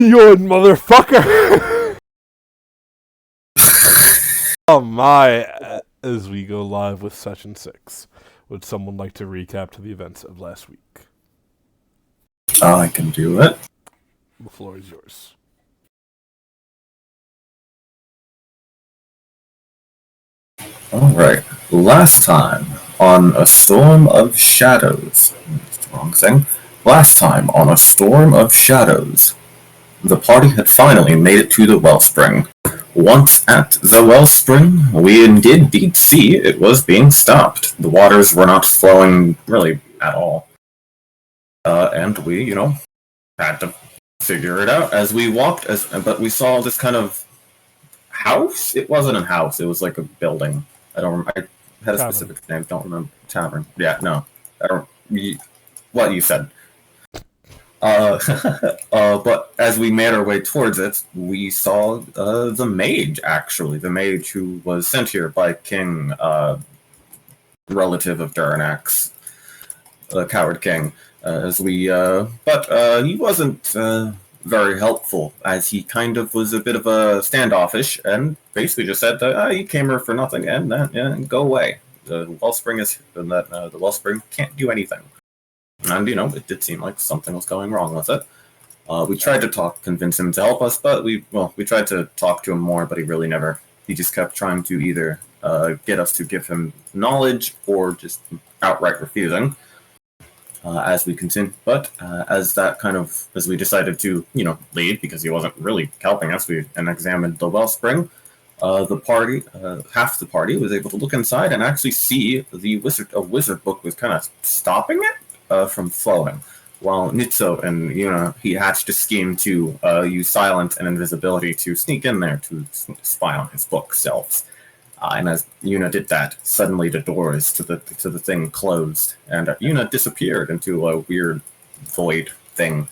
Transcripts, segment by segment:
You motherfucker! Oh my! As we go live with session 6, would someone like to recap to the events of last week? I can do it. The floor is yours. Alright, last time on A Storm of Shadows. Wrong thing. Last time on A Storm of Shadows, the party had finally made it to the wellspring. Once at the wellspring, we did indeed see it was being stopped. The waters were not flowing really at all. And we, had to figure it out as we walked, but we saw this kind of house? It wasn't a house, it was like a building. I had a specific name, don't remember. Tavern. Yeah, no. I don't... What you said. But as we made our way towards it, we saw the mage, actually. The mage who was sent here by King, relative of Duranax, the Coward King. But he wasn't very helpful, as he kind of was a bit of a standoffish, and basically just said that you came here for nothing, and go away. The wellspring the wellspring can't do anything. And, it did seem like something was going wrong with it. We tried to convince him to help us, but we tried to talk to him more, but he just kept trying to either get us to give him knowledge or just outright refusing as we continued. But as we decided to, leave because he wasn't really helping us, and examined the wellspring, the party, half the party was able to look inside and actually see a wizard book was kind of stopping it from flowing, while Nitzo and he hatched a scheme to use silence and invisibility to sneak in there to spy on his book selves. And as Yuna did that, suddenly the doors to the thing closed, and Yuna disappeared into a weird void thing.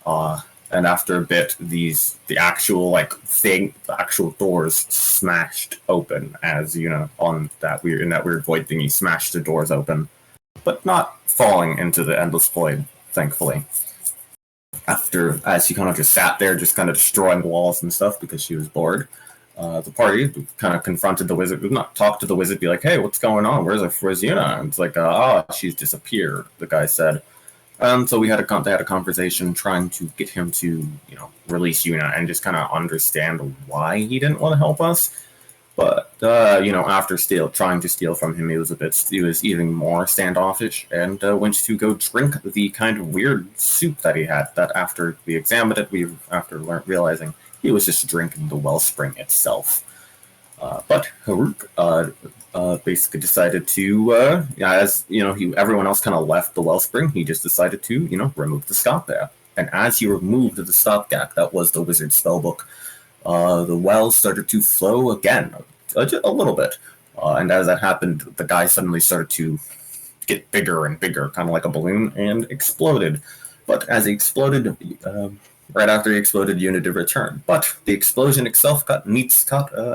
And after a bit, the actual doors smashed open as in that weird void thing. He smashed the doors open, but not falling into the endless void, thankfully. As she kind of just sat there, just kind of destroying walls and stuff because she was bored, the party kind of confronted the wizard. Not talk to the wizard, be like, "Hey, what's going on? Where's Yuna?" And it's like, she's disappeared," the guy said. So they had a conversation trying to get him to, release Yuna and just kind of understand why he didn't want to help us. But, after trying to steal from him, he was even more standoffish and went to go drink the kind of weird soup that he had, that after we examined it, realizing he was just drinking the wellspring itself. But Haruk basically decided to, everyone else kind of left the wellspring, he just decided to, remove the stopgap. And as he removed the stopgap, that was the wizard spellbook, the well started to flow again, a little bit. And as that happened, the guy suddenly started to get bigger and bigger, kind of like a balloon, and exploded. But as he exploded, right after he exploded, Yuna did return. But the explosion itself cut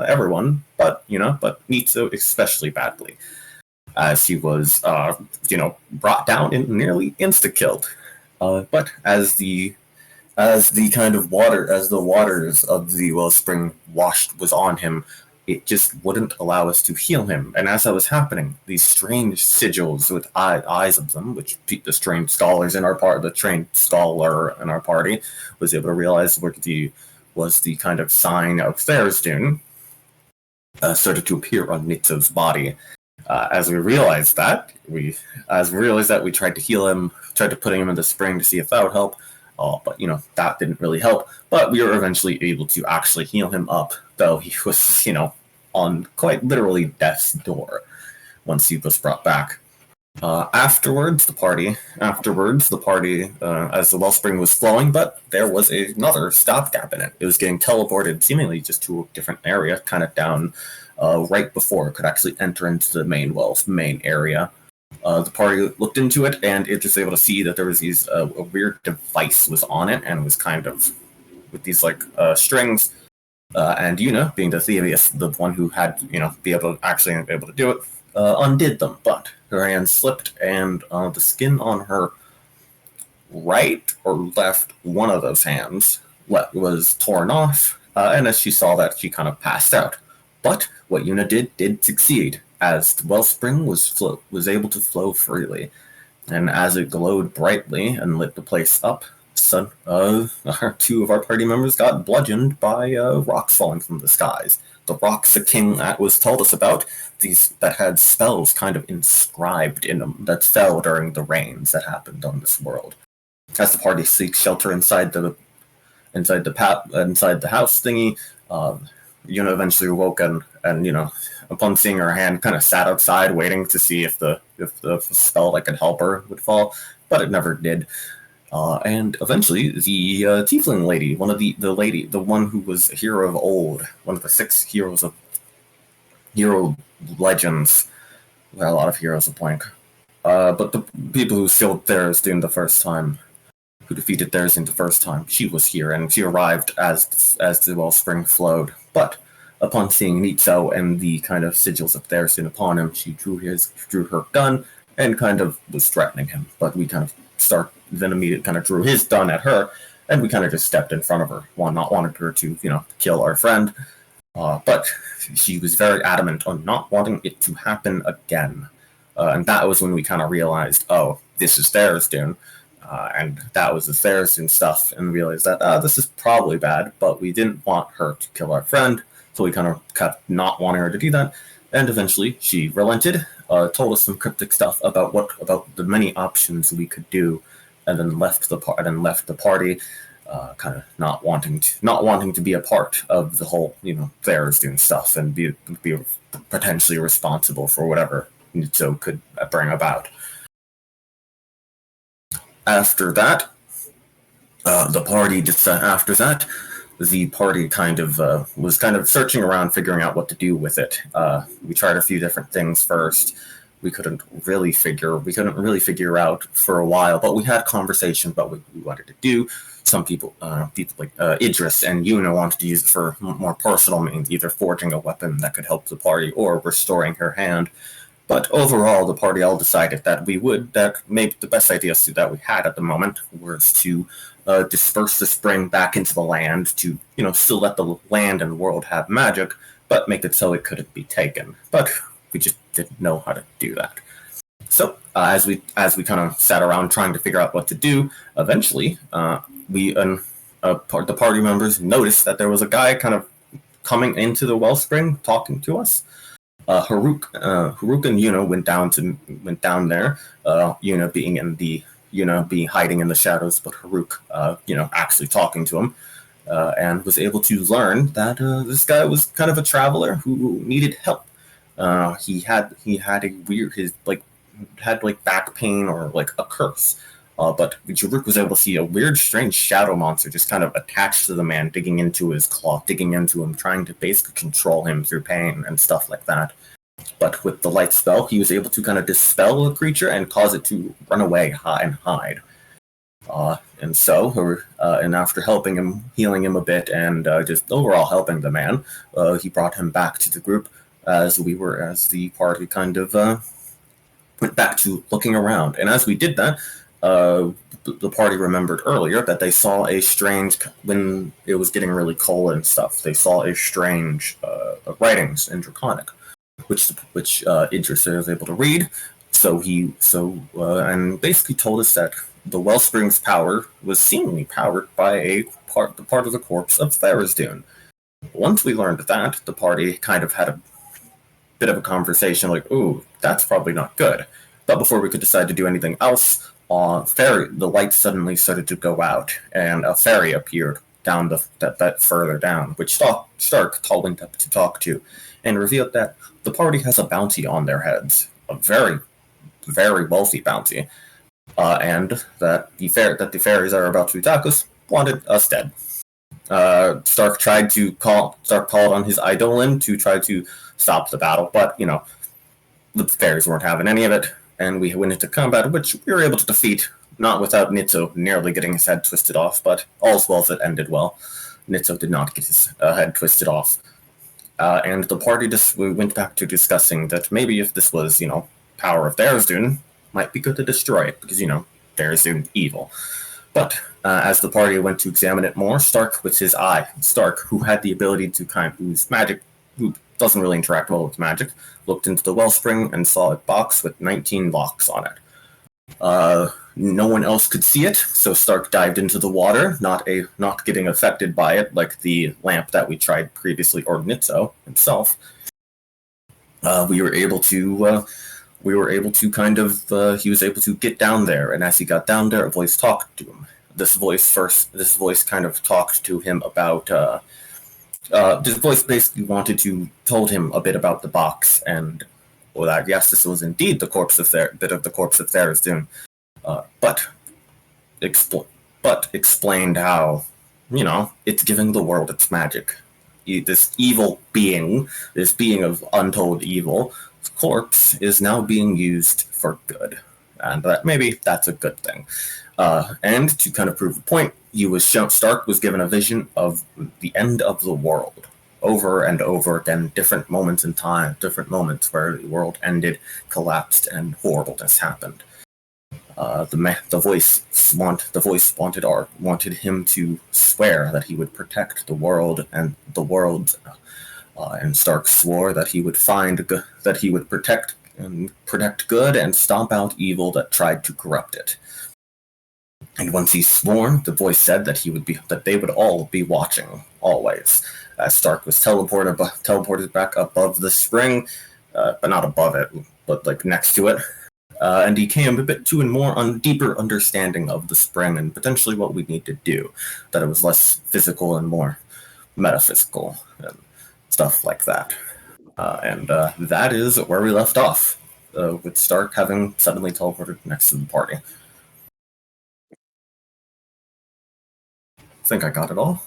everyone, but Nitsu especially badly, as he was, brought down and nearly insta-killed. But as the waters of the wellspring was on him, it just wouldn't allow us to heal him. And as that was happening, these strange sigils with eyes of them, which the trained scholar in our party was able to realize was the kind of sign of Tharizdun, started to appear on Nitzo's body. As we realized that, we tried to heal him, tried to put him in the spring to see if that would help. But that didn't really help. But we were eventually able to actually heal him up, though he was, on quite literally death's door once he was brought back. Afterwards, the party, as the wellspring was flowing, but there was another stopgap in it. It was getting teleported seemingly just to a different area, kind of down right before it could actually enter into the main area. The party looked into it, and it was able to see that there was a weird device was on it, and was kind of with these strings. And Yuna, being the Thievius, the one who had be able to do it, undid them. But her hand slipped, and the skin on her right or left, one of those hands, was torn off, and as she saw that, she kind of passed out. But what Yuna did succeed, as the wellspring was able to flow freely, and as it glowed brightly and lit the place up, two of our party members got bludgeoned by rocks falling from the skies. The rocks the king was told us about, these that had spells kind of inscribed in them that fell during the rains that happened on this world. As the party seeks shelter inside the house thingy, Yuna eventually woke and upon seeing her hand, kind of sat outside waiting to see if the spell that could help her would fall, but it never did. And eventually, the tiefling lady, the one who was a hero of old, one of the 6 heroes of hero legends. We had a lot of heroes of Blank. But the people who sealed Tharizdun the first time, who defeated Tharizdun the first time, she was here, and she arrived as the wellspring flowed. But upon seeing Nitso and the kind of sigils of Tharizdun upon him, she drew her gun and kind of was threatening him. But we kind of then immediately kind of drew his gun at her, and we kind of just stepped in front of her, not wanting her to, kill our friend. But she was very adamant on not wanting it to happen again. And that was when we kind of realized, oh, this is Tharizdun. And that was the Tharizdun stuff, and realized that this is probably bad, but we didn't want her to kill our friend, so we kind of kept not wanting her to do that. And eventually, she relented, told us some cryptic stuff about the many options we could do, and then left the party, kind of not wanting to be a part of the whole Tharizdun stuff and be potentially responsible for whatever Nitso could bring about. After that, the party kind of was kind of searching around, figuring out what to do with it. We tried a few different things first. We couldn't really figure out for a while, but we had conversations about what we wanted to do. Some people like Idris and Yuna wanted to use it for more personal means, either forging a weapon that could help the party or restoring her hand. But overall, the party all decided that maybe the best idea that we had at the moment was to disperse the spring back into the land to, still let the land and world have magic, but make it so it couldn't be taken. But we just didn't know how to do that. So as we kind of sat around trying to figure out what to do, eventually the party members noticed that there was a guy kind of coming into the wellspring talking to us. Haruk and Yuna went down there. Yuna being hiding in the shadows, but Haruk, actually talking to him, and was able to learn that this guy was kind of a traveler who needed help. He had back pain or like a curse. But Haruk was able to see a weird, strange shadow monster just kind of attached to the man, digging into his claw, digging into him, trying to basically control him through pain and stuff like that. But with the light spell, he was able to kind of dispel the creature and cause it to run away and hide. And after helping him, healing him a bit, and just overall helping the man, he brought him back to the group as the party kind of went back to looking around. And as we did that, the party remembered earlier that they saw when it was getting really cold and stuff, they saw a strange writings in Draconic, which Idris was able to read. And basically told us that the Wellspring's power was seemingly powered by the part of the corpse of Tharizdun. Once we learned that, the party kind of had a bit of a conversation like, ooh, that's probably not good. But before we could decide to do anything else, the light suddenly started to go out, and a fairy appeared down that further down, which Stark went up to talk to, and revealed that the party has a bounty on their heads, a very, very wealthy bounty, and that the fairies that are about to attack us wanted us dead. Stark called on his Eidolon to try to stop the battle, but the fairies weren't having any of it. And we went into combat, which we were able to defeat, not without Nitso nearly getting his head twisted off, but all's well that ended well. Nitso did not get his head twisted off. And the party we went back to discussing that maybe if this was, power of Tharizdun, might be good to destroy it, because, Tharizdun evil. But as the party went to examine it more, Stark with his eye, Stark, who had the ability to kind of use magic, who doesn't really interact well with magic, looked into the wellspring and saw a box with 19 locks on it. No one else could see it, so Stark dived into the water, not getting affected by it like the lamp that we tried previously, or Nitzo himself. We were able to he was able to get down there, and as he got down there, a voice talked to him. This voice kind of talked to him about, this voice basically told him a bit about the box, and, well, that, yes, this was indeed the corpse of Tharizdun, but explained how, it's giving the world its magic. This evil being, this being of untold evil, corpse is now being used for good, and maybe that's a good thing. And to kind of prove the point, Stark was given a vision of the end of the world over and over again, different moments in time, different moments where the world ended, collapsed, and horribleness happened. The voice wanted him to swear that he would protect the world and the world. And Stark swore that he would protect good and stomp out evil that tried to corrupt it. And once he's sworn, the voice said that they would all be watching always. As Stark was teleported back above the spring, but not above it, but like next to it. And he came a bit to a deeper understanding of the spring and potentially what we need to do. That it was less physical and more metaphysical. And stuff like that. And that is where we left off, with Stark having suddenly teleported next to the party. I think I got it all.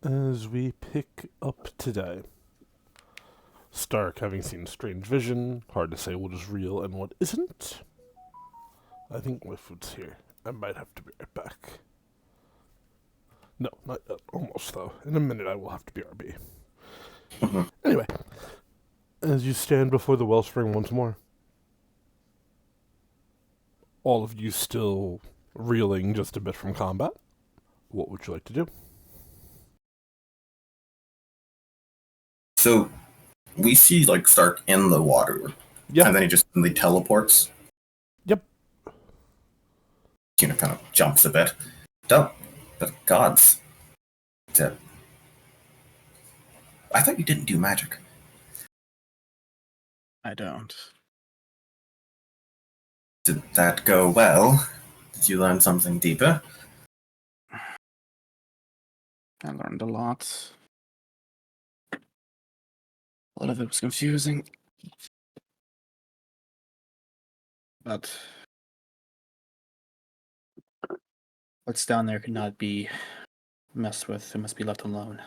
As we pick up today, Stark having seen strange vision, hard to say what is real and what isn't. I think my food's here. I might have to be right back. No, not yet. Almost, though. In a minute I will have to BRB. Mm-hmm. Anyway, as you stand before the wellspring once more, all of you still reeling just a bit from combat, what would you like to do? So, we see, Stark in the water. Yep. And then he just suddenly teleports. Yep. Kind of jumps a bit. But gods. I thought you didn't do magic. I don't. Did that go well? Did you learn something deeper? I learned a lot. A lot of it was confusing. But what's down there cannot be messed with. It must be left alone.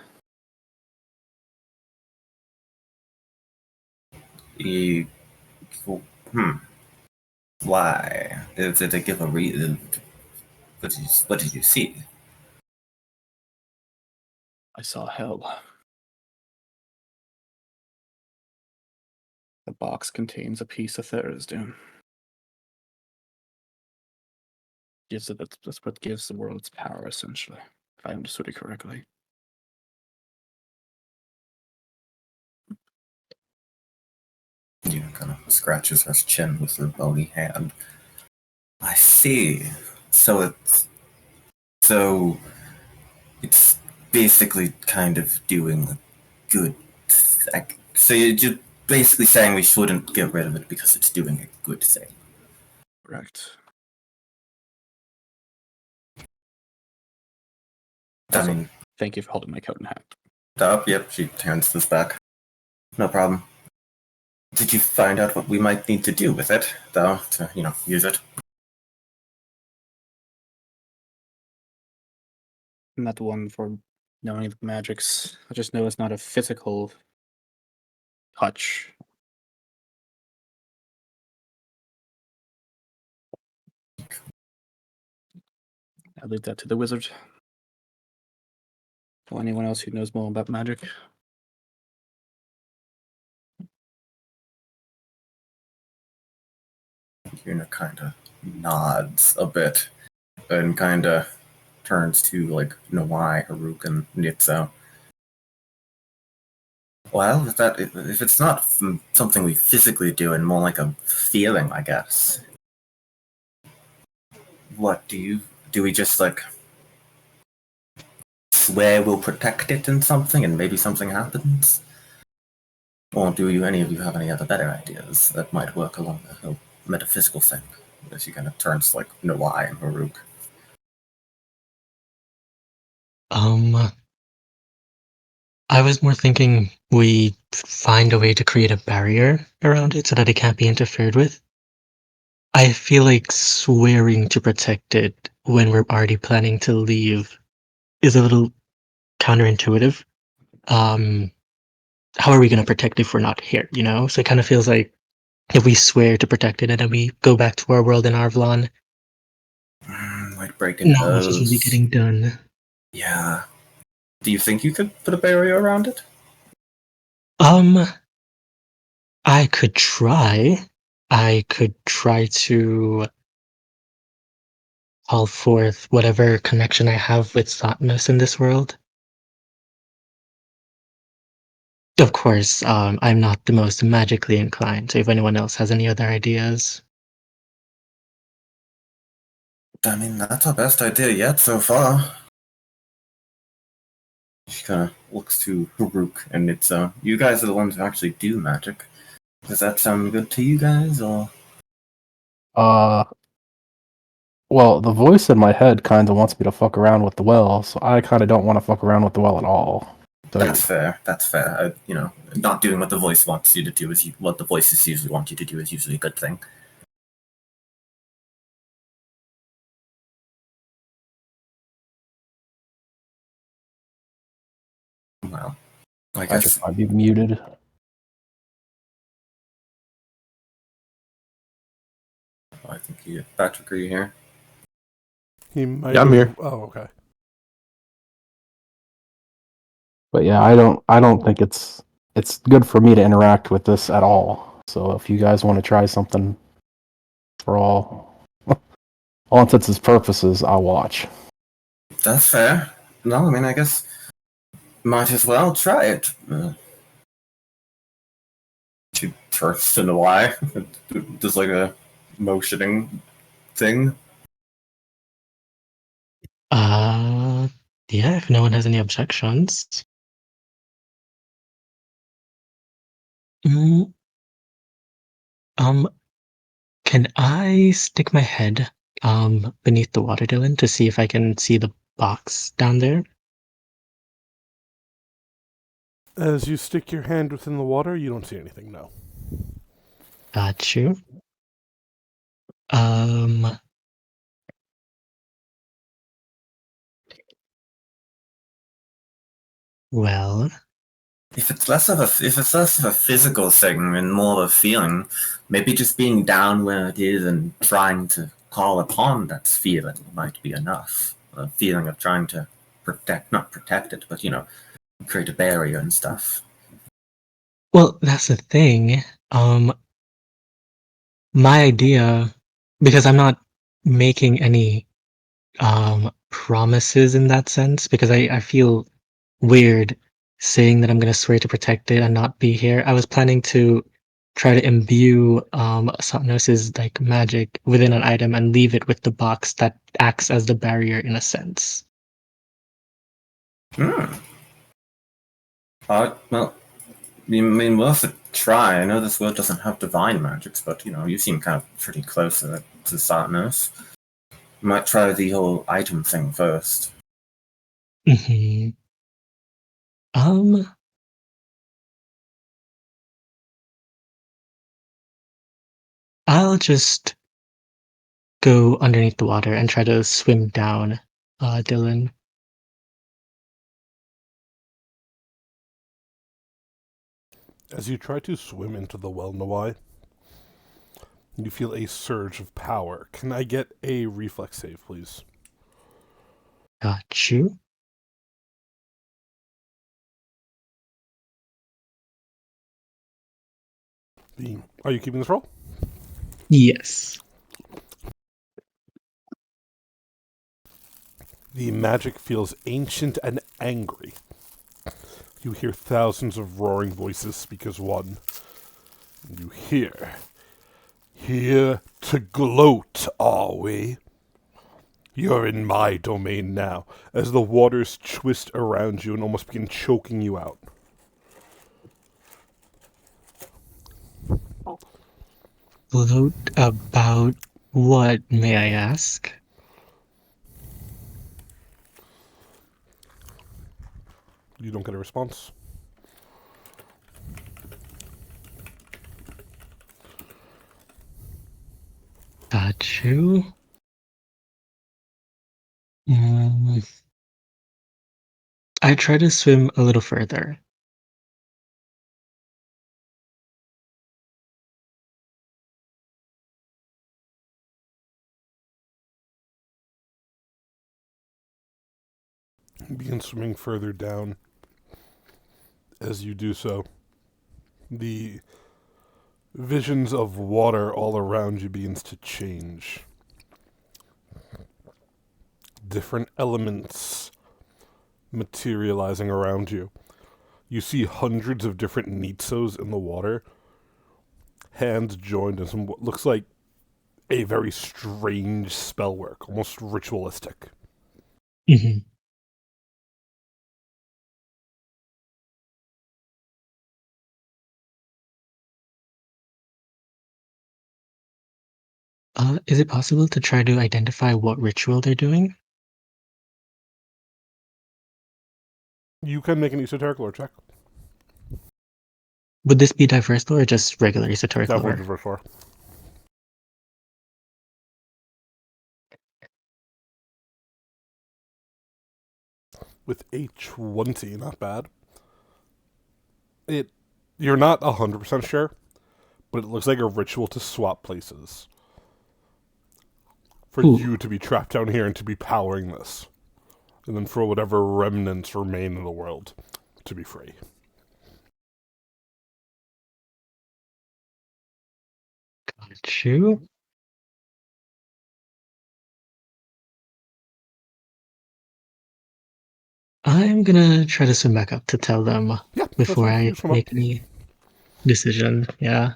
Why? Did it give a reason? What did you see? I saw hell. The box contains a piece of Tharizdun. That's what gives the world its power, essentially, if I understood it correctly. Kind of scratches her chin with her bony hand. I see. So it's basically kind of doing a good thing. So you're just basically saying we shouldn't get rid of it because it's doing a good thing. Correct. I mean, thank you for holding my coat and hat. Yep, she hands this back. No problem. Did you find out what we might need to do with it, though, to, use it? I'm not the one for knowing the magics. I just know it's not a physical touch. I'll leave that to the wizard. Or anyone else who knows more about magic. Yuna kind of nods a bit. and kind of turns to like Nawai, Haruk, and Nitso. Well, if it's not something we physically do and more like a feeling, I guess. What do we just like swear we'll protect it in something and maybe something happens? Or do any of you have any other better ideas that might work along the whole metaphysical thing? As he kind of turns to like Nawai and Haruk. I was more thinking we find a way to create a barrier around it so that it can't be interfered with. I feel like swearing to protect it when we're already planning to leave is a little counterintuitive. How are we going to protect it if we're not here, you know? So it kind of feels like if we swear to protect it and then we go back to our world in Arvlon, Like breaking not much is really those. getting done. Yeah. Do you think you could put a barrier around it? I could try. I could try to call forth whatever connection I have with Satnus in this world. Of course, I'm not the most magically inclined, so if anyone else has any other ideas. I mean, that's our best idea yet so far. She kind of looks to Haruk, and it's you guys are the ones who actually do magic. Does that sound good to you guys, or? Well, the voice in my head kind of wants me to fuck around with the well, so I kind of don't want to fuck around with the well at all. So, That's fair. That's fair. Not doing what the voice wants you to do is what the voices usually want you to do is usually a good thing. Well, I guess. I'd be muted. I think Patrick, are you here? He might. Yeah, I'm here. Oh, okay. But yeah, I don't think it's good for me to interact with this at all. So if you guys want to try something for all intents and purposes, I'll watch. That's fair. No, I mean, I guess might as well try it. She turns to Nawai. Does like a motioning thing. Yeah, if no one has any objections. Mm, can I stick my head beneath the water, Dylan, to see if I can see the box down there? As you stick your hand within the water, you don't see anything, no. Got you. Well, If it's less of a physical thing and more of a feeling, maybe just being down where it is and trying to call upon that feeling might be enough. A feeling of trying to not protect it, but create a barrier and stuff. well, that's the thing. My idea, because I'm not making any promises in that sense, because I feel weird saying that I'm going to swear to protect it and not be here. I was planning to try to imbue Satnos's like magic within an item and leave it with the box that acts as the barrier in a sense. Well, you mean worth a try. I know this world doesn't have divine magics, but you seem kind of pretty close to Satnos. You might try the whole item thing first. Mm-hmm. I'll just go underneath the water and try to swim down, Dylan. As you try to swim into the well, Nawai, you feel a surge of power. Can I get a reflex save, please? Got you. Are you keeping this roll? Yes. The magic feels ancient and angry. You hear thousands of roaring voices speak as one. You hear, "Here to gloat, are we? You're in my domain now," as the waters twist around you and almost begin choking you out. Gloat about what, may I ask? You don't get a response. Got you. I try to swim a little further. You begin swimming further down. As you do so, the visions of water all around you begins to change. Different elements materializing around you. You see hundreds of different Nitsos in the water, hands joined in some what looks like a very strange spellwork, almost ritualistic. Mm-hmm. Is it possible to try to identify what ritual they're doing? You can make an esoteric lore check. Would this be diverse lore or just regular esoteric Definitely lore? diverse lore. With a 20, not bad. You're not 100% sure, but it looks like a ritual to swap places. For Ooh. you to be trapped down here and to be powering this. And then for whatever remnants remain in the world to be free. Got you. I'm gonna try to swim back up to tell them Yeah, that's before fine. I You swim up. make any decision. Yeah.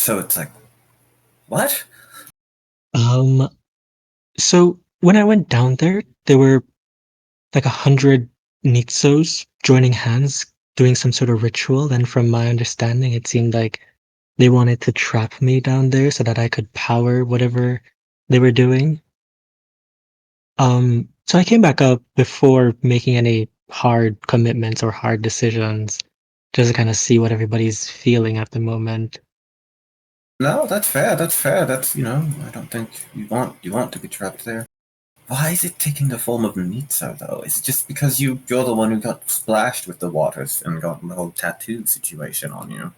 So it's like, what? So when I went down there were like 100 Nitsos joining hands, doing some sort of ritual. And from my understanding, it seemed like they wanted to trap me down there so that I could power whatever they were doing. So I came back up before making any hard commitments or hard decisions, just to kind of see what everybody's feeling at the moment. No, that's fair. That's fair. That's I don't think you want to be trapped there. Why is it taking the form of Nitsa though? Is it just because you're the one who got splashed with the waters and got the whole tattoo situation on you?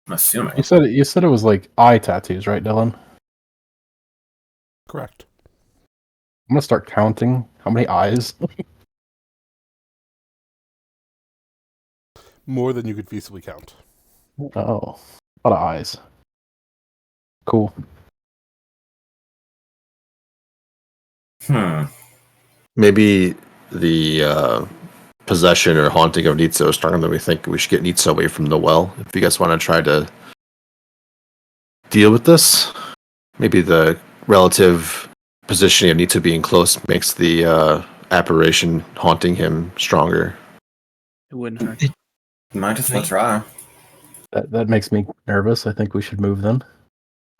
I'm assuming. You said it was like eye tattoos, right, Dylan? Correct. I'm gonna start counting how many eyes. More than you could feasibly count. Oh, a lot of eyes. Cool. Maybe the possession or haunting of Nitso is stronger than we think. We should get Nitso away from the well. If you guys want to try to deal with this, maybe the relative positioning of Nitso being close makes the apparition haunting him stronger. It wouldn't hurt. Might as well try. That makes me nervous. I think we should move then.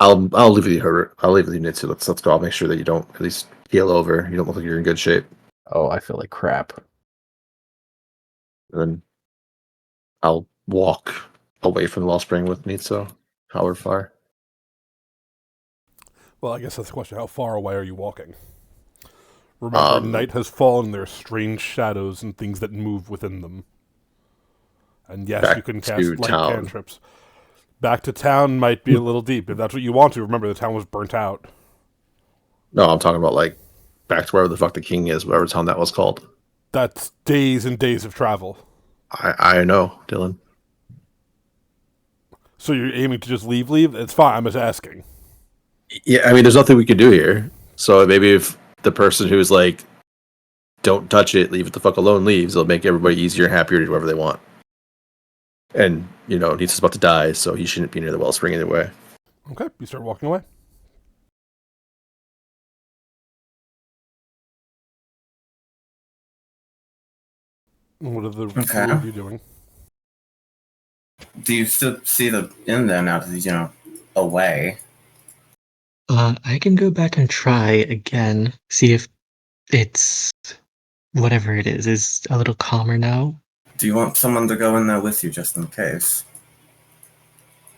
I'll leave it with you. I'll leave it with you, Nitsu. Let's go. I'll make sure that you don't at least keel over. You don't look like you're in good shape. Oh, I feel like crap. And then I'll walk away from the wellspring with Nitsu. However far. Well, I guess that's the question. How far away are you walking? Remember, night has fallen. There are strange shadows and things that move within them. And yes, you can cast light cantrips. Back to town might be a little deep. If that's what you want to, remember the town was burnt out. No, I'm talking about like back to wherever the fuck the king is, whatever town that was called. That's days and days of travel. I know, Dylan. So you're aiming to just leave? It's fine. I'm just asking. Yeah, I mean, there's nothing we can do here. So maybe if the person who's like, don't touch it, leave it the fuck alone, leaves, it'll make everybody easier and happier to do whatever they want. And, Nitsa's about to die, so he shouldn't be near the wellspring anyway. Okay, you start walking away. What are the two of you doing? Do you still see the inn then now that he's, away? I can go back and try again, see if it's whatever it is a little calmer now. Do you want someone to go in there with you just in case?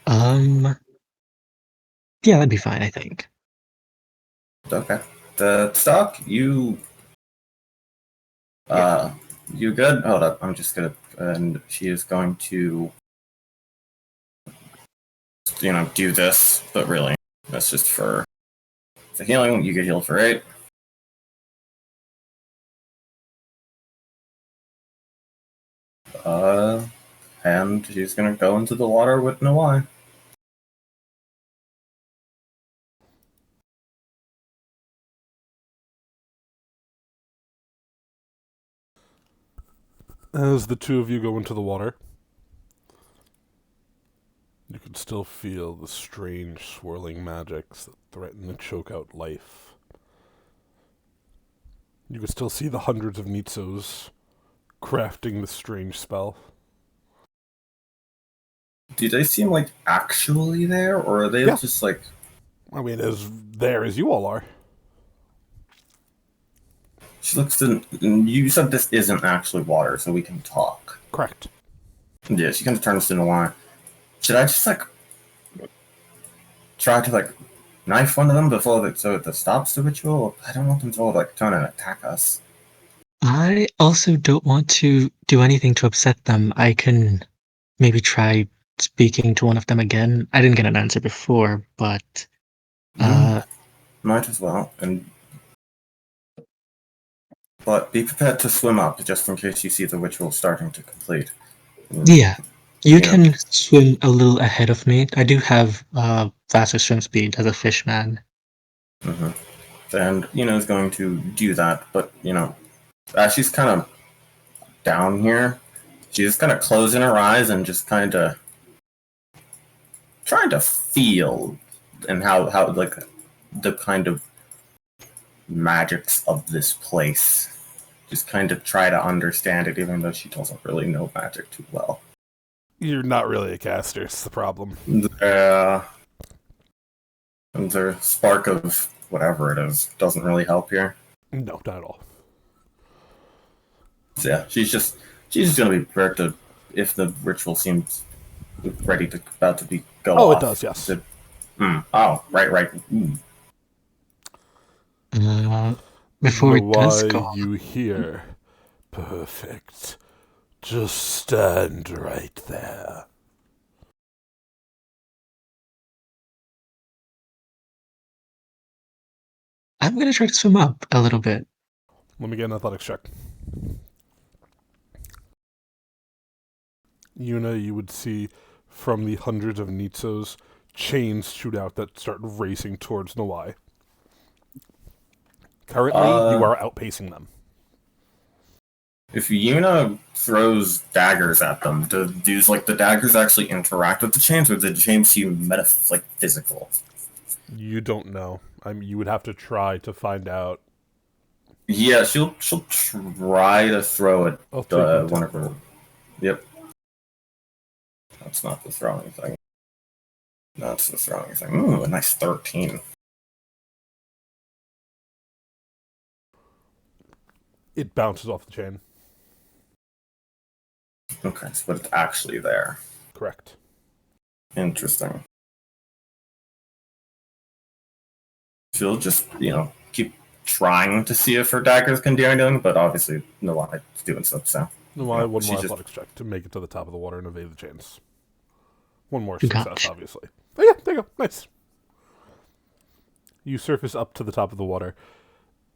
Yeah, that'd be fine, I think. Okay. The stock, you good? Hold up, I'm just gonna, and she is going to, do this, but really, that's just for the healing. You get healed for 8. And she's gonna go into the water with Nawai. As the two of you go into the water, you can still feel the strange swirling magics that threaten to choke out life. You can still see the hundreds of Nitsos crafting this strange spell. Do they seem like actually there, or are they just like... I mean, as there as you all are. She looks to... You said this isn't actually water, so we can talk. Correct. Yeah, she kind of turns to Nawai. Should I just, try to, knife one of them before so that stops the ritual? I don't want them to all, turn and attack us. I also don't want to do anything to upset them. I can maybe try speaking to one of them again. I didn't get an answer before, but... Might as well, but be prepared to swim up, just in case you see the ritual starting to complete. Yeah. You can swim a little ahead of me. I do have faster swim speed as a fishman. Mm-hmm. And, is going to do that, but, as she's kind of down here, she's just kind of closing her eyes and just kind of trying to feel and how the kind of magics of this place. Just kind of try to understand it, even though she doesn't really know magic too well. You're not really a caster, it's the problem. And their spark of whatever it is doesn't really help here. No, not at all. So yeah, she's just gonna be prepared to, if the ritual seems ready to about to be go off. Oh, it does, yes. Oh, right. Before it does go Why you here? Perfect. Just stand right there. I'm gonna try to swim up a little bit. Let me get an athletics check. Yuna, you would see from the hundreds of Nitsos, chains shoot out that start racing towards Nawai. Currently, you are outpacing them. If Yuna throws daggers at them, do the daggers actually interact with the chains, or do the chains seem physical? You don't know. You would have to try to find out. Yeah, she'll try to throw it. One of her. Yep. That's not the throwing thing. That's the throwing thing. Ooh, a nice 13. It bounces off the chain. Okay, so it's actually there. Correct. Interesting. She'll just, keep trying to see if her daggers can do anything, but obviously Nawai's doing so. Nawai, one more athletics check to make it to the top of the water and evade the chains. One more success, obviously. Oh yeah, there you go. Nice. You surface up to the top of the water.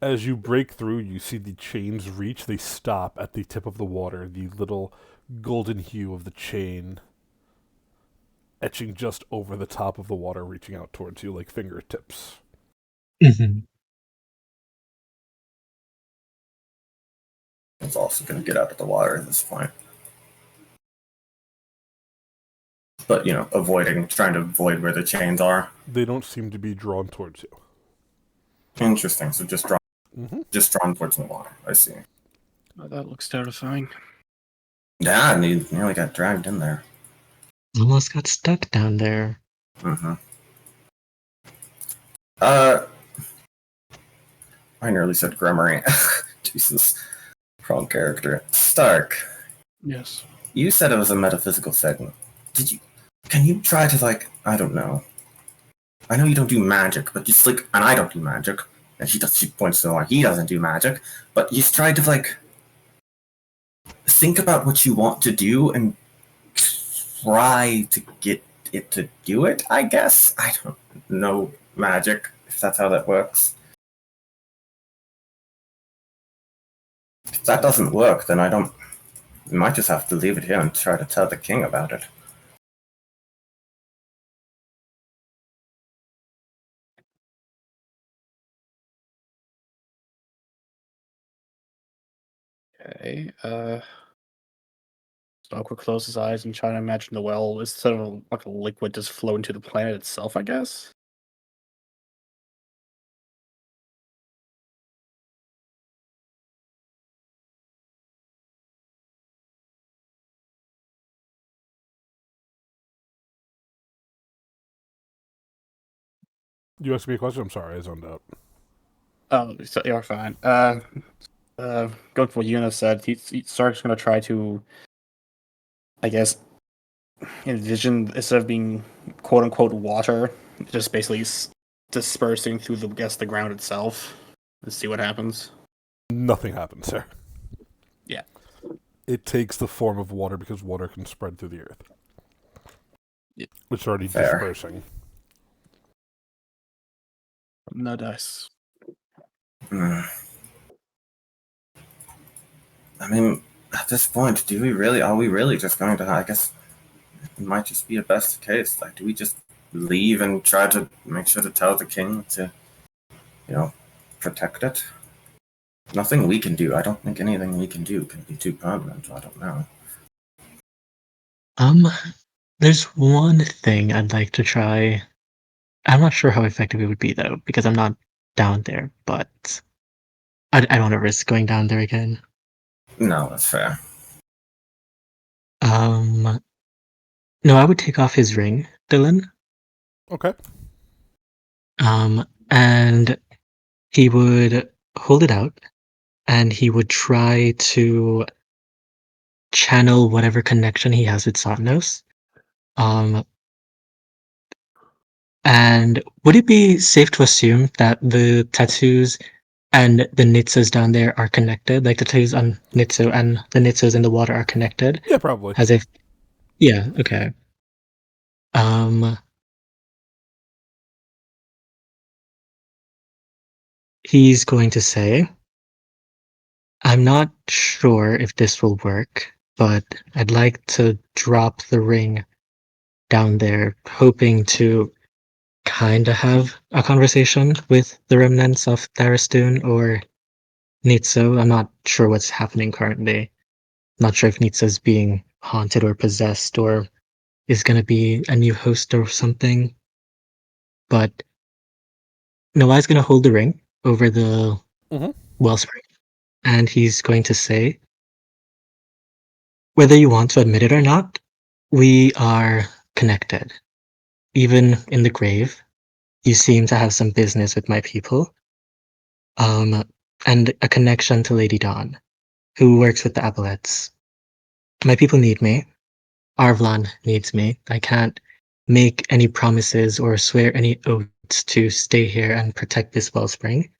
As you break through, you see the chains reach. They stop at the tip of the water, the little golden hue of the chain. etching just over the top of the water, reaching out towards you like fingertips. Mm-hmm. It's also going to get out of the water at this point. But, trying to avoid where the chains are. They don't seem to be drawn towards you. Interesting. So just drawn Mm-hmm. towards the water. I see. Oh, that looks terrifying. Yeah, and he nearly got dragged in there. Almost got stuck down there. Mm-hmm. I nearly said Grimory. Jesus. Wrong character. Stark, Yes. you said it was a metaphysical segment. Can you try to, I don't know. I know you don't do magic, but just, and I don't do magic. And she points to why he doesn't do magic. But you try to, think about what you want to do and try to get it to do it, I guess. I don't know magic, if that's how that works. If that doesn't work, then we might just have to leave it here and try to tell the king about it. Okay. Stark will close his eyes and try to imagine the well instead of like a liquid just flow into the planet itself, I guess. You asked me a question? I'm sorry, I zoned out. Oh, so you're fine. Going for what Yuna said, Stark's gonna try to, I guess, envision instead of being quote unquote water, just basically dispersing through the ground itself. Let's see what happens. Nothing happens there. Yeah. It takes the form of water because water can spread through the earth. Yeah. It's already Fair. dispersing. No dice. I mean, at this point, are we really just going to, I guess, it might just be a best case. Do we just leave and try to make sure to tell the king to, protect it? Nothing we can do. I don't think anything we can do can be too permanent. I don't know. There's one thing I'd like to try. I'm not sure how effective it would be though, because I'm not down there, but I don't want to risk going down there again. No, that's fair. No, I would take off his ring, Dylan. Okay. And he would hold it out, and he would try to channel whatever connection he has with Sotnos. And would it be safe to assume that the tattoos and the Nitsos down there are connected? Like the tattoos on Nitso and the Nitsos in the water are connected? Yeah, probably. As if, yeah, okay. He's going to say, I'm not sure if this will work, but I'd like to drop the ring down there, hoping to kind of have a conversation with the remnants of Tharistoon or Nitso. I'm not sure what's happening currently. Not sure if Nitso's being haunted or possessed or is going to be a new host or something. But Noah's going to hold the ring over the wellspring, and he's going to say, whether you want to admit it or not, we are connected. Even in the grave, you seem to have some business with my people. And a connection to Lady Dawn, who works with the Apolettes. My people need me. Arvlan needs me. I can't make any promises or swear any oaths to stay here and protect this wellspring.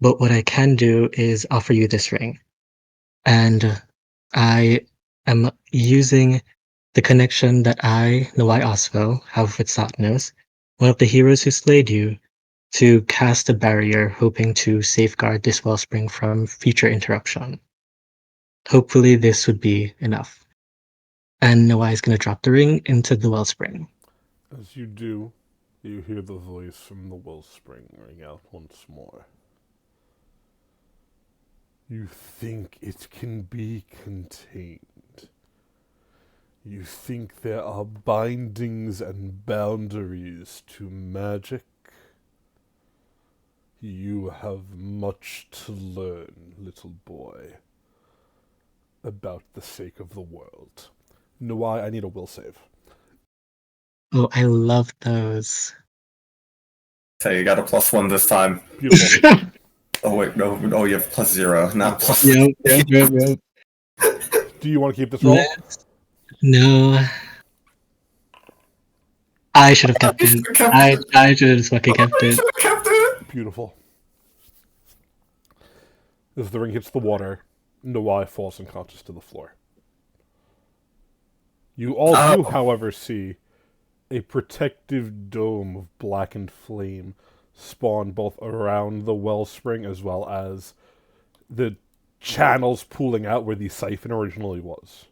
But what I can do is offer you this ring. And I am using the connection that I, Nawai Osvo, have with Satnos, one of the heroes who slayed you, to cast a barrier hoping to safeguard this wellspring from future interruption. Hopefully this would be enough. And Nawai is going to drop the ring into the wellspring. As you do, you hear the voice from the wellspring ring out once more. You think it can be contained. You think there are bindings and boundaries to magic. You have much to learn, little boy, about the sake of the world. Nwai, I need a will save. Oh, I love those. Okay, you got a +1 this time. Beautiful. Oh wait, no, you have +0, not plus. Yep. Do you want to keep this roll? No. I should have kept it. I should have fucking kept You it. should have kept it. Beautiful. As the ring hits the water, Nwai falls unconscious to the floor. You all do, however, see a protective dome of blackened flame spawn both around the wellspring as well as the channels pooling out where the siphon originally was.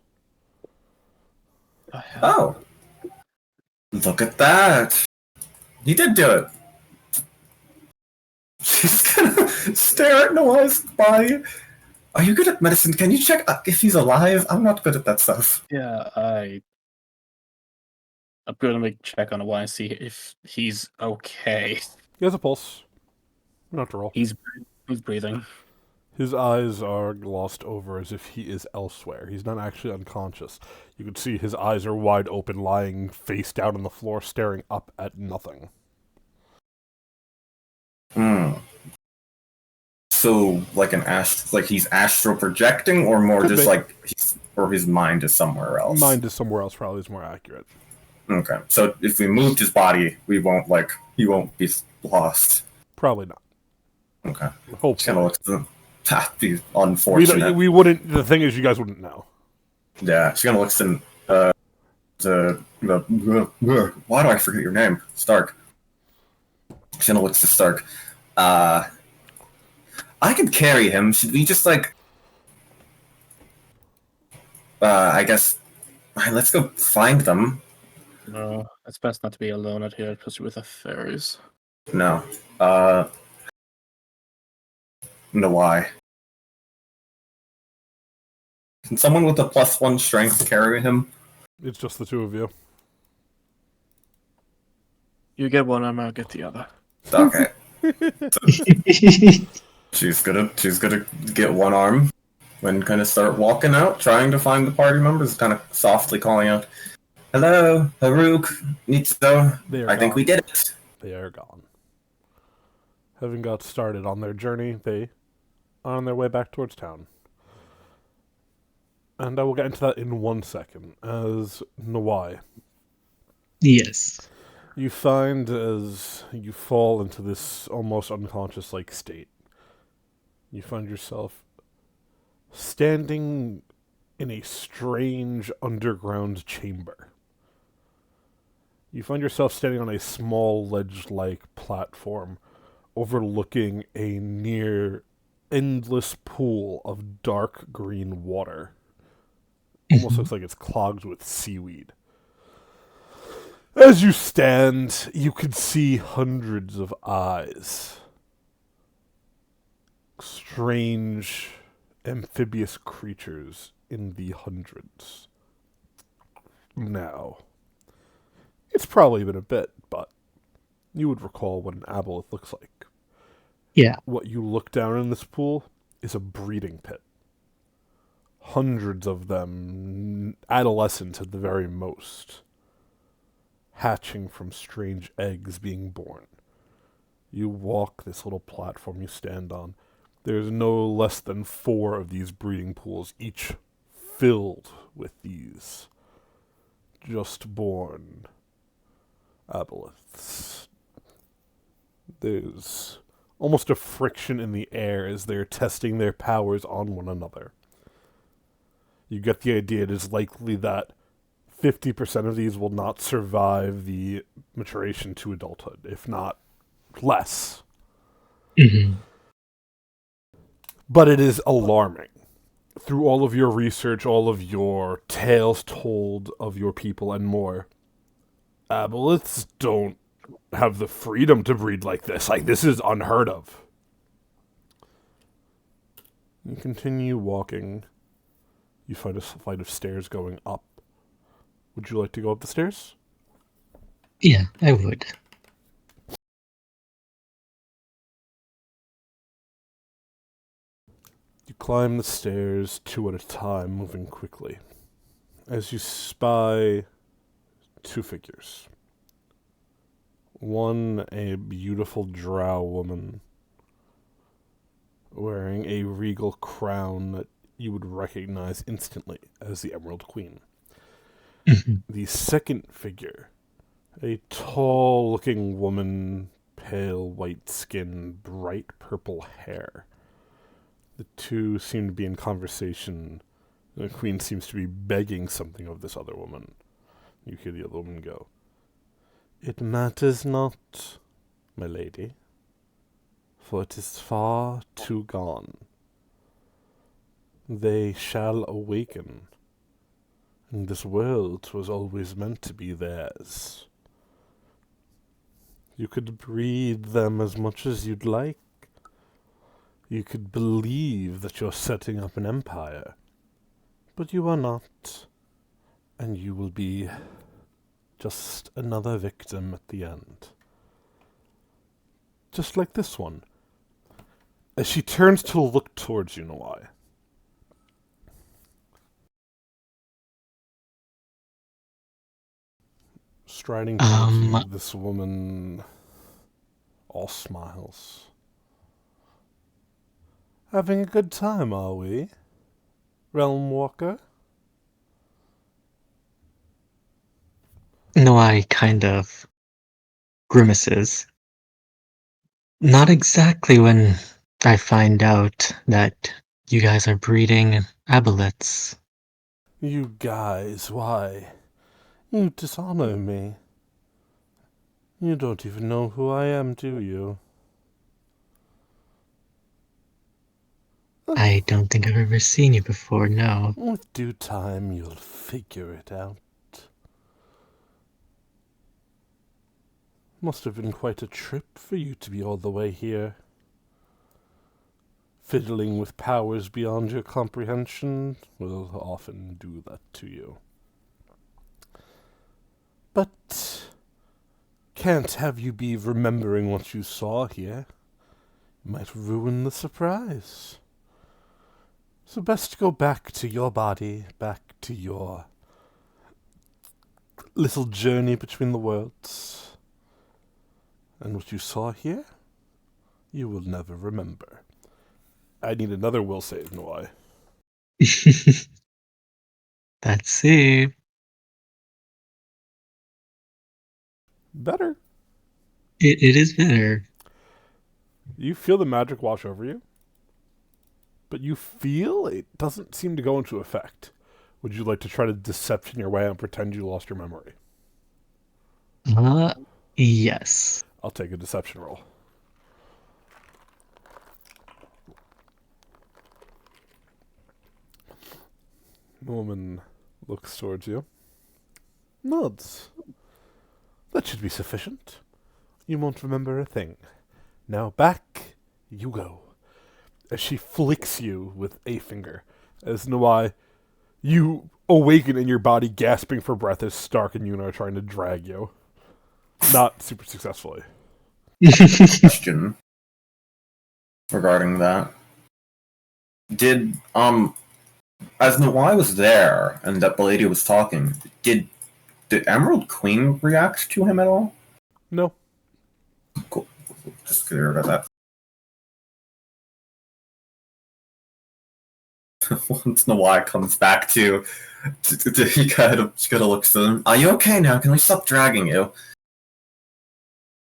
Oh, look at that! He did do it. She's gonna stare at Noah's body. Are you good at medicine? Can you check if he's alive? I'm not good at that stuff. Yeah, I'm gonna make a check on it and see if he's okay. He has a pulse. Not to roll. He's breathing. His eyes are glossed over as if he is elsewhere. He's not actually unconscious. You can see his eyes are wide open, lying face down on the floor, staring up at nothing. So, like he's astral projecting, or more Could just be. like his mind is somewhere else. Mind is somewhere else, probably is more accurate. Okay, so if we moved his body, he won't be lost. Probably not. Okay, Hopefully. kind of looks that'd be unfortunate. We wouldn't. The thing is, you guys wouldn't know. Yeah, she kind of looks in why do I forget your name? Stark. She kind of looks to Stark. I can carry him. Should we just I guess let's go find them. No, it's best not to be alone out here, especially with the fairies. No. No, why? Can someone with a +1 strength carry him? It's just the two of you. You get one arm, I'll get the other. Okay. She's gonna get one arm and kind of start walking out, trying to find the party members, kind of softly calling out, "Hello, Harook, Nitsudo. I think we did it." They are gone. Having got started on their journey, they are on their way back towards town. And I will get into that in 1 second. As Nwai, Yes. you find as you fall into this almost unconscious-like state, you find yourself standing in a strange underground chamber. You find yourself standing on a small ledge-like platform overlooking a near endless pool of dark green water. Almost looks like it's clogged with seaweed. As you stand, you could see hundreds of eyes. Strange amphibious creatures in the hundreds. Now, it's probably been a bit, but you would recall what an aboleth looks like. Yeah. What you look down in this pool is a breeding pit. Hundreds of them, adolescent at the very most, hatching from strange eggs being born. You walk this little platform you stand on. There's no less than 4 of these breeding pools, each filled with these just born aboleths. There's almost a friction in the air as they're testing their powers on one another. You get the idea it is likely that 50% of these will not survive the maturation to adulthood, if not less. Mm-hmm. But it is alarming. Through all of your research, all of your tales told of your people and more, Aboleths don't have the freedom to breed like this. Like, this is unheard of. You continue walking. You find a flight of stairs going up. Would you like to go up the stairs? Yeah, I would. You climb the stairs 2 at a time, moving quickly. As you spy 2 figures. One, a beautiful drow woman wearing a regal crown that you would recognize instantly as the Emerald Queen. Mhm. The second figure, a tall-looking woman, pale white skin, bright purple hair. The two seem to be in conversation. The Queen seems to be begging something of this other woman. You hear the other woman go, "It matters not, my lady, for it is far too gone. They shall awaken, and this world was always meant to be theirs. You could breed them as much as you'd like. You could believe that you're setting up an empire, but you are not, and you will be just another victim at the end. Just like this one." As she turns to look towards you, Nawai, striding towards you, this woman, all smiles. "Having a good time, are we, Realm Walker?" No, I kind of grimaces. Not exactly when I find out that you guys are breeding aboleths. "You guys, why? You dishonor me. You don't even know who I am, do you?" I don't think I've ever seen you before, no. "With due time, you'll figure it out. Must have been quite a trip for you to be all the way here. Fiddling with powers beyond your comprehension will often do that to you. But can't have you be remembering what you saw here. It might ruin the surprise. So best go back to your body, back to your little journey between the worlds. And what you saw here, you will never remember." I need another will save, Noi. That's it. Better. It is better. You feel the magic wash over you, but you feel it doesn't seem to go into effect. Would you like to try to deception your way and pretend you lost your memory? Yes. I'll take a deception roll. The woman looks towards you. Nods. "That should be sufficient. You won't remember a thing. Now back you go." As she flicks you with a finger. As Nawai, you awaken in your body, gasping for breath as Stark and Yuna are trying to drag you. Not super successfully. Question regarding that. Did as Nawai was there and that lady was talking, did the Emerald Queen react to him at all? No. Cool. Just clear about that. Once Nawai comes back to he kind of looks at him. "Are you okay now? Can we stop dragging you?"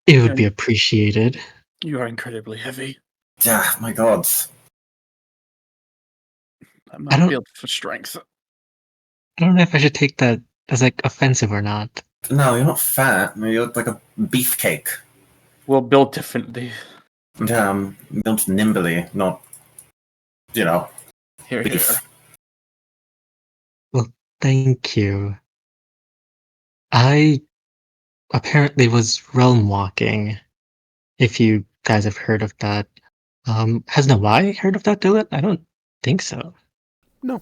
It would be appreciated. You are incredibly heavy. Yeah, my god. I'm I not don't- built for strength. I don't know if I should take that as like offensive or not. No, you're not fat. You look like a beefcake. We'll build differently. Yeah, I'm built nimbly, not, Here, beef. here. Well, thank you. I apparently was realm walking. If you guys have heard of that. Has Nawai heard of that, Dylan? I don't think so. No.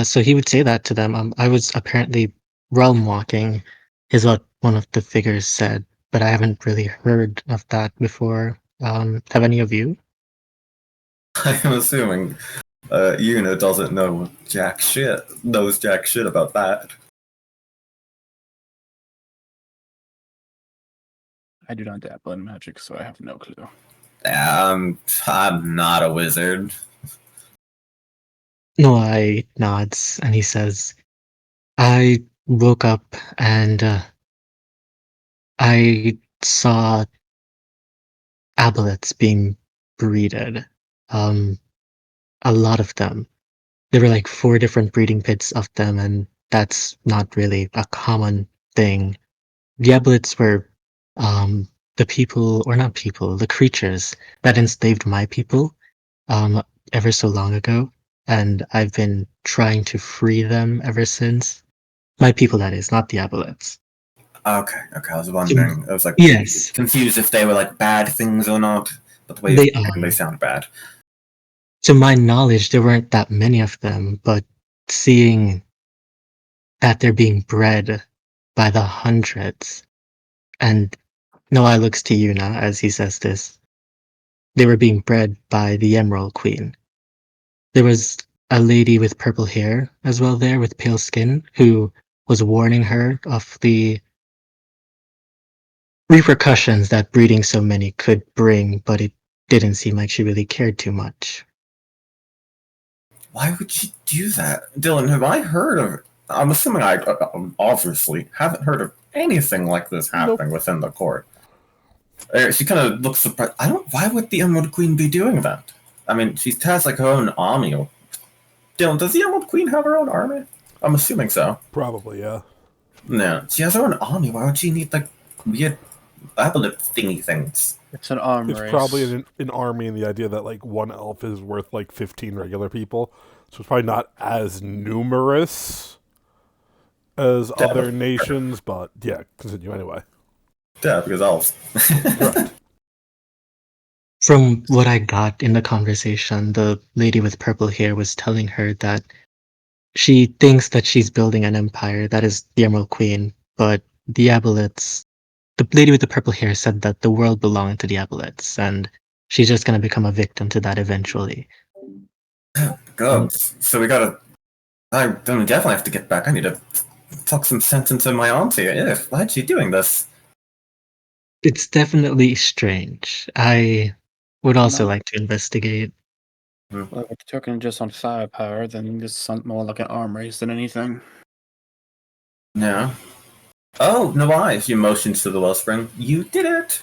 So he would say that to them. I was apparently realm walking, is what one of the figures said, but I haven't really heard of that before. Have any of you? I'm assuming Yuna doesn't know knows jack shit about that. I do not dabble in magic, so I have no clue. I'm not a wizard. Nawai nods and he says, I woke up and I saw aboleths being breeded. A lot of them. There were like 4 different breeding pits of them, and that's not really a common thing. The aboleths were the people, or not people, the creatures that enslaved my people ever so long ago, and I've been trying to free them ever since. My people, that is, not the aboleths. Okay, I was wondering. I was like Yes, confused if they were like bad things or not. But the way they they are. sound bad. To my knowledge, there weren't that many of them, but seeing that they're being bred by the hundreds, and Noah looks to Yuna as he says this. They were being bred by the Emerald Queen. There was a lady with purple hair as well there with pale skin who was warning her of the repercussions that breeding so many could bring, but it didn't seem like she really cared too much. Why would she do that? Dylan, have I heard of... I'm assuming I obviously haven't heard of anything like this happening within the court. She kind of looks surprised. Why would the Emerald Queen be doing that? I mean, she has like her own army. Dylan, does the Emerald Queen have her own army? I'm assuming so. Probably, yeah. No, she has her own army. Why would she need like weird aboleth thingy things? It's an arm It's race. probably an army, and the idea that like one elf is worth like 15 regular people, so it's probably not as numerous as other nations. But yeah, continue anyway. Yeah, because elves. Right. From what I got in the conversation, the lady with purple hair was telling her that she thinks that she's building an empire, that is the Emerald Queen, but the aboleths, the lady with the purple hair said that the world belonged to the aboleths, and she's just going to become a victim to that eventually. Good. So we gotta... I definitely have to get back. I need to talk some sense into my auntie. Yeah, why'd she doing this? It's definitely strange. I would also like to investigate. Well, if we're talking just on firepower, then this is more like an arm race than anything. Yeah. Oh, no, why? You motioned to the wellspring. You did it!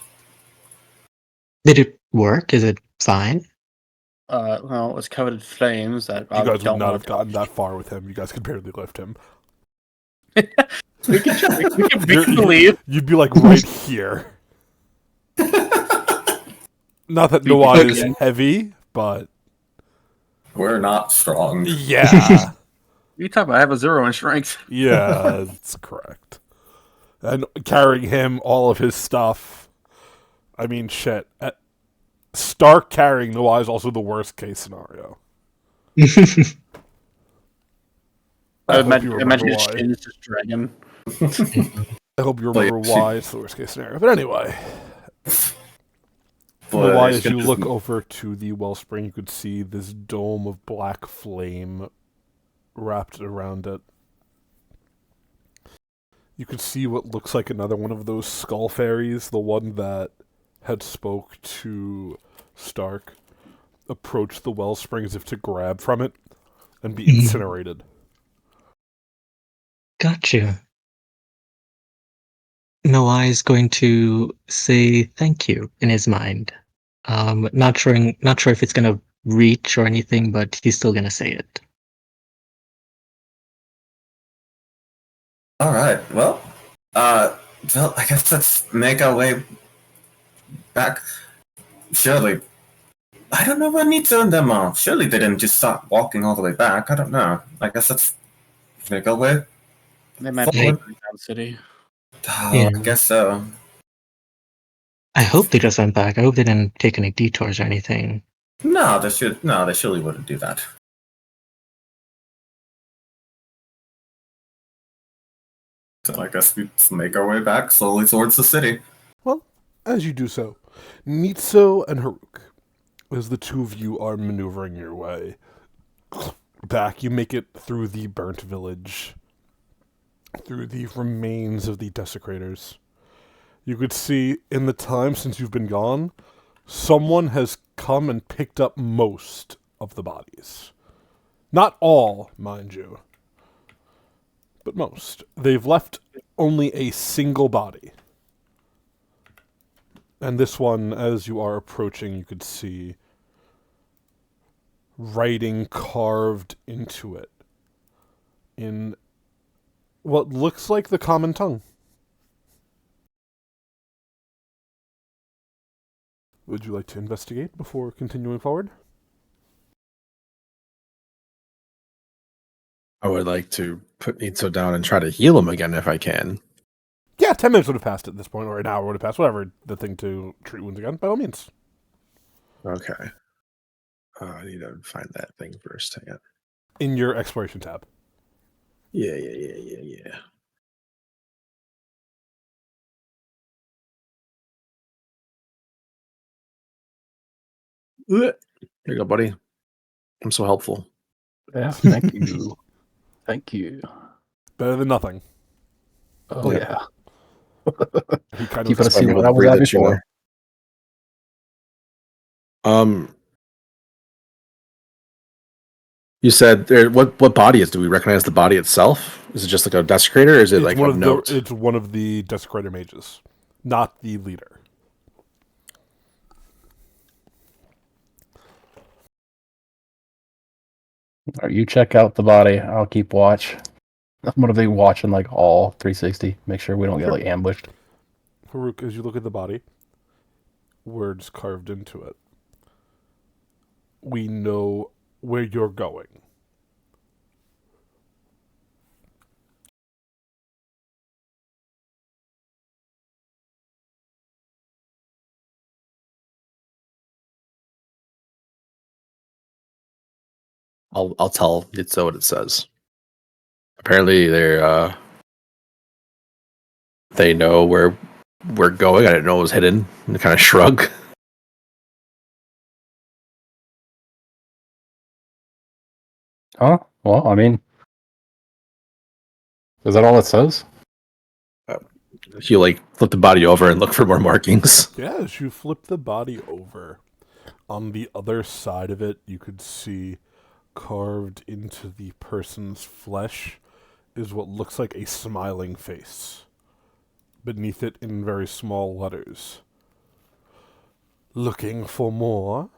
Did it work? Is it fine? Well, it was covered in flames that You guys would not have gotten that far with him. You guys could barely lift him. we can believe. You'd be like right here. Not that Nawai is heavy, but We're not strong. yeah. You talk about I have a 0 in strength. Yeah, that's correct. And carrying him, all of his stuff. I mean, shit. Stark carrying Nawai is also the worst case scenario. I hope you imagine remember his why. chin is just dragging. I hope you remember why it's the worst case scenario. But anyway, But Nawai, it's as you just- look over to the wellspring, you could see this dome of black flame wrapped around it. You could see what looks like another one of those skull fairies, the one that had spoke to Stark, approach the wellspring as if to grab from it and be incinerated. Got you. Noah is going to say thank you in his mind. Not sure if it's gonna reach or anything, but he's still gonna say it. All right. Well, I guess let's make our way back. Surely, I don't know where Nitsa and them are. Surely they didn't just start walking all the way back. I don't know. I guess let's make our way They might be Someone- down the city. I guess so. I hope they just went back. I hope they didn't take any detours or anything. No, they surely wouldn't do that. So I guess we make our way back slowly towards the city. Well, as you do so, Nitso and Haruk, as the two of you are maneuvering your way back, you make it through the burnt village, through the remains of the desecrators. You could see, in the time since you've been gone, someone has come and picked up most of the bodies. Not all, mind you, but most. They've left only a single body. And this one, as you are approaching, you could see writing carved into it in what looks like the common tongue. Would you like to investigate before continuing forward? I would like to put Nitso down and try to heal him again if I can. Yeah, 10 minutes would have passed at this point, or an hour would have passed, whatever the thing to treat wounds again, by all means. Okay. I need to find that thing first. Hang on. In your exploration tab. Yeah. Here you go, buddy. I'm so helpful. Yeah, thank you. Thank you. Better than nothing. Oh, Yeah. He kind Keep of it a Sorry, secret. I'm That was breathe that at you before. more. You said what body is? Do we recognize the body itself? Is it just like a desecrator, or is it like one a of note? it's one of the desecrator mages, not the leader. All right, you check out the body. I'll keep watch. I'm gonna be watching like all 360. Make sure we don't get like ambushed. Haruk, as you look at the body, words carved into it. We know where you're going. I'll tell Nitso what it says. Apparently, they know where we're going. I didn't know it was hidden. And kind of shrug. Huh? Well, I mean, is that all it says? You like flip the body over and look for more markings. Yeah, as you flip the body over, on the other side of it, you could see carved into the person's flesh is what looks like a smiling face. Beneath it, in very small letters, looking for more?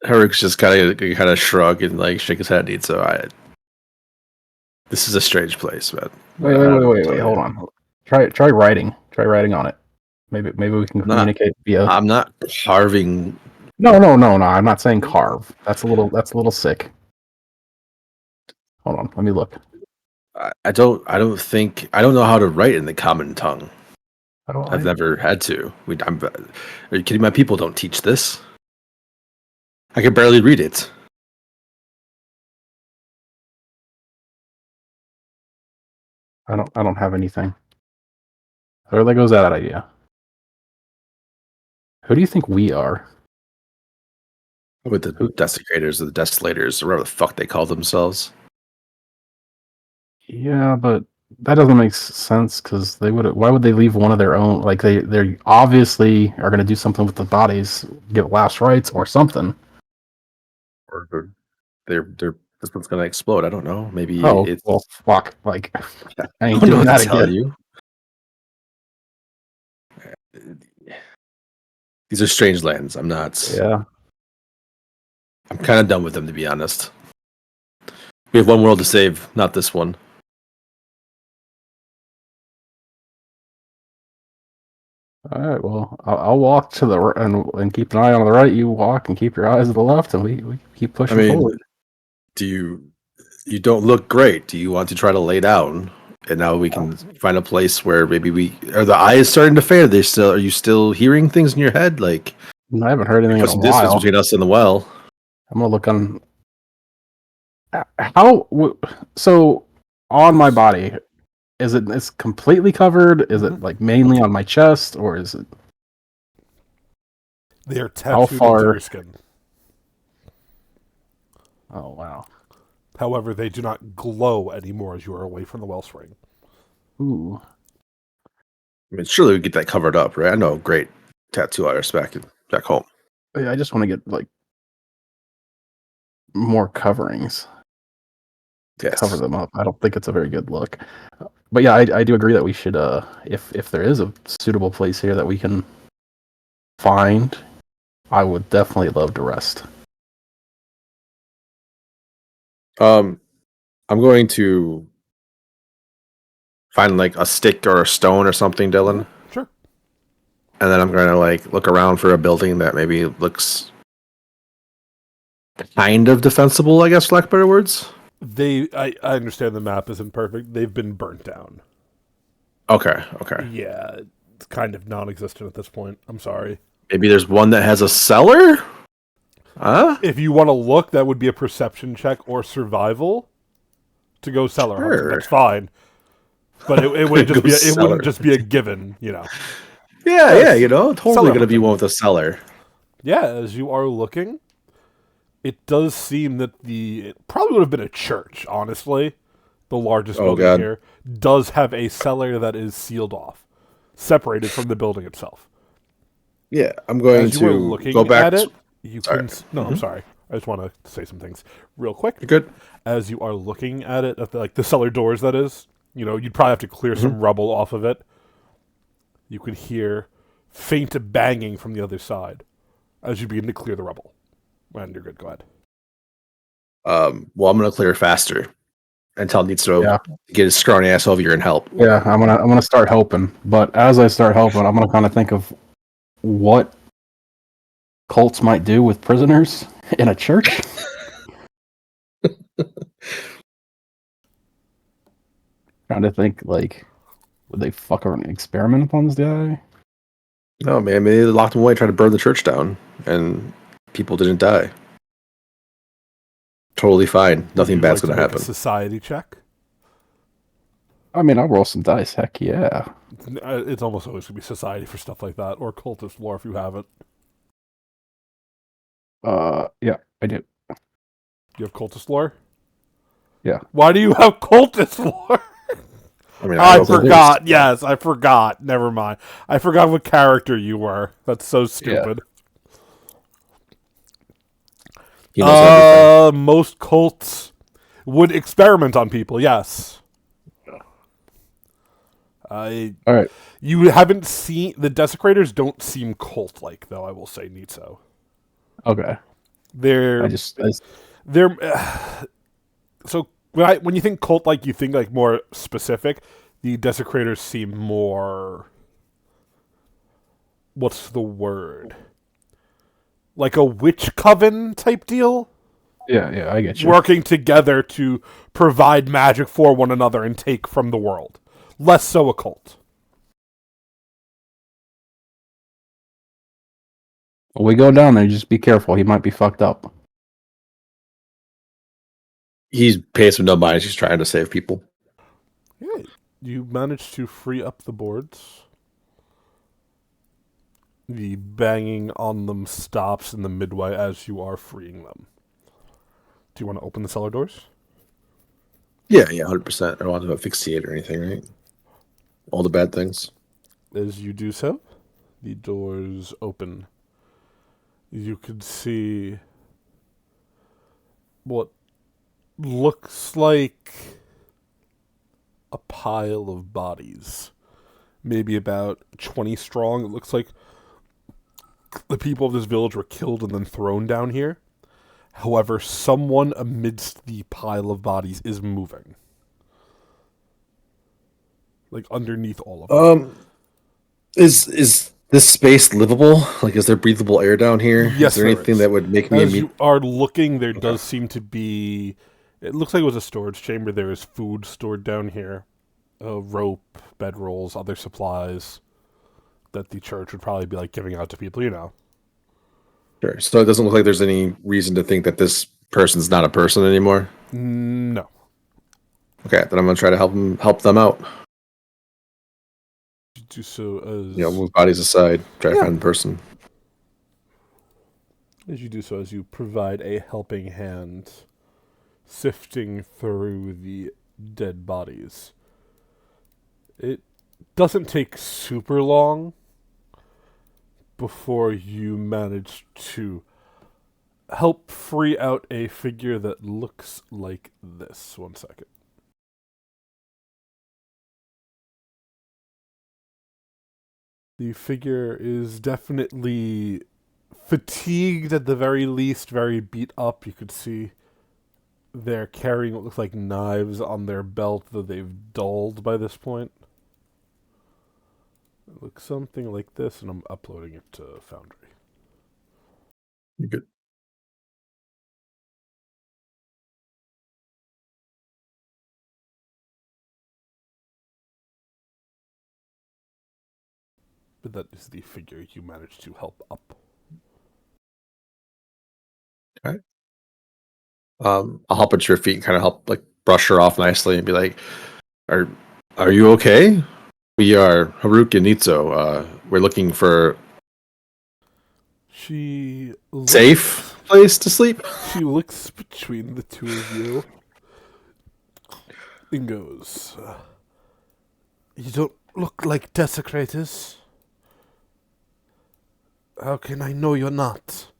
Haruk's just kind of shrug and like shake his head. So this is a strange place, man. Wait. Hold on. Try writing. Try writing on it. Maybe we can communicate via. I'm not carving. No. I'm not saying carve. That's a little sick. Hold on. Let me look. I don't know how to write in the common tongue. I've I never had to. Are you kidding? My people don't teach this. I can barely read it. don't have anything. So there goes that idea. Who do you think we are? With the desecrators or the destillators or whatever the fuck they call themselves. Yeah, but that doesn't make sense because they would. Why would they leave one of their own? Like they obviously are going to do something with the bodies, get last rites or something. Or they're this one's gonna explode. I don't know. Maybe Oh, it's well, fuck! Like I I ain't don't know doing what that to tell again. you. These are strange lands. I'm not. Yeah. I'm kind of done with them, to be honest. We have one world to save, not this one. I All right. Well, I'll walk to the and keep an eye on the right. You walk and keep your eyes to the left, and we keep I pushing mean, forward. do you don't look great? Do you want to try to lay down? And now we can find a place where maybe are the eyes starting to fade? Are you still hearing things in your head? Like, I haven't heard anything in put a some distance while. between us and the well. I'm gonna look on. So on my body, it's completely covered? Is it like mainly on my chest, or is it They are how tattooed into far? your skin. Oh wow. However, they do not glow anymore as you are away from the wellspring. Ooh. I mean, surely we get that covered up, right? I know a great tattoo artist back home. Yeah, I just want to get like more coverings. Yes. Cover them up. I don't think it's a very good look. But yeah, I do agree that we should if there is a suitable place here that we can find, I would definitely love to rest. I'm going to find like a stick or a stone or something, Dylan. Sure. And then I'm going to like look around for a building that maybe looks kind of defensible, I guess, for lack of better words. I understand the map isn't perfect. They've been burnt down. Okay. Yeah, it's kind of non-existent at this point. I'm sorry. Maybe there's one that has a cellar? Huh? If you want to look, that would be a perception check or survival to go cellar hunting. Sure. That's fine. But it would just Go be it cellar wouldn't just be a given, you know. Yeah, Cellar totally going to be hunting. one with a cellar. Yeah, as you are looking, it does seem that it probably would have been a church, honestly. The largest building God. here does have a cellar that is sealed off, separated from the building itself. Yeah, I'm going As you are to looking go back. at it, you Sorry. can. No, I'm sorry. I just want to say some things real quick. You're good. As you are looking at it, at the cellar doors, that is, you'd probably have to clear some rubble off of it. You could hear faint banging from the other side as you begin to clear the rubble. And you're good. Go ahead. Well, I'm going to clear faster and tell Nitro Yeah. to get his scrawny ass over here and help. Yeah, I'm gonna start helping. But as I start helping, I'm gonna kind of think of what cults might do with prisoners in a church. Trying to think like, would they fuck around and experiment upon this guy? No, man, maybe they locked him away, tried to burn the church down, and people didn't die. Totally fine. Nothing Would you bad's like going to make happen. A society check. I mean, I'll roll some dice. Heck yeah. It's almost always going to be society for stuff like that, or cultist lore if you have it. Yeah, I do. You have cultist lore? Yeah. Why do you have cultist lore? I mean, I don't know if it forgot. is. Yes, I forgot. Never mind. I forgot what character you were. That's so stupid. He knows everything. Most cults would experiment on people. Yes. All right. You haven't seen the Desecrators. Don't seem cult-like, though. I will say, Nitso. Okay. They're so when you think cult-like, you think like more specific. The Desecrators seem more. What's the word? Like a witch coven type deal? Yeah, I get you. Working together to provide magic for one another and take from the world. Less so a cult. When we go down there, just be careful. He might be fucked up. He's paying some no mind. He's trying to save people. Yeah, you managed to free up the boards. The banging on them stops in the midway as you are freeing them. Do you want to open the cellar doors? Yeah, 100%. I don't want to asphyxiate or anything, right? All the bad things. As you do so, the doors open. You can see what looks like a pile of bodies. Maybe about 20 strong. It looks like the people of this village were killed and then thrown down here. However, someone amidst the pile of bodies is moving. Like underneath all of them. Is this space livable? Like, is there breathable air down here? Yes, is there there anything is. that would make me As immune? you are looking, there Okay. does seem to be. It looks like it was a storage chamber. There is food stored down here, rope, bedrolls, other supplies that the church would probably be like giving out to people. You know. Sure. So it doesn't look like there's any reason to think that this person's not a person anymore. No. Okay, then I'm gonna try to help them out. You do so as Move bodies aside, try to Yeah. find the person. as you do so as you provide a helping hand, sifting through the dead bodies. It doesn't take super long before you manage to help free out a figure that looks like this. 1 second. The figure is definitely fatigued at the very least, very beat up. You could see they're carrying what looks like knives on their belt that they've dulled by this point. It looks something like this, and I'm uploading it to Foundry. You're good. But that is the figure you managed to help up. I'll hop at your feet and kind of help like brush her off nicely and be like, "Are you okay? We are Haruk and Nitso. We're looking for She looks, safe place to sleep." She looks between the two of you and goes, "You don't look like desecrators. How can I know you're not?"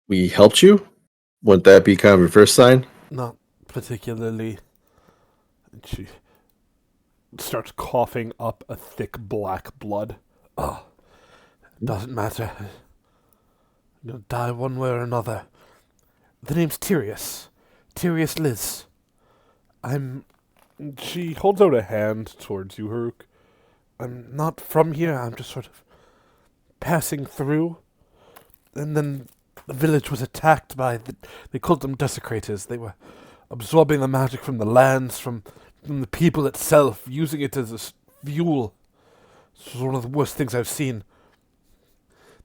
We helped you. Wouldn't that be kind of your first sign? Not particularly. And she starts coughing up a thick black blood. Oh, doesn't matter. You'll die one way or another. The name's Tyrius. Tyrius Liz. She holds out a hand towards you, Haruk. I'm not from here. I'm just sort of passing through. And then the village was attacked by they called them desecrators. They were absorbing the magic from the lands, from the people itself, using it as a fuel. This was one of the worst things I've seen.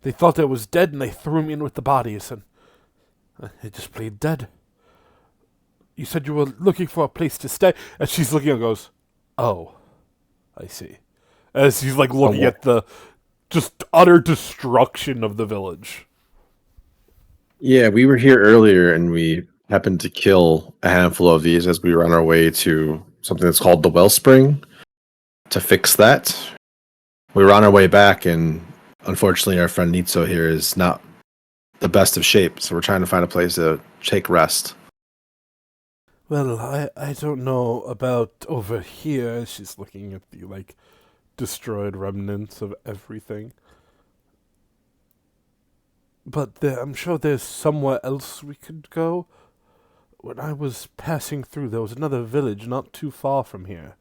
They thought I was dead, and they threw me in with the bodies, and I just played dead. You said you were looking for a place to stay, and she's looking and goes, "Oh, I see." As he's like looking at the just utter destruction of the village. Yeah, we were here earlier and we happened to kill a handful of these as we were on our way to something that's called the Wellspring to fix that. We were on our way back, and unfortunately, our friend Nitso here is not the best of shape, so we're trying to find a place to take rest. Well, I don't know about over here. She's looking at the, like, destroyed remnants of everything. But I'm sure there's somewhere else we could go. When I was passing through, there was another village not too far from here.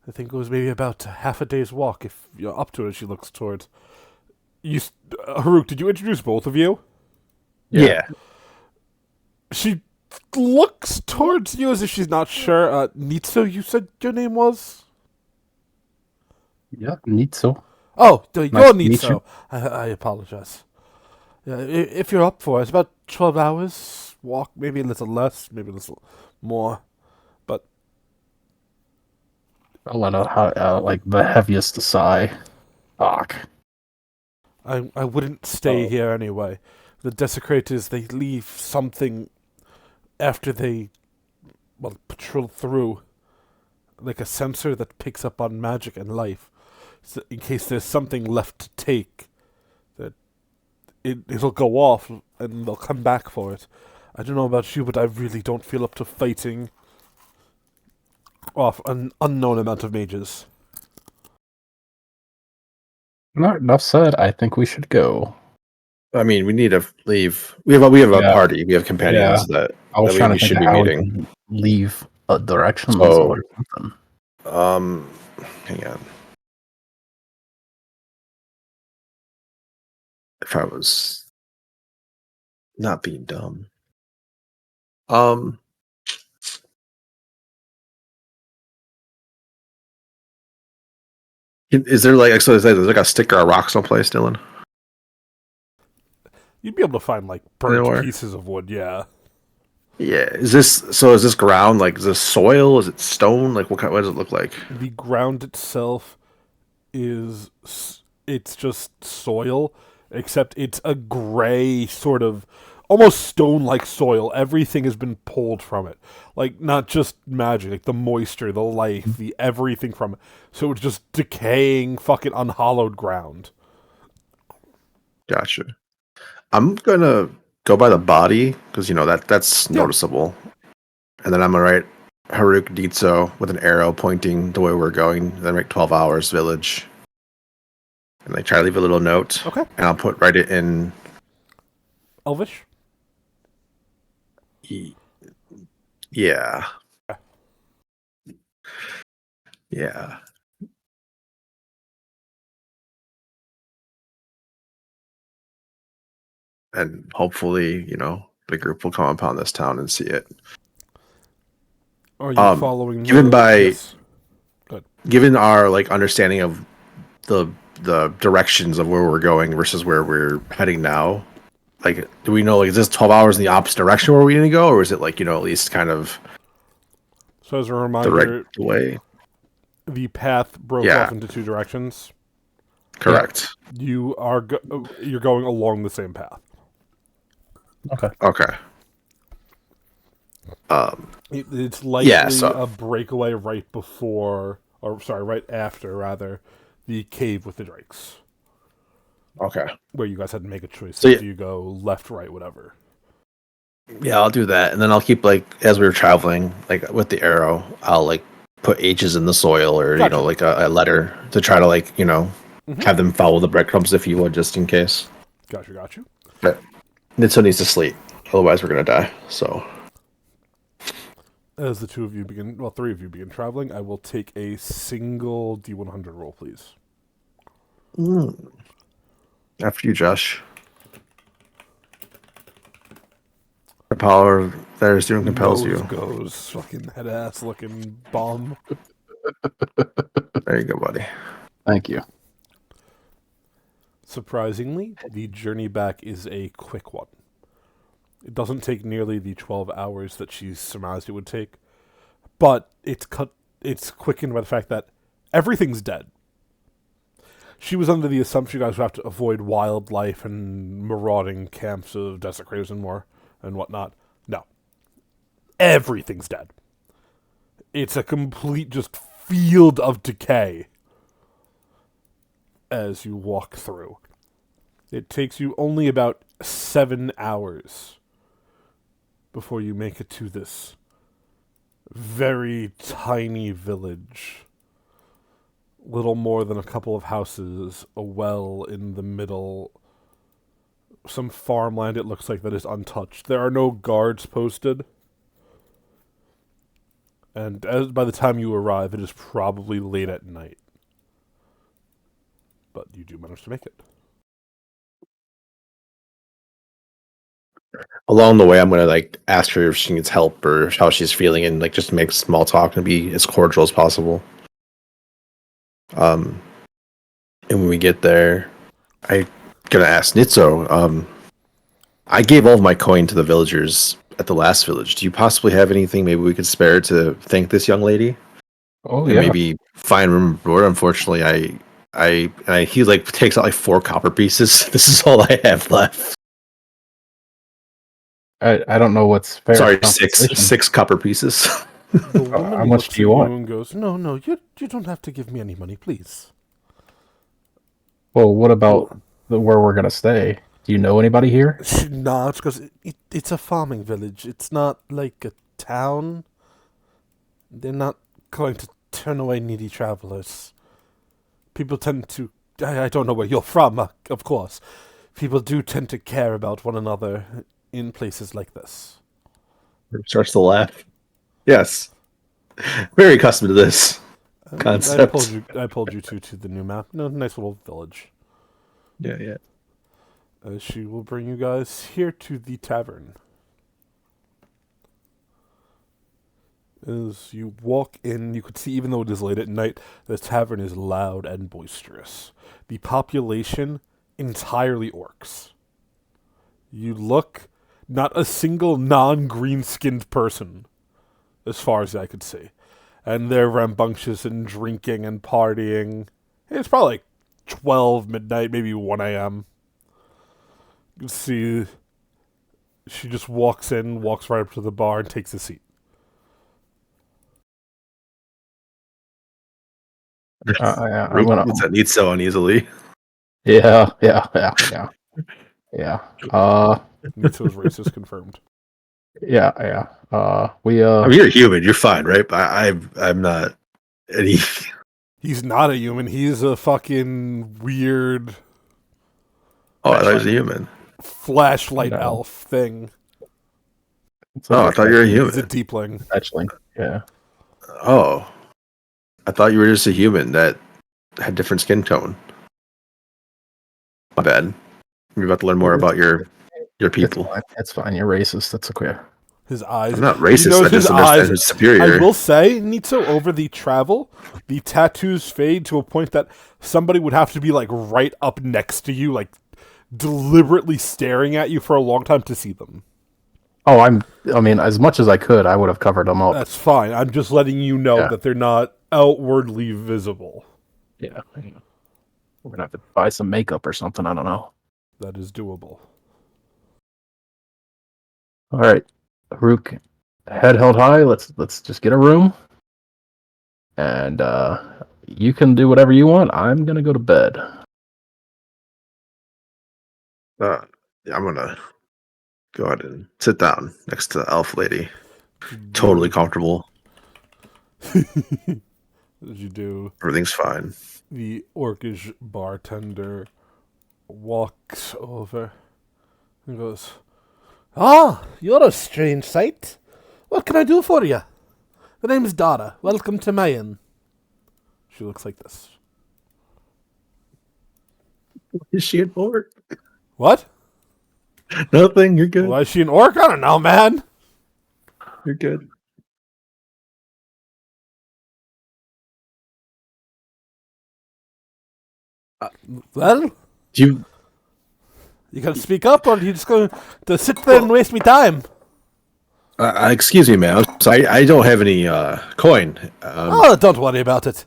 I think it was maybe about half a day's walk if you're up to it. She looks towards... Haruk, did you introduce both of you? Yeah. She looks towards you as if she's not sure. Nitso, you said your name was? Yeah, Nitso. Oh, you're Nice to meet Nitso. you. I apologize. Yeah, if you're up for it, it's about 12 hours walk, maybe a little less, maybe a little more. But I'll let out like the heaviest sigh. Fuck. I wouldn't stay here anyway. The desecrators, they leave something after they, patrol through. Like a sensor that picks up on magic and life. So in case there's something left to take, that it'll go off and they'll come back for it. I don't know about you, but I really don't feel up to fighting off an unknown amount of mages. No, enough said. I think we should go. I mean, we need to leave. We have a Yeah. party. We have companions that I was we trying to should think be of how we meeting. can leave directions So- or something. Hang on. If I was not being dumb. Um, is there like so? Is there like a stick or a rock someplace, Dylan? You'd be able to find like burnt Anywhere? pieces of wood. Yeah. Yeah. Is this ground like is this soil? Is it stone? Like what does it look like? The ground itself it's just soil, except it's a gray sort of almost stone-like soil. Everything has been pulled from it, like not just magic, like the moisture, the life, the everything from it. So it's just decaying, fucking unhallowed ground. Gotcha. I'm gonna go by the body because that's Yeah. noticeable, and then I'm gonna write Haruk Ditso with an arrow pointing the way we're going. Then write 12 hours village, and like try to leave a little note. Okay. And I'll write it in. Elvish. Yeah. Yeah. And hopefully, the group will come upon this town and see it. Are you following? Given Yes. given our like understanding of the directions of where we're going versus where we're heading now, like do we know like is this 12 hours in the opposite direction where we need to go, or is it like at least kind of So as a the reminder, right way? the path broke Yeah. off into two directions. Correct. You're going along the same path. Okay. It's likely Yeah, so- a breakaway right before, or sorry, right after, rather, the cave with the drakes, Okay. where you guys had to make a choice. So, Do you go left, right, whatever? Yeah, I'll do that, and then I'll keep like as we were traveling, like with the arrow, I'll like put H's in the soil or Gotcha. like a letter to try to like Mhm. have them follow the breadcrumbs if you would, just in case. Got you. But Nitso needs to sleep, otherwise we're gonna die. So As the three of you begin traveling, I will take a single D100 roll, please. after you, Josh. The power that is doing compels Nose you. goes fucking head ass looking bum. There you go, buddy. Thank you. Surprisingly, the journey back is a quick one. It doesn't take nearly the 12 hours that she surmised it would take, but it's quickened by the fact that everything's dead. She was under the assumption you guys would have to avoid wildlife and marauding camps of desecrators and more and whatnot. No. Everything's dead. It's a complete just field of decay as you walk through. It takes you only about 7 hours before you make it to this very tiny village. Little more than a couple of houses, a well in the middle, some farmland it looks like that is untouched. There are no guards posted. And by the time you arrive, it is probably late at night. But you do manage to make it. Along the way, I'm gonna like ask her if she needs help or how she's feeling, and like just make small talk and be as cordial as possible. And when we get there, I gonna ask Nitso. I gave all of my coin to the villagers at the last village. Do you possibly have anything maybe we could spare to thank this young lady? Oh And yeah. maybe find room and board. Unfortunately, he like takes out like 4 copper pieces. This is all I have left. I don't know what's fair. Sorry, compensation. 6 copper pieces. The woman how much looks do you at want? And goes, no, you don't have to give me any money, please. Well, what about where we're gonna stay? Do you know anybody here? No, it's because it's a farming village. It's not like a town. They're not going to turn away needy travelers. People tend to... I don't know where you're from, of course. People do tend to care about one another in places like this. Starts to laugh. Yes. Very accustomed to this. Concept. I pulled you to the new map. No, nice little village. Yeah. She will bring you guys here to the tavern. As you walk in, you could see, even though it is late at night, the tavern is loud and boisterous. The population, entirely orcs. You look, not a single non-green-skinned person, as far as I could see. And they're rambunctious and drinking and partying. It's probably like 12 midnight, maybe 1 a.m. You can see she just walks in, walks right up to the bar, and takes a seat. Yeah, I'm Rook gonna. looks at Nitso uneasily. Yeah. Mitsu's race is confirmed. Yeah. I mean, you're human. You're fine, right? But I'm not any. He's not a human. He's a fucking weird Oh, I thought he was a human. flashlight No. elf thing. Oh, I thought you were a He's a human. deepling. Actually, yeah. Oh, I thought you were just a human that had different skin tone. My bad. You're about to learn more about your people. It's fine. You're racist. That's okay. His eyes. I'm not racist. knows I just his understand eyes- who's superior. I will say, Nitso, over the travel, the tattoos fade to a point that somebody would have to be like right up next to you, like deliberately staring at you for a long time to see them. Oh, I mean, as much as I could, I would have covered them up. That's fine. I'm just letting you know Yeah. that they're not outwardly visible. Yeah. We're gonna have to buy some makeup or something. I don't know. That is doable. All right, Rook, head held high. Let's just get a room, and you can do whatever you want. I'm gonna go to bed. Yeah, I'm gonna go ahead and sit down next to the elf lady. Totally comfortable. As you do, Everything's fine. the orcish bartender walks over and goes, "Ah, you're a strange sight. What can I do for you? The name's Dara. Welcome to Mayan." She looks like this. Is she an orc? What? Nothing. You're good. Why is she an orc? I don't know, man. You're good. Well, Do you gotta speak up, or are you just going to sit there and waste me time? excuse me, ma'am. So I don't have any coin. Oh, don't worry about it.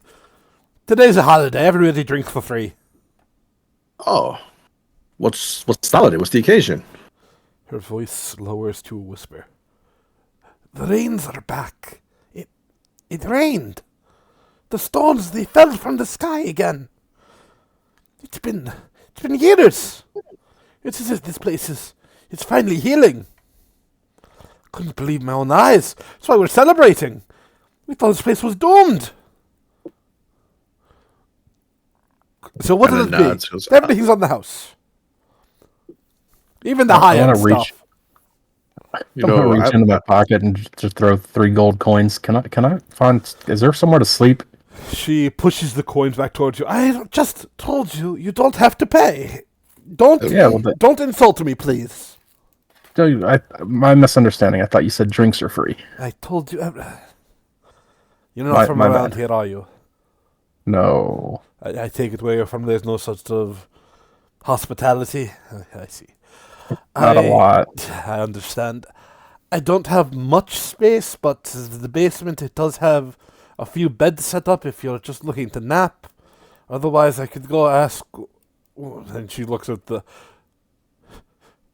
Today's a holiday. Everybody drinks for free. Oh, what's the holiday? What's the occasion? Her voice lowers to a whisper. The rains are back. It rained. The stones, they fell from the sky again. It's been years. It's as if this place is finally healing. Couldn't believe my own eyes. That's why we're celebrating. We thought this place was doomed. So what And did then it nods, be? goes, Everything's on the house. Even the I high-end wanna reach- stuff. You I'm gonna know, reach into my pocket and just throw 3 gold coins. Can I find? Is there somewhere to sleep? She pushes the coins back towards you. I just told you, you don't have to pay. Don't don't insult me, please. My misunderstanding. I thought you said drinks are free. I told you. You're not from my around bad. here, are you? No. I take it where you're from. There's no such sort of hospitality. I see. Not a lot. I understand. I don't have much space, but the basement, it does have a few beds set up if you're just looking to nap. Otherwise, I could go ask. And she looks at the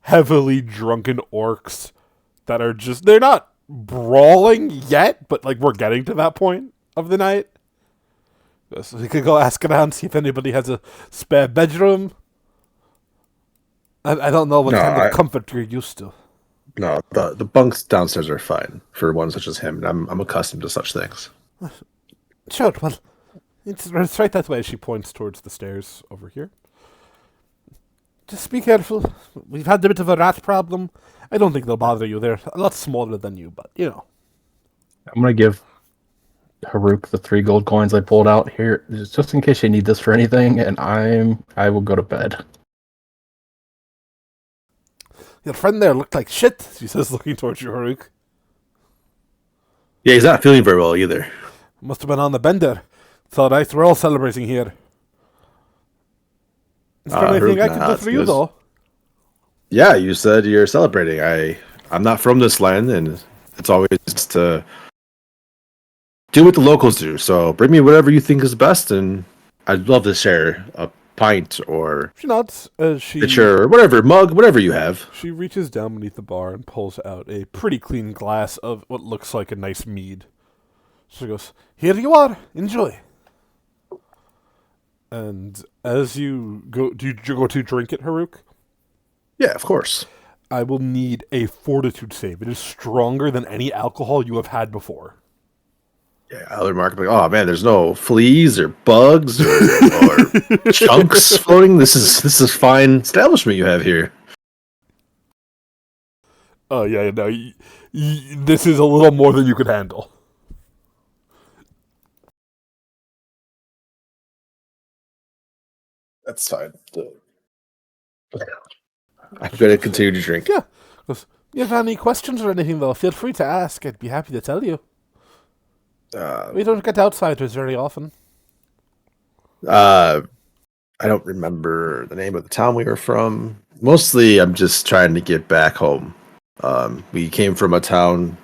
heavily drunken orcs that are just, they're not brawling yet, but like we're getting to that point of the night. So we could go ask around, see if anybody has a spare bedroom. I don't know what No, kind of comfort you're used to. No, the bunks downstairs are fine for one such as him. And I'm accustomed to such things. Sure, well, it's right that way. She points towards the stairs over here. Just be careful. We've had a bit of a rat problem. I don't think they'll bother you. They're a lot smaller than you, but, you know. I'm gonna give Haruk the 3 gold coins I pulled out here, just in case you need this for anything, and I will go to bed. Your friend there looked like shit, she says, looking towards you, Haruk. Yeah, he's not feeling very well either. Must have been on the bender. It's alright, we're all celebrating here. Is there anything Haruk, I can do for you, yes. though? Yeah, you said you're celebrating. I'm not from this land, and it's always to do what the locals do. So bring me whatever you think is best, and I'd love to share a pint or She nods as she... pitcher or whatever, mug, whatever you have. She reaches down beneath the bar and pulls out a pretty clean glass of what looks like a nice mead. She goes, "Here you are, enjoy." And as you go, do you go to drink it, Haruk? Yeah, of course. I will need a fortitude save. It is stronger than any alcohol you have had before. Yeah, other market like, oh man, there's no fleas or bugs or chunks floating. This is fine establishment you have here. Oh, yeah, no, this is a little more than you could handle. That's fine. I'm going to continue to drink. Yeah. Goes, you have any questions or anything, though, feel free to ask. I'd be happy to tell you. We don't get outsiders very often. I don't remember the name of the town we were from. Mostly, I'm just trying to get back home. We came from a town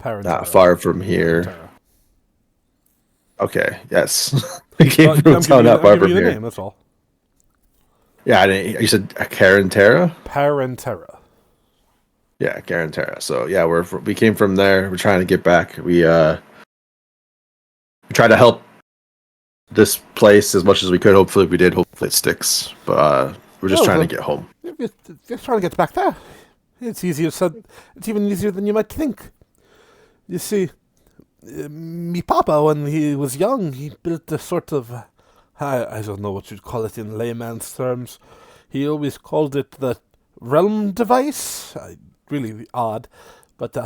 not far from here. Okay, yes. We came from a town not far from here. Name, that's all. Yeah, you said Carantera? Parentera. Yeah, Carantera. So yeah, we came from there. We're trying to get back. We try to help this place as much as we could. Hopefully we did. Hopefully it sticks. But we're just trying to get home. Just trying to get back there. It's easier said. It's even easier than you might think. You see, me papa, when he was young, he built a sort of, I don't know what you'd call it in layman's terms. He always called it the realm device. Really odd. But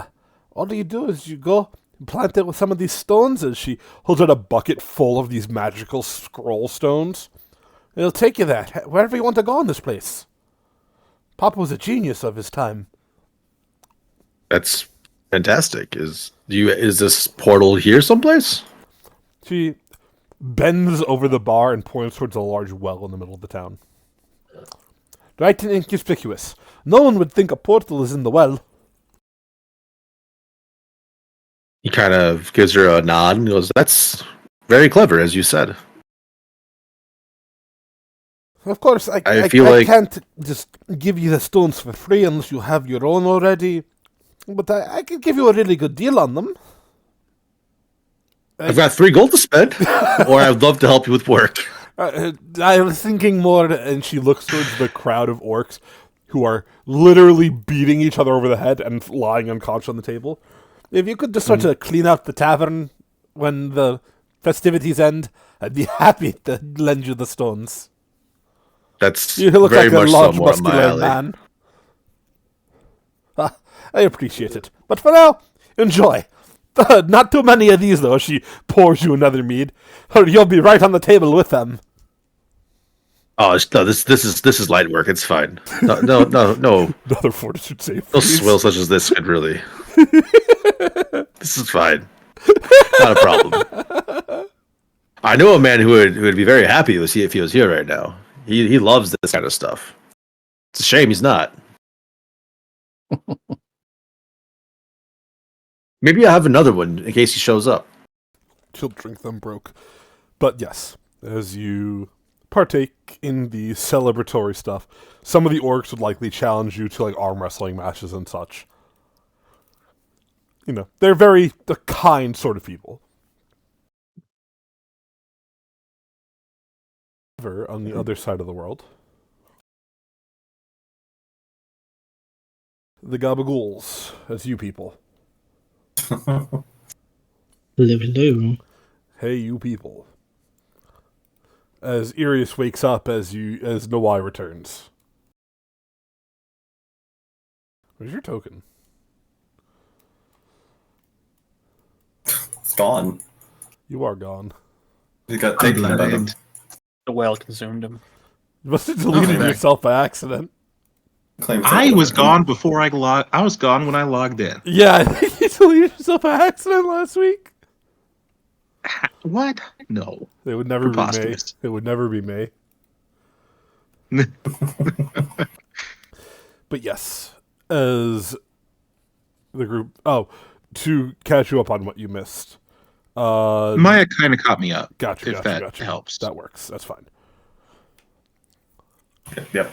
all you do is you go plant it with some of these stones, as she holds out a bucket full of these magical scroll stones. It'll take you there, wherever you want to go in this place. Papa was a genius of his time. That's fantastic. Is this portal here someplace? She bends over the bar and points towards a large well in the middle of the town. Right and inconspicuous. No one would think a portal is in the well. He kind of gives her a nod and goes, "That's very clever, as you said." Of course, I can't just give you the stones for free unless you have your own already. But I could give you a really good deal on them. I've got 3 gold to spend, or I'd love to help you with work. I was thinking more, and she looks towards the crowd of orcs who are literally beating each other over the head and lying unconscious on the table. If you could just sort of clean out the tavern when the festivities end, I'd be happy to lend you the stones. That's You look very like a much large, somewhat my muscular alley. man. I appreciate it. But for now, enjoy. Not too many of these, though. She pours you another mead, or you'll be right on the table with them. Oh no! This is light work. It's fine. No. Another fortitude save. No please. swill such as this could really. This is fine. Not a problem. I know a man who would be very happy if he was here right now. He loves this kind of stuff. It's a shame he's not. Maybe I'll have another one in case he shows up. She'll drink them broke. But yes, as you partake in the celebratory stuff, some of the orcs would likely challenge you to arm wrestling matches and such. You know, they're the kind sort of people. However, on the other side of the world, the Gabagools, as you people. Hello, hello. Hey, you people. As Irius wakes up as Nawai returns. Where's your token? gone. You are gone. He got I'm taken by them. blind. The whale consumed him. You must have deleted Okay. yourself by accident. Claims I that was him. gone before I was gone when I logged in. Yeah, I think you deleted yourself by accident last week. What? No. It would never be me. Preposterous. It would never be me. But yes, as the group... Oh, to catch you up on what you missed. Maya kind of caught me up. Gotcha, if gotcha, that gotcha. helps. That works. That's fine. Yep.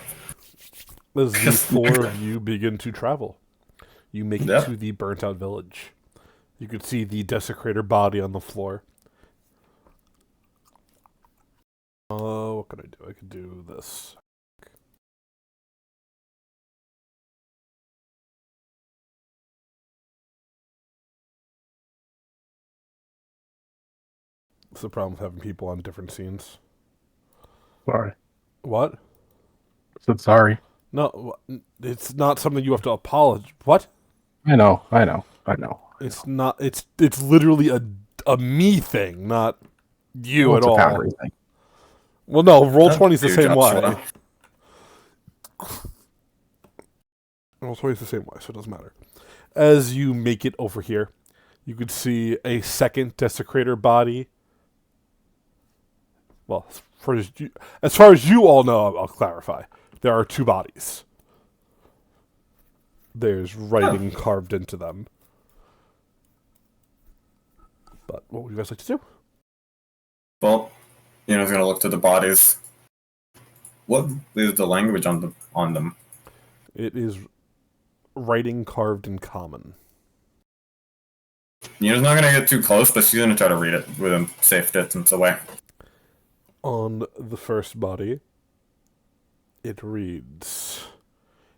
As the four of you begin to travel, you make it Yep. to the burnt out village. You could see the desecrator body on the floor. What could I do? I could do this. It's the problem with having people on different scenes. Sorry. What? Said sorry. No, it's not something you have to apologize. What? I know. It's not. It's literally a me thing, not you Well, at it's a all. Foundry thing. Well, no, roll That's 20's the your same job, way. Shona. Roll 20's the same way, so it doesn't matter. As you make it over here, you could see a second desecrator body. Well, as far as you all know, I'll clarify. There are two bodies. There's writing carved into them. But what would you guys like to do? Well, Yuna's gonna look to the bodies. What is the language on them? It is writing carved in common. Yuna's not gonna get too close, but she's gonna try to read it within safe distance away. On the first body, it reads,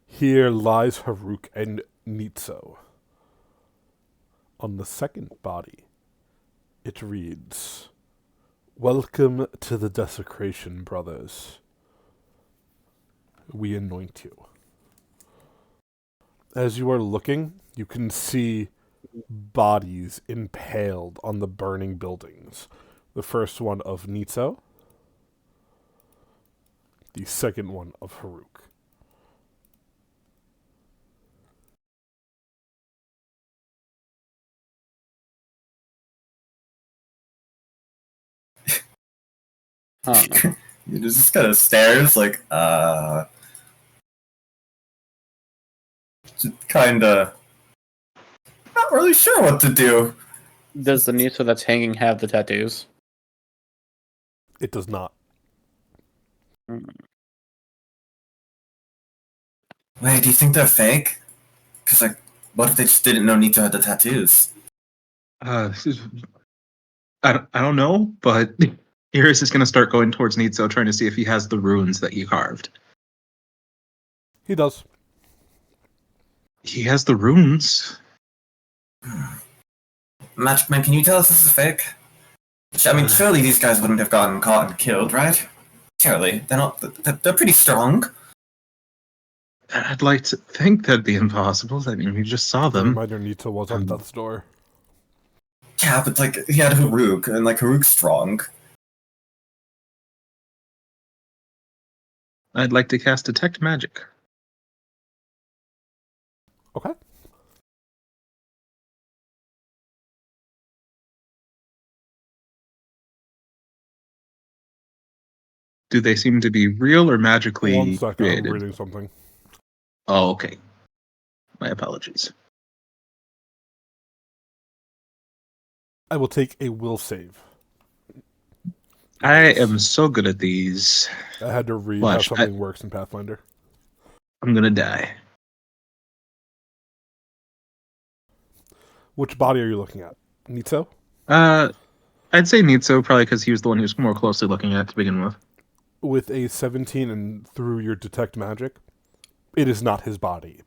"Here lies Haruk and Nitso." On the second body, it reads, "Welcome to the Desecration, brothers. We anoint you." As you are looking, you can see bodies impaled on the burning buildings. The first one of Nitso, the second one of Haruk. I don't know. He just kind of stares, like, kinda not really sure what to do. Does the Nisa that's hanging have the tattoos? It does not. Wait, do you think they're fake? Because, like, what if they just didn't know Nito had the tattoos? This is, I don't know, but Iris is going to start going towards Nitso, trying to see if he has the runes that he carved. He does. He has the runes. Magic Man, can you tell us this is fake? I mean, surely these guys wouldn't have gotten caught and killed, right? Surely. They're not. They're pretty strong. I'd like to think that'd be impossible. I mean, we just saw them. Reminder, Nito was on death's door. Yeah, but, like, he had Haruk, and, like, Haruk's strong. I'd like to cast Detect Magic. Okay. Do they seem to be real or magically 1 second, I'm created? reading something. Oh, okay. My apologies. I will take a will save. I am so good at these. I had to read Watch, how something works in Pathfinder. I'm gonna die. Which body are you looking at? Nito? I'd say Nitso, probably because he was the one he was more closely looking at to begin with. With a 17 and through your detect magic, it is not his body.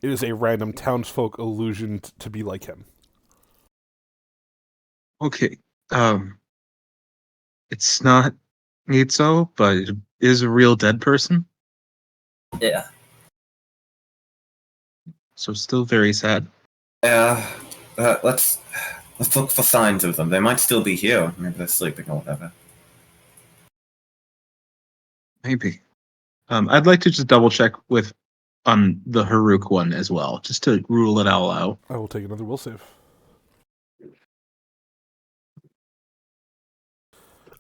It is a random townsfolk illusion to be like him. Okay. It's not Nitso, but it is a real dead person. Yeah. So still very sad. Yeah. Let's Let's look for signs of them. They might still be here. Maybe they're sleeping or whatever. Maybe. I'd like to just double check with on the Haruk one as well, just to rule it all out. I will take another will save.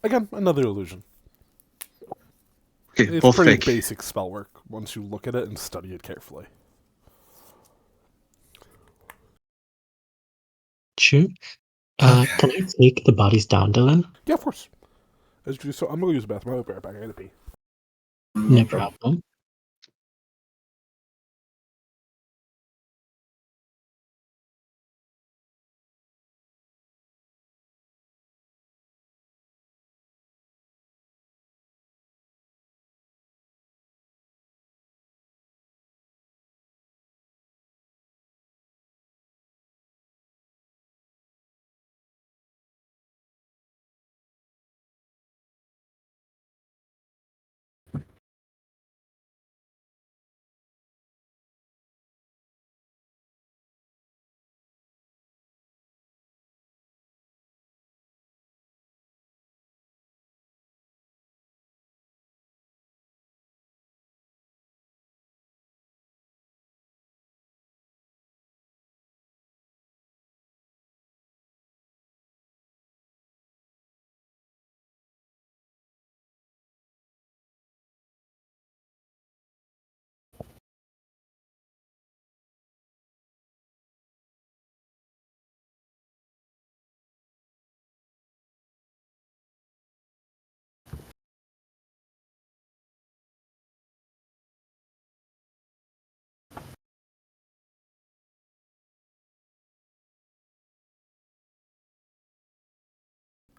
Again, another illusion. Okay, It's both pretty fake. basic spell work once you look at it and study it carefully. Shoot. Can I take the bodies down, Dylan? Yeah, of course. As you do so, I'm going to use the bathroom. I'll be right back. I gotta pee. No problem.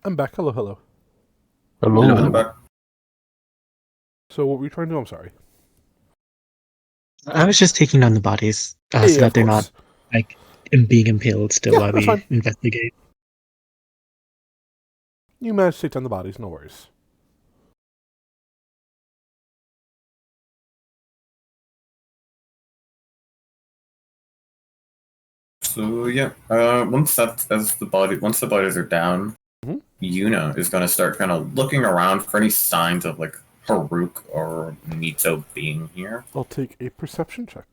I'm back. Hello, hello. Hello. Hello. I'm back. So what were you trying to do? I'm sorry. I was just taking down the bodies so Yeah, that of they're course. not being impaled still Yeah, while that's we fine. investigate. You managed to take down the bodies. No worries. So yeah, once the bodies are down, Mhm. Yuna is gonna start kind of looking around for any signs of like Haruk or Nito being here. I'll take a perception check.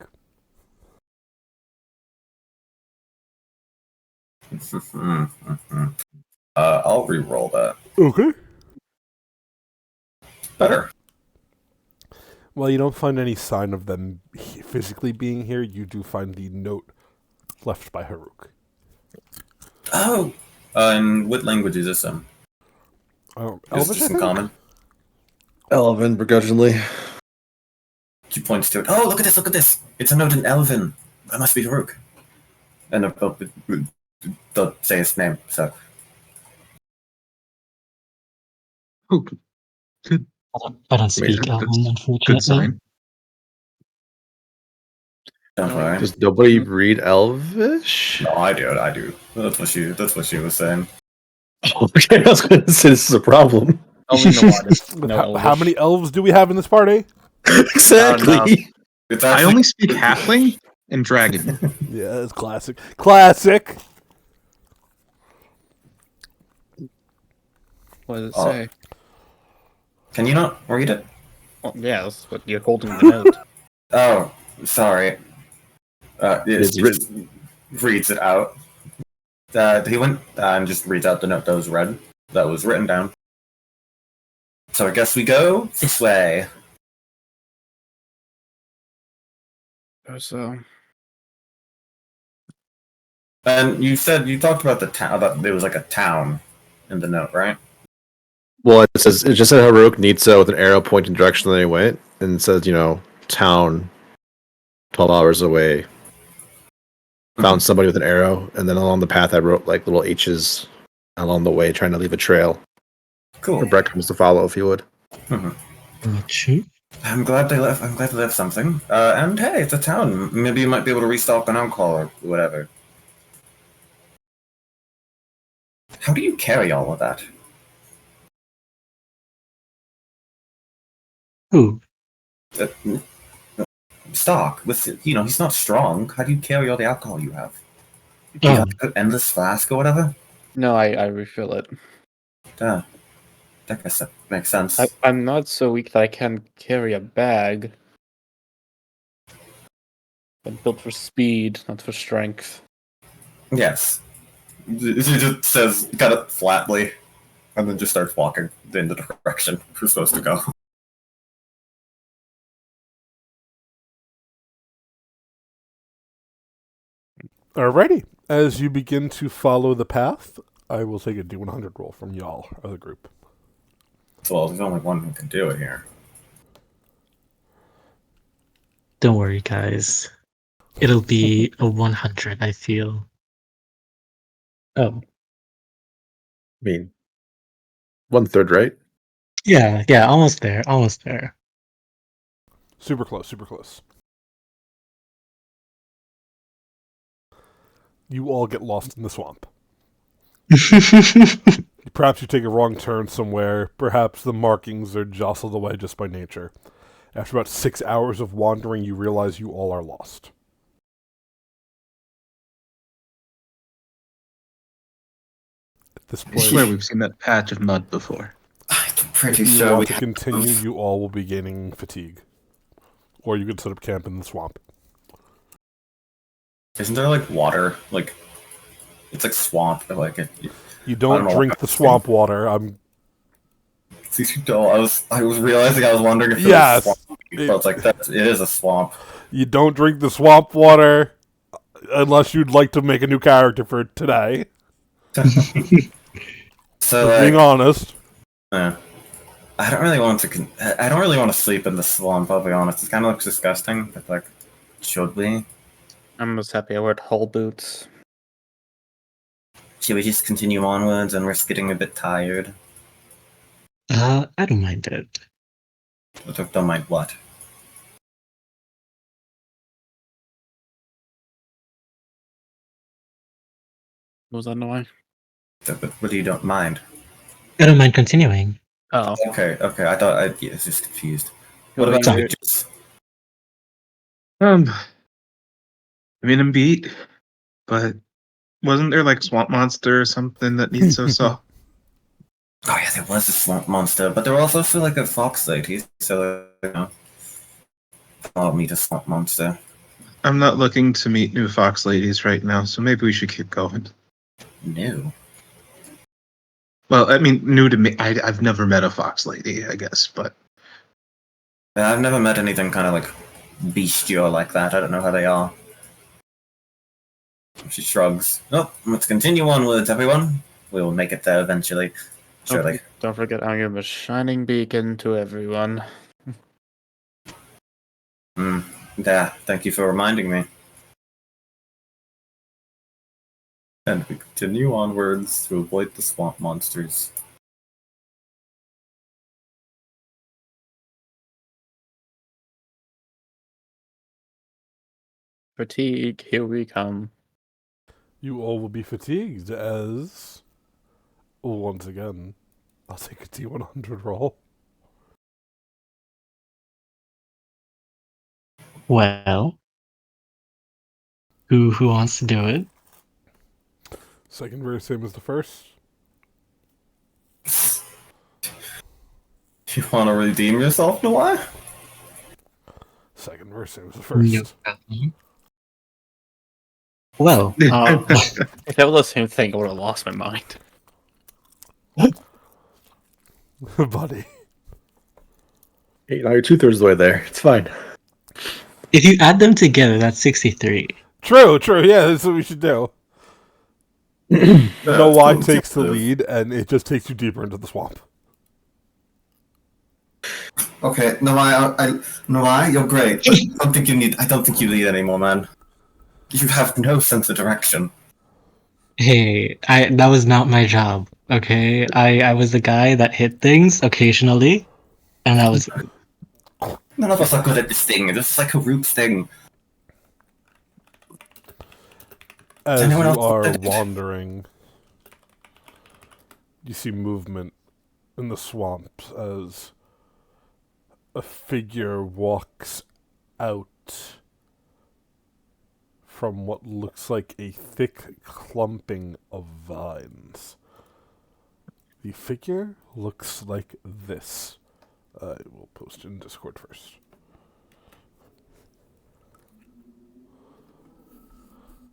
I'll re-roll that. Okay. Better. Well, you don't find any sign of them physically being here. You do find the note left by Haruk. Oh, and what language is this in? Is Elvish, this I in think? common? Elven, begrudgingly. She points to it. Oh, look at this! Look at this! It's a note in Elven. That must be Haruk. And they'll say his name. So Oh, I don't speak that's Elven, good unfortunately. sign. don't worry. Does nobody read Elvish? No, I do. I do. That's what she was saying. Okay, I was going to say this is a problem. Only Novartis. No How many elves do we have in this party? Exactly. It's I actually only speak halfling and dragon. Yeah, it's classic. Classic! What does it Oh. say? Can you not read it? Well, yeah, that's what you're holding the note. Oh, sorry. It's It just reads it out. He went and just reads out the note that was written down. So I guess we go this way. So, And you talked about the town. About there was like a town in the note, right? Well, it just said Haruk Nitsa with an arrow pointing direction that he went, and it says, town 12 hours away. Found somebody with an arrow, and then along the path I wrote like little H's along the way, trying to leave a trail Cool. for breadcrumbs to follow, if you would. Shoot. I'm glad they left something. And hey, it's a town. Maybe you might be able to restock an alcohol or whatever. How do you carry all of that? Ooh. Stock with he's not strong. How do you carry all the alcohol you have? You Oh, got the endless flask or whatever? No, I refill it. Duh. I guess that makes sense. I'm not so weak that I can carry a bag. I'm built for speed, not for strength. Yes. He just says, kind of flatly, and then just starts walking in the direction we're supposed to go. Alrighty. As you begin to follow the path, I will take a D100 roll from y'all, or the group. Well, there's only one who can do it here. don't worry, guys. It'll be a 100, I feel. Oh, I mean, 1/3, right? yeah, almost there, almost there. Super close, super close. You all get lost in the swamp. Perhaps you take a wrong turn somewhere. Perhaps the markings are jostled away just by nature. After about 6 hours of wandering, you realize you all are lost. At this I swear point, we've seen that patch of mud before. I'm if pretty you sure we want to continue, you all will be gaining fatigue. Or you can set up camp in the swamp. Isn't there like water? Like it's like swamp. Like it. You I don't don't know drink what the that's swamp water. No, I was realizing I was wondering if it Yes. was swamp. So it's like that. It is a swamp. You don't drink the swamp water unless you'd like to make a new character for today. So For being like, honest. I don't really want to. I don't really want to sleep in the swamp. I'll be honest. It kind of looks disgusting. But like, should we? I'm just happy I wear hull boots. Should we just continue onwards and risk getting a bit tired? I don't mind it. Don't mind what. What was that noise? What do you don't mind? I don't mind continuing. Oh. Okay. I thought I was just confused. What Well, about you're- mages? I mean, I'm beat, but wasn't there like swamp monster or something that Nitso saw? Oh yeah, there was a swamp monster, but there was also like a fox lady. So I'll meet a swamp monster. I'm not looking to meet new fox ladies right now, so maybe we should keep going. No. Well, I mean, new to me. I've never met a fox lady, I guess, but I've never met anything kind of like bestial like that. I don't know how they are. She shrugs. Oh, let's continue onwards, everyone. We will make it there eventually. Surely. Don't forget, I give a shining beacon to everyone. Yeah, thank you for reminding me. And we continue onwards to avoid the swamp monsters. Fatigue, here we come. You all will be fatigued as... Once again, I'll take a D100 roll. Well, who wants to do it? Second very same as the first. You want to redeem yourself, Noah? Second very same as the first. Well, If that was the same thing, I would have lost my mind. Buddy. Hey, now you're 2/3 of the way there. It's fine. if you add them together, that's 63. True, yeah, that's what we should do. Noah takes the lead, and it just takes you deeper into the swamp. Okay, Noah, you're great. But I don't think you need any more, man. You have no sense of direction. Hey, that was not my job, okay? I was the guy that hit things occasionally, and that was it. None of us are good at this thing. This is like a root thing. As you anyone else are look at it? wandering, you see movement in the swamps as a figure walks out from what looks like a thick clumping of vines. The figure looks like this. I will post in Discord first.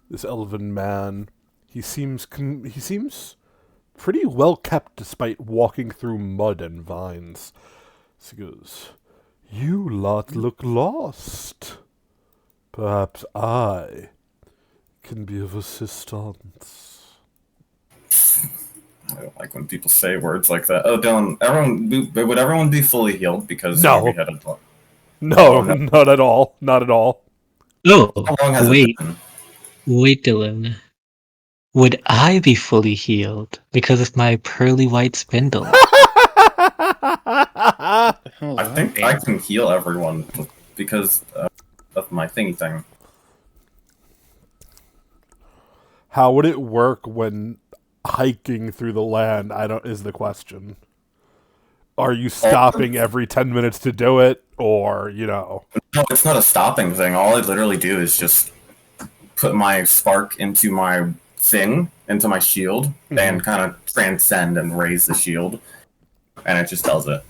This elven man, he seems pretty well kept despite walking through mud and vines. So he goes, "You lot look lost. Perhaps I can be of assistance." I don't like when people say words like that. Oh, Dylan, would everyone be fully healed because No. we had a No, no. not at all. Not at all. Oh, How long has wait, it been? wait, Dylan. Would I be fully healed because of my pearly white spindle? I think I can heal everyone because of my thingy thing. How would it work when hiking through the land? Is the question. Are you stopping every 10 minutes to do it, or, No, it's not a stopping thing. All I literally do is just put my spark into my thing, into my shield, and kind of transcend and raise the shield, and it just does it.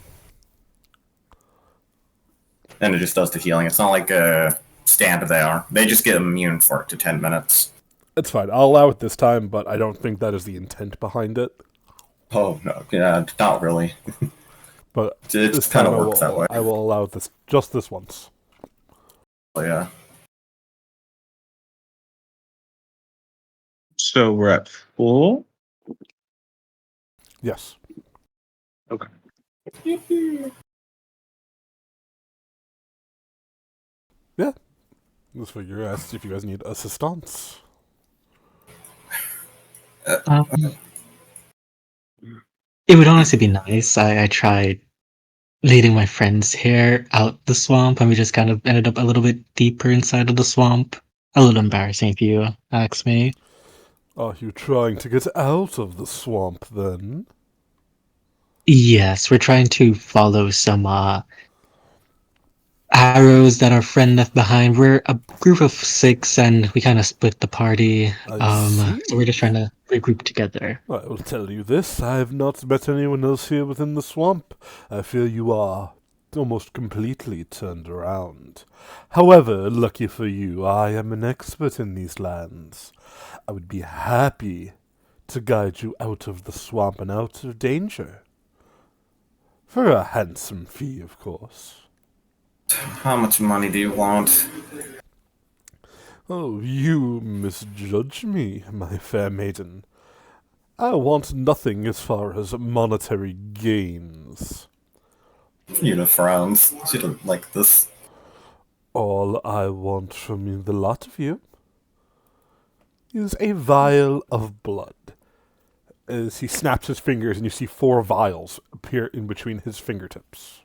And it just does the healing. It's not like a stand there. They just get immune for it to 10 minutes. It's fine. I'll allow it this time, but I don't think that is the intent behind it. Oh, no. Yeah, not really. But It this kind time of works that way. I will allow this just this once. Oh, yeah. So we're at full. Yes. Okay. Yeah. This figure asked if you guys need assistance. It would honestly be nice. I tried leading my friends here out the swamp, and we just kind of ended up a little bit deeper inside of the swamp. A little embarrassing if you ask me. Are you trying to get out of the swamp, then? Yes, we're trying to follow some arrows that our friend left behind. We're a group of 6, and we kind of split the party. So we're just trying to regroup together. I will tell you this, I have not met anyone else here within the swamp. I fear you are almost completely turned around. However, lucky for you, I am an expert in these lands. I would be happy to guide you out of the swamp and out of danger. For a handsome fee, of course. How much money do you want? Oh, you misjudge me, my fair maiden. I want nothing as far as monetary gains. Una frowns. She doesn't like this. All I want from the lot of you is a vial of blood. As he snaps his fingers and you see 4 vials appear in between his fingertips.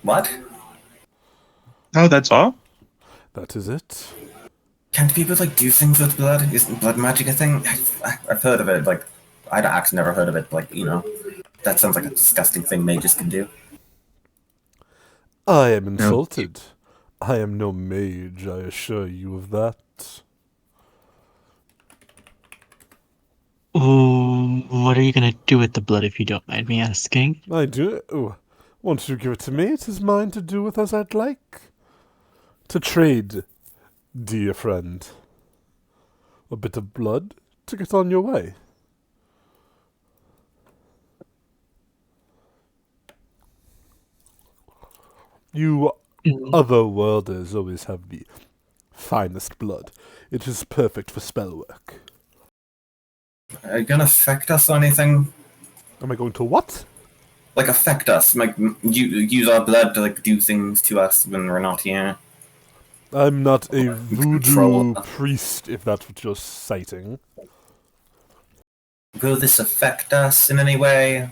What? Oh, that's all? That is it. Can't people, do things with blood? Isn't blood magic a thing? I've heard of it, I'd actually never heard of it, that sounds like a disgusting thing mages can do. I am insulted. I am no mage, I assure you of that. What are you gonna do with the blood, if you don't mind me asking? I do. Once you give it to me, it is mine to do with as I'd like. To trade, dear friend. A bit of blood to get on your way. You otherworlders always have the finest blood. It is perfect for spell work. Are you gonna affect us or anything? Am I going to what? Affect us? Use our blood to, do things to us when we're not here? I'm not a voodoo Control. priest, if that's what you're citing. Will this affect us in any way?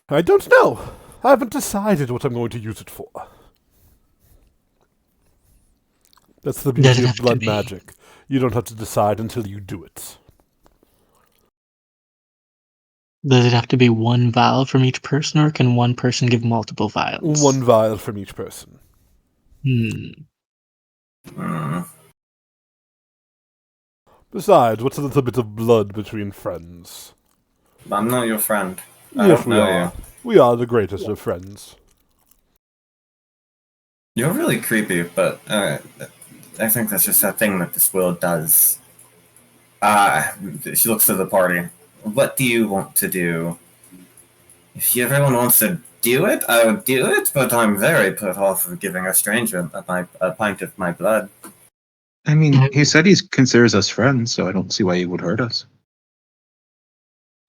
I don't know. I haven't decided what I'm going to use it for. That's the beauty of blood magic. You don't have to decide until you do it. Does it have to be one vial from each person, or can one person give multiple vials? 1 vial from each person. Hmm. Besides, what's a little bit of blood between friends? I'm not your friend. I Yes, don't we know are. you. We are the greatest of friends. You're really creepy, but I think that's just a thing that this world does. She looks to the party. What do you want to do? If everyone wants to do it, I would do it, but I'm very put off of giving a stranger a pint of my blood. I mean, he said he considers us friends, so I don't see why he would hurt us.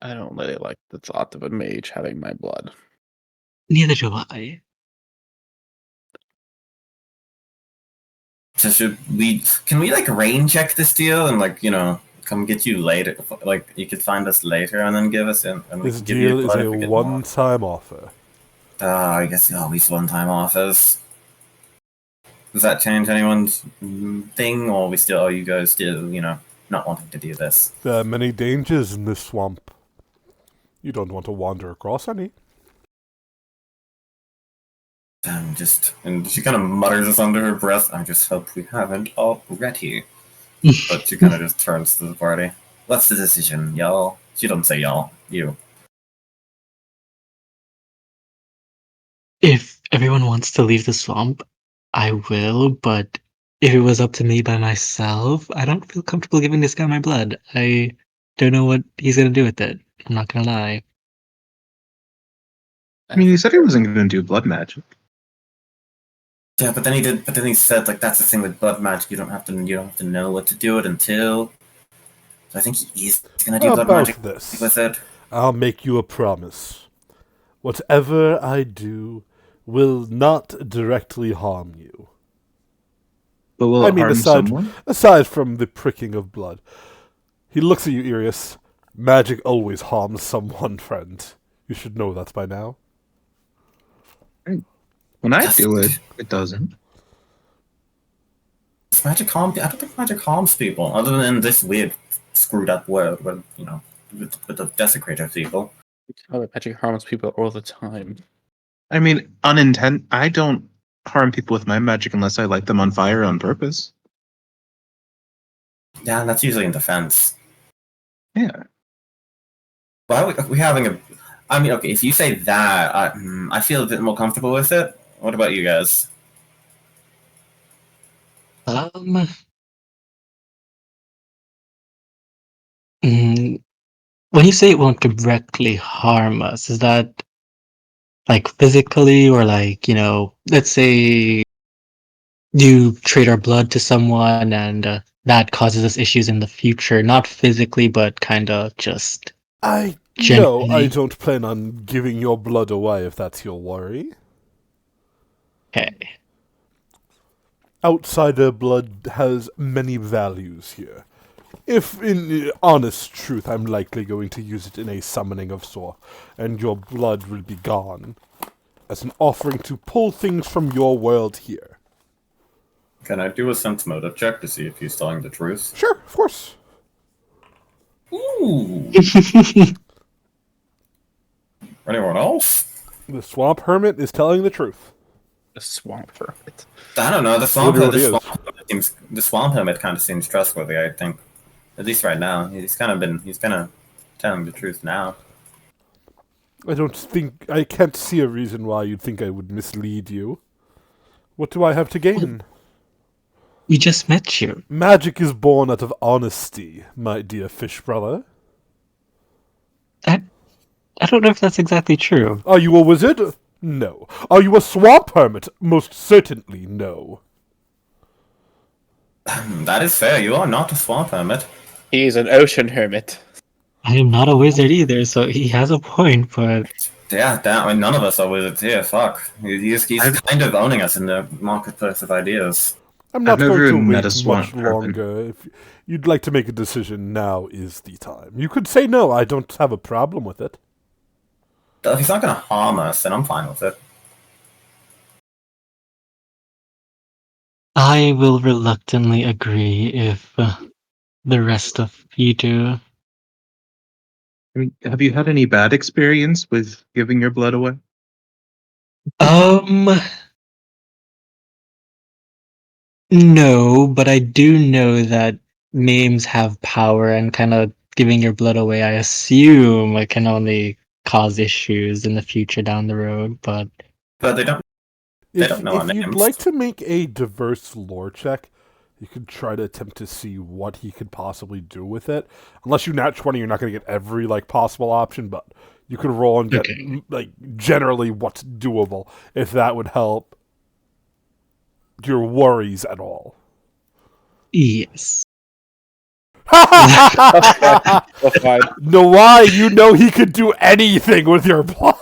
I don't really like the thought of a mage having my blood. Neither do I. So can we like rain check this deal and come get you later? Like you could find us later and then give us in. And we This can give you deal is blood a if we get more. one-time offer. I guess always one-time offers. Does that change anyone's thing, or are you guys still, not wanting to do this? There are many dangers in this swamp. You don't want to wander across any. And she kind of mutters this under her breath. I just hope we haven't already. But she kind of just turns to the party. What's the decision, y'all? She doesn't say y'all. You. If everyone wants to leave the swamp, I will, but if it was up to me by myself, I don't feel comfortable giving this guy my blood. I don't know what he's gonna do with it. I'm not gonna lie. I mean, he said he wasn't going to do blood magic. Yeah, but then he did. But then he said, that's the thing with blood magic. You don't have to know what to do it until. So I think he's gonna do blood magic this. with it. I'll make you a promise. Whatever I do will not directly harm you. But will it harm someone? Aside from the pricking of blood. He looks at you, Irius. Magic always harms someone, friend. You should know that by now. When I do it, it doesn't. Does magic harm? I don't think magic harms people, other than in this weird, screwed up world where with the desecrator people. Oh, magic harms people all the time. I mean, I don't harm people with my magic unless I light them on fire on purpose. Yeah, and that's usually in defense. Yeah. Why are we having a? I mean, okay, if you say that, I feel a bit more comfortable with it. What about you guys? When you say it won't directly harm us, is that like physically or like, let's say you trade our blood to someone and that causes us issues in the future, not physically, but kind of just I generally. don't plan on giving your blood away if that's your worry. Okay. Outsider blood has many values here. If, in honest truth, I'm likely going to use it in a summoning of sort, and your blood will be gone, as an offering to pull things from your world here. Can I do a sense motive check to see if he's telling the truth? Sure, of course. Ooh. Anyone else? The swamp hermit is telling the truth. The swamp hermit. I don't know. The swamp hermit kind of seems trustworthy. I think, at least right now, he's kind of telling the truth now. I can't see a reason why you'd think I would mislead you. What do I have to gain? We just met you. Magic is born out of honesty, my dear fish brother. I don't know if that's exactly true. Are you a wizard? No. Are you a swamp hermit? Most certainly no. That is fair. You are not a swamp hermit. He's an ocean hermit. I am not a wizard either, so he has a point, but... Yeah, none of us are wizards here. Fuck. He's kind of owning us in the marketplace of ideas. I'm not going to met a wait swamp much longer. If you'd like to make a decision, now is the time. You could say no, I don't have a problem with it. If he's not going to harm us, then I'm fine with it. I will reluctantly agree if the rest of you do. I mean, have you had any bad experience with giving your blood away? No, but I do know that names have power and kind of giving your blood away, I assume it can only cause issues in the future down the road, but But they don't know our If you'd names. like to make a diverse lore check, you could try to attempt to see what he could possibly do with it. Unless you nat 20, you're not going to get every possible option, but you could roll and get Okay. generally what's doable, if that would help your worries at all. yes. That's fine. Nawai, you know he could do anything with your blood,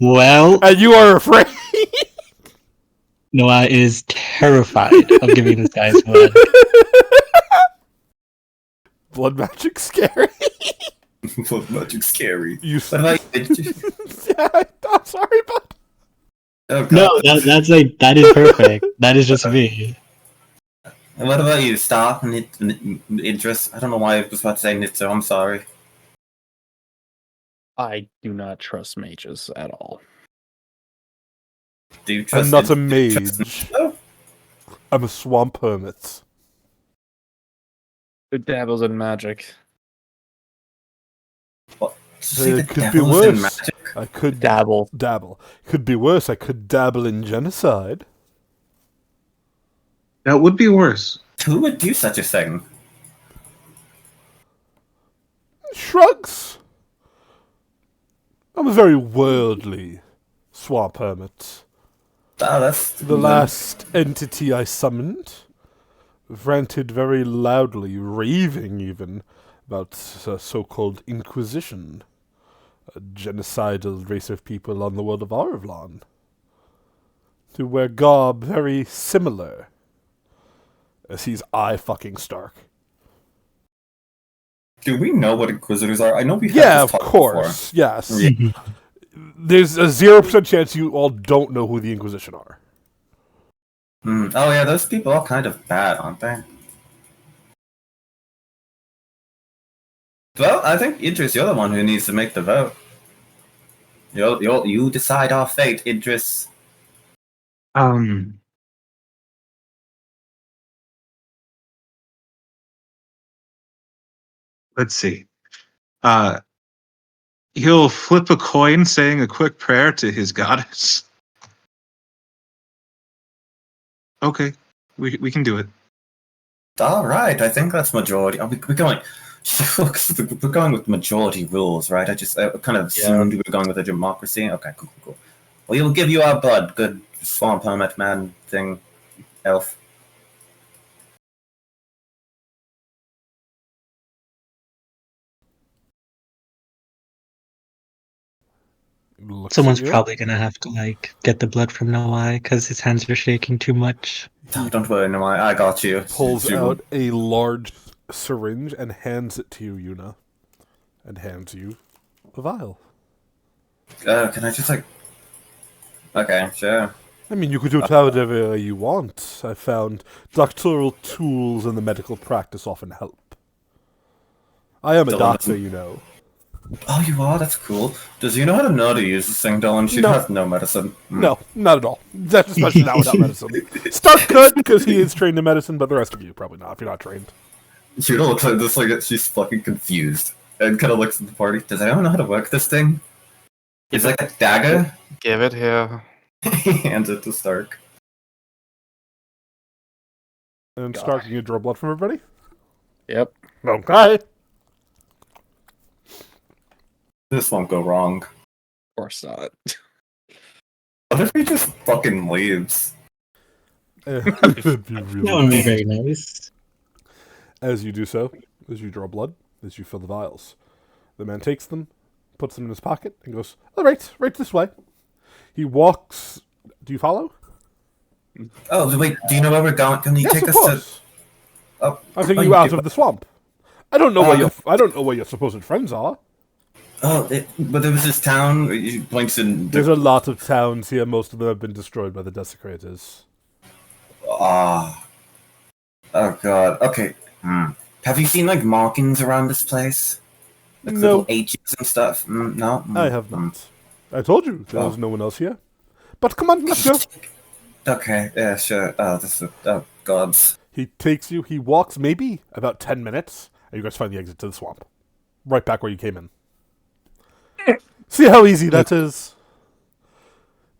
Well, and you are afraid. Noah is terrified of giving this guy's blood. Blood magic scary. Blood magic scary. You What about you? yeah, I'm sorry, but Oh, God. No, that is perfect. That is just me. And what about you? Stop and interest. I don't know why I was about to say Nitzo. I'm sorry. I do not trust mages at all. Do you trust? I'm not a do you trust mage. Nitzo? I'm a swamp hermit. Who dabbles in magic? Did you say the It could be devil's in worse. magic? I could Dabble. dabble. Could be worse. I could dabble in genocide. That would be worse. Who would do such a thing? Shrugs. I'm a very worldly swamp hermit. Oh, that's The last entity I summoned ranted very loudly, raving even, about the so-called Inquisition, a genocidal race of people on the world of Arvlon, who wear garb very similar, as he's fucking Stark. Do we know what Inquisitors are? I know we have Yeah, this of talk course, yes. Yeah. There's a 0% chance you all don't know who the Inquisition are. before. Oh yeah, those people are kind of bad, aren't they? Well, I think Idris, you're the one who needs to make the vote. You decide our fate, Idris. Let's see. He'll flip a coin saying a quick prayer to his goddess. Okay, we can do it. All right, I think that's majority. We're going. We're going with majority rules, right? I kind of assumed we were going with a democracy. Okay, cool. Well, we'll give you our blood, good swamp hermit man thing, elf. Looks Someone's at you. probably gonna have to get the blood from Noah because his hands are shaking too much. Oh, don't worry, no, I got you. Pulls You- out a large syringe and hands it to you, Yuna. And hands you a vial. Can I just Okay, sure. I mean, you could do it however you want. I found doctoral tools in the medical practice often help. I am a Dylan doctor, doesn't- you know. Oh, you are? That's cool. Does you know how to use this thing, Dylan? She No. has no medicine. No, not at all. That's especially not without medicine. Stark could, because he is trained in medicine, but the rest of you probably not, if you're not trained. She looks like this, she's fucking confused. And kind of looks at the party. Does anyone know how to work this thing? It's like a dagger. Give it here. He hands it to Stark. And God. Stark, you draw blood from everybody? Yep. Okay. This won't go wrong. Of course not. What if he just fucking leaves? That'd be really That would be very nice. As you do so, as you draw blood, as you fill the vials, the man takes them, puts them in his pocket, and goes, all right this way. He walks... Do you follow? Oh, wait, do you know where we're going? Can you Yes, take of us course. to... Oh, I'm taking oh, you out do- of the swamp. I don't know where Uh, I don't know where your supposed friends are. But there was this town, he blinks in... There's a lot of towns here. Most of them have been destroyed by the desecrators. Ah. Oh, God. Okay. Have you seen, markings around this place? Like No. little H's and stuff? No? I have not. I told you there was no one else here. But come on, let's go. Okay, yeah, sure. Oh, gods. He takes you, he walks maybe about 10 minutes, and you guys find the exit to the swamp. Right back where you came in. See how easy that is?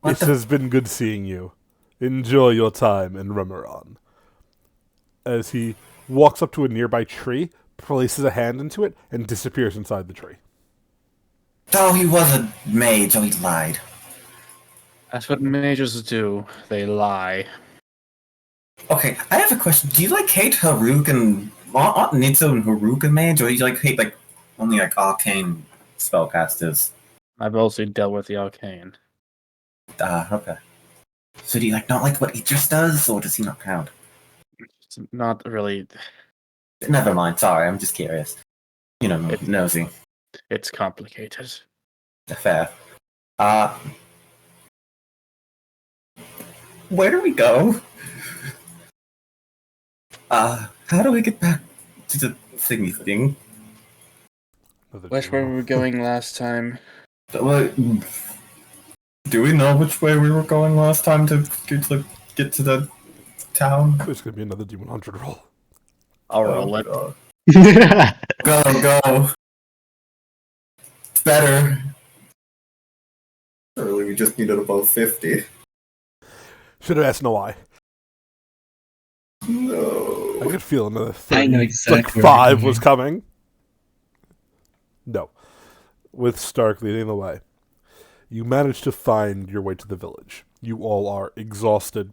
It has been good seeing you. Enjoy your time in Remeron. As he walks up to a nearby tree, places a hand into it, and disappears inside the tree. Oh, he was a mage. Oh, he lied. That's what mages do. They lie. Okay, I have a question. Do you like hate Haruk and Nitsu and Haruk and mage, or do you like hate like only like arcane spellcasters? I've also dealt with the arcane. Okay. So do you like not like what Idris does, or does he not count? It's not really. Never mind. Sorry, I'm just curious. You know, nosy. It's complicated. Fair. Where do we go? How do we get back to the thingy thing? Which way were we going last time? Do we know which way we were going last time to get to the town? There's going to be another D100 roll. I'll roll it. God. Go. It's better. Early, we just needed above 50. Should have asked no why. No. I could feel another 30, I know exactly like 5 where you're was coming. No. With Stark leading the way, you manage to find your way to the village. You all are exhausted.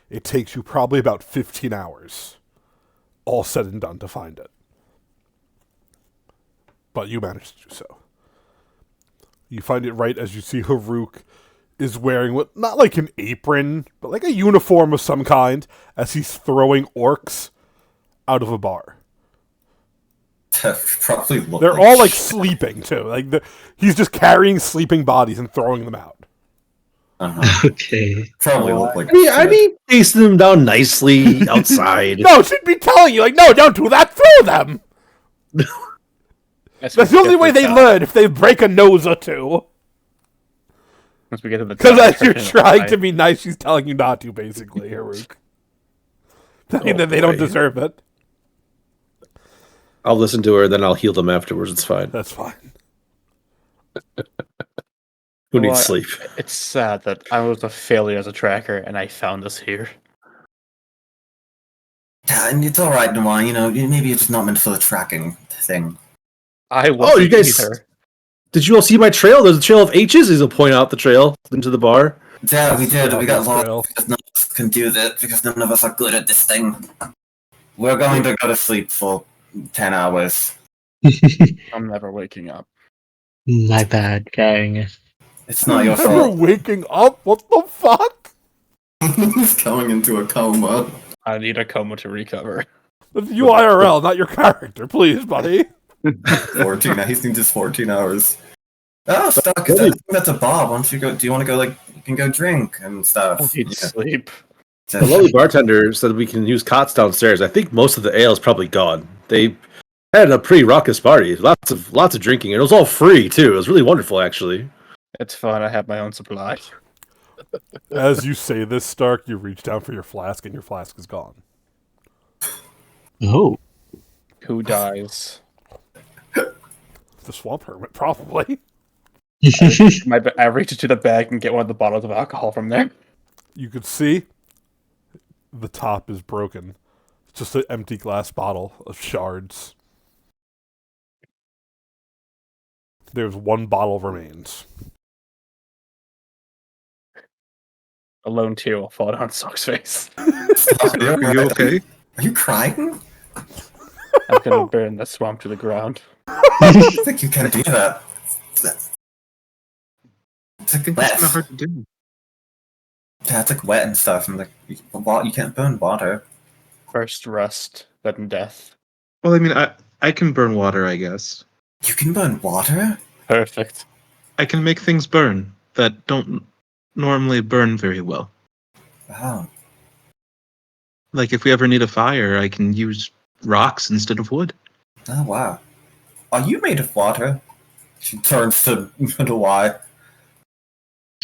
It takes you probably about 15 hours, all said and done, to find it. But you managed to do so. You find it right as you see Haruk is wearing what, not like an apron, but like a uniform of some kind, as he's throwing orcs out of a bar. Probably look They're all like sleeping too. Like he's just carrying sleeping bodies and throwing them out. Okay. Probably look like I'd be facing them down nicely outside. No, she'd be telling you like, no, don't do that. Throw them. That's the only way they learn, if they break a nose or two. Once we get to the Because town, as you're Christian trying will to be nice, she's telling you not to, basically, Haruk. Telling that they don't boy. deserve it. I'll listen to her, then I'll heal them afterwards. It's fine. That's fine. Who needs Well, sleep? It's sad that I was a failure as a tracker and I found us here. Yeah, and it's alright, Noir, you know, maybe it's not meant for the tracking thing. I wasn't Oh, you guys- either. Did you all see my trail? There's a trail of H's. He'll point out the trail into the bar. Yeah, we did. We got Trail. lost because none of us can do that, because none of us are good at this thing. We're going to go to sleep for 10 hours. I'm never waking up. My bad, gang. It's not your Never fault. waking up? What the fuck? He's going into a coma. I need a coma to recover. That's you IRL, not your character. Please, buddy. 14. He needs his 14 hours. Oh, Stuck, that's a bar. Why don't you go? Do you want to go, like, you can go drink and stuff? I need sleep. The lovely bartender said we can use cots downstairs. I think most of the ale is probably gone. They had a pretty raucous party. Lots of drinking, and it was all free too. It was really wonderful, actually. It's fine. I have my own supply. As you say this, Stark, you reach down for your flask, and your flask is gone. Oh. Who dies? The swamp hermit, probably. I reach into the bag and get one of the bottles of alcohol from there. You could see the top is broken. It's just an empty glass bottle of shards. There's one bottle remains. A lone tear will fall down Sock's face. Stuck, Are you okay? Are you crying? I'm gonna burn the swamp to the ground. I don't think you can do that. It's like It's wet. kind of hard to do. Yeah, it's like wet and stuff, and like you can't burn water. First rust, then death. Well, I mean, I can burn water, I guess. You can burn water? Perfect. I can make things burn that don't normally burn very well. Wow. Like if we ever need a fire, I can use rocks instead of wood. Oh wow. Are you made of water? She turns to Y.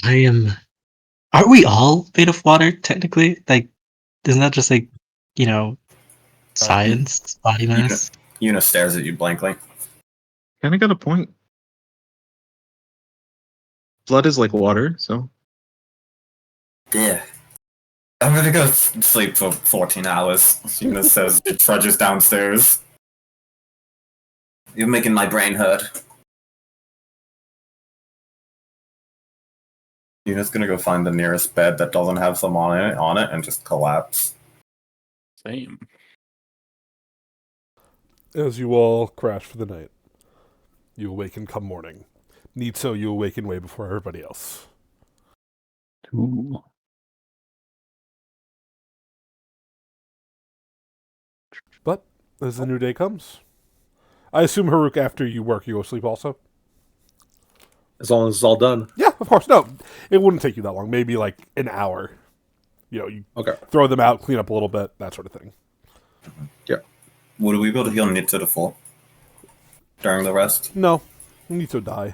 I am. Aren't we all made of water, technically? Like, isn't that just like, science, body mass. Una stares at you blankly. Kind of got a point. Blood is like water, so Yeah. I'm gonna go sleep for 14 hours. Una says she trudges downstairs. You're making my brain hurt. Una's gonna go find the nearest bed that doesn't have someone on it and just collapse. Same. As you all crash for the night, you awaken come morning. Nitso, you awaken way before everybody else. Ooh. But as the new day comes, I assume, Haruk, after you work, you go sleep also? As long as it's all done. Yeah, of course. No, it wouldn't take you that long. Maybe like an hour. You Okay. throw them out, clean up a little bit, that sort of thing. Would we be able to heal Nitsa to full during the rest? No, Nitso die.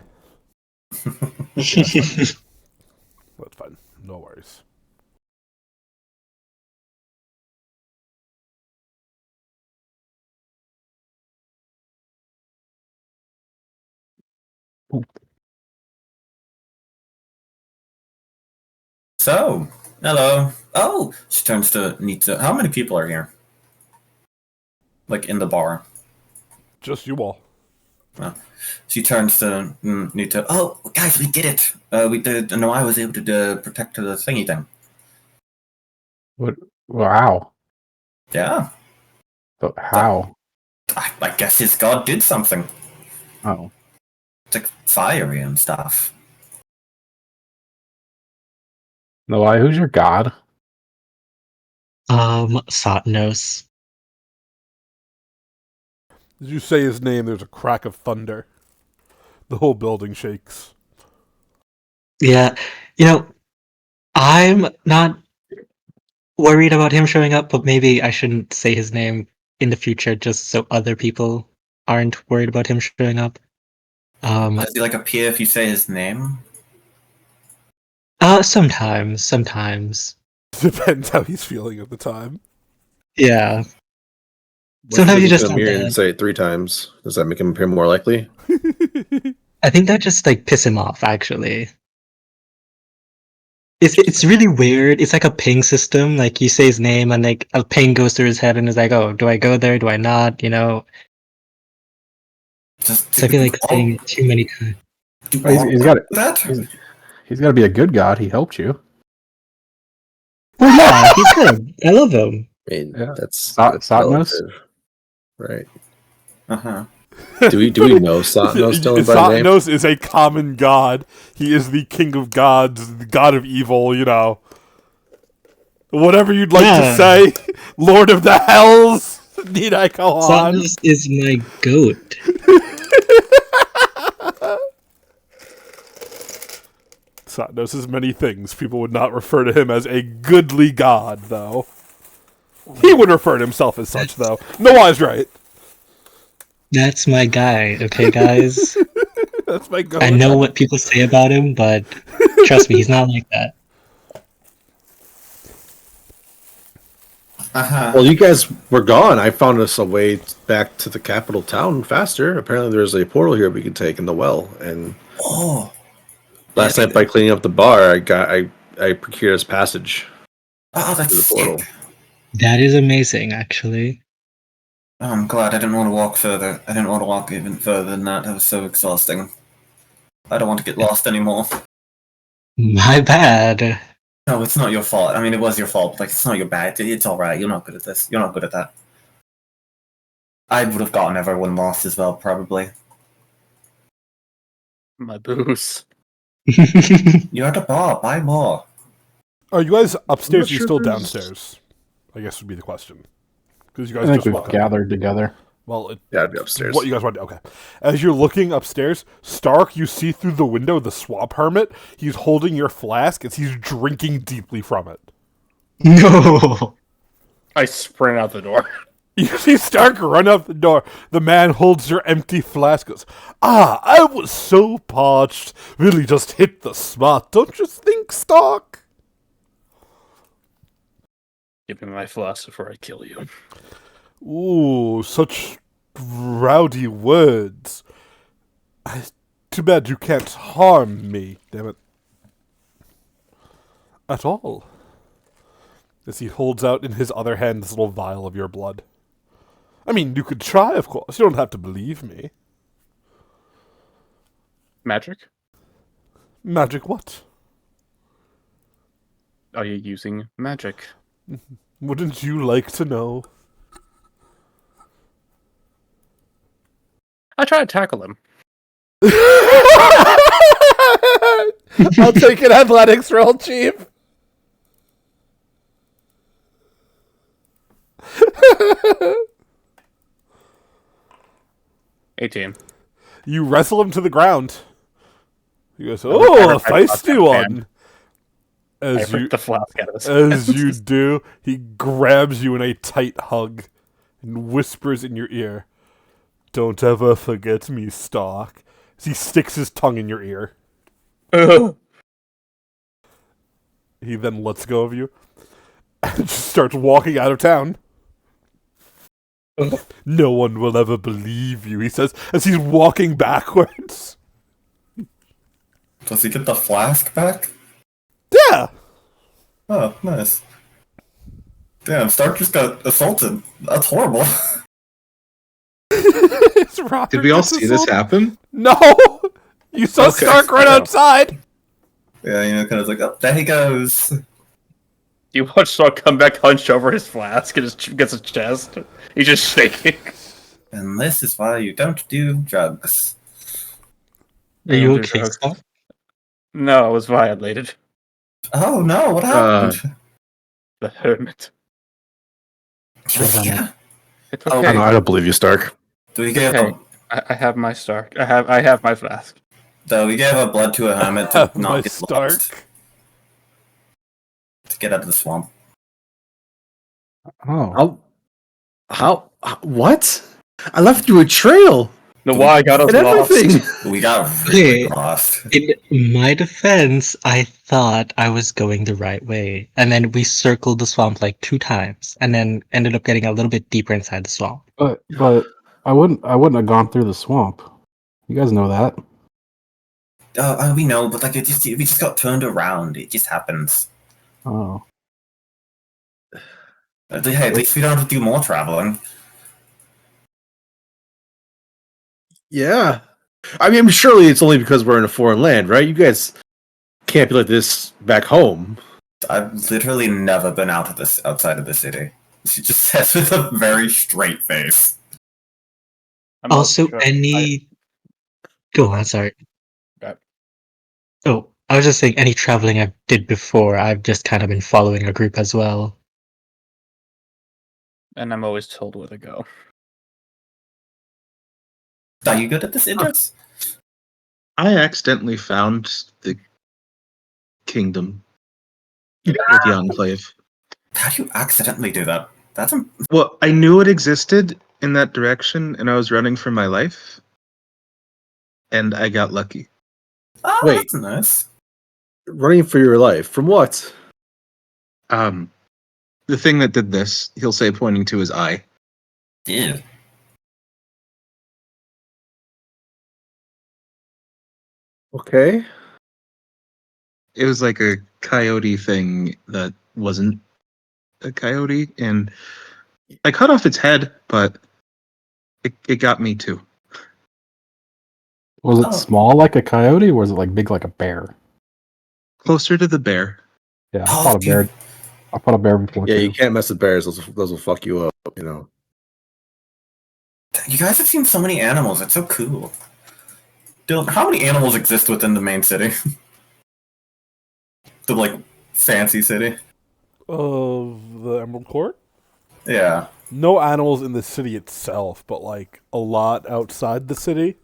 That's fine. No worries. So, hello. Oh, she turns to Nitsa. How many people are here? Like in the bar. Just you all. She turns to Nitsa. Oh, guys, we did it. We did. No, I was able to protect the thingy thing. What? Wow. Yeah. But how? I guess his god did something. Oh. It's like fiery and stuff. No, why? Who's your god? Satnos. As you say his name, there's a crack of thunder. The whole building shakes. Yeah, I'm not worried about him showing up, but maybe I shouldn't say his name in the future just so other people aren't worried about him showing up. Does he like appear if you say his name? Sometimes. Depends how he's feeling at the time. Yeah. What Sometimes if you look just in the have mirror that. and say it 3 times. Does that make him appear more likely? I think that just like piss him off actually. It's really weird. It's like a ping system. Like you say his name and like a ping goes through his head and is like, oh, do I go there? Do I not? Just So I feel like saying it too many times. He's got that. He's got to be a good god. He helped you. Well, yeah, he's good. I love him. I mean, Yeah. that's Satnos? relative, right? Uh-huh. Do we know Satnos still by name? Satnos is a common god. He is the king of gods, the god of evil, Whatever you'd like to Yeah. say, Lord of the Hells. Need I go on? Satnos is my goat. Satnos is many things. People would not refer to him as a goodly god, though. He would refer to himself as such, though. Noah's right. That's my guy, okay, guys? That's my god. I know what people say about him, but trust me, he's not like that. Uh-huh. Well, you guys were gone. I found us a way back to the capital town faster. Apparently, there's a portal here we can take in the well. And Oh. last night, by cleaning up the bar, I procured us passage Oh, to that's the portal. sick. That is amazing, actually. Oh, I'm glad I didn't want to walk further. I didn't want to walk even further than that. That was so exhausting. I don't want to get lost anymore. My bad. No, it's not your fault. I mean, it was your fault. Like, it's not your bad. It's alright. You're not good at this. You're not good at that. I would have gotten everyone lost as well, probably. My booze. You're at a bar. Buy more. Are you guys upstairs or are you sure still there's- downstairs? I guess would be the question. Because you I guys think just we've woke up. gathered together. Well, Yeah, I'd be upstairs. what you guys want to do? Okay. As you're looking upstairs, Stark, you see through the window the swamp hermit. He's holding your flask as he's drinking deeply from it. No. I sprint out the door. You see Stark run out the door. The man holds your empty flask. Goes, I was so parched. Really just hit the spot, don't you think, Stark? Give me my flask before I kill you. Ooh, such rowdy words. Too bad you can't harm me, damn it. At all. As he holds out in his other hand this little vial of your blood. I mean, you could try, of course. You don't have to believe me. Magic? Magic what? Are you using magic? Wouldn't you like to know? I try to tackle him. I'll take an athletics roll, Chief. A-team. You wrestle him to the ground. He goes, I "Oh, a rip my flask feisty out of one." I As you ripped the flask out of his as hands. you do, he grabs you in a tight hug and whispers in your ear, "Don't ever forget me, Stark." As he sticks his tongue in your ear. He then lets go of you and just starts walking out of town. No one will ever believe you, he says, as he's walking backwards. Does he get the flask back? Yeah! Oh, nice. Damn, Stark just got assaulted. That's horrible. Did we all see this happen? No! You saw Okay. Stark right outside! Yeah, you know, kind of like, oh, there he goes. You watch Stark come back hunched over his flask and just gets a chest. He's just shaking. And this is why you don't do drugs. Are you Don't do okay, drugs. Scott? No, I was violated. Oh no, what happened? The hermit. Yeah. It's Oh, okay. I don't believe you, Stark. Do we give Okay. I have my Stark. I have my flask. we gave our blood to a hermit to My not get Stark. lost, to get out of the swamp. Oh, What? I left you a trail The why got us and lost. everything. We got really Okay. lost. In my defense, I thought I was going the right way, and then we circled the swamp like 2 times, and then ended up getting a little bit deeper inside the swamp. but I wouldn't have gone through the swamp. You guys know that. We know, but like we just got turned around. It just happens. Oh, Hey, at least we don't have to do more traveling. Yeah. I mean, surely it's only because we're in a foreign land, right? You guys can't be like this back home. I've literally never been outside of the city. She just says with a very straight face. I'm not Also, sure. Go on, sorry. Okay. Oh, I was just saying, any traveling I did before, I've just kind of been following a group as well. And I'm always told where to go. Are you good at this, Idris? I accidentally found the kingdom or the enclave. How do you accidentally do that? That's Well, I knew it existed in that direction, and I was running for my life, and I got lucky. Wait. That's nice. Running for your life. From what? The thing that did this, he'll say, pointing to his eye. Yeah. Okay. It was like a coyote thing that wasn't a coyote, and I cut off its head, but it got me too. was it Oh. small like a coyote, or was it like big like a bear? Closer to the bear. Yeah, Oh, I fought a bear. dude. I fought a bear before. Yeah, too. you can't mess with bears. Those will fuck you up, you know. You guys have seen so many animals. It's so cool. Dylan, how many animals exist within the main city? The like fancy city. Of the Emerald Court? Yeah. No animals in the city itself, but like a lot outside the city.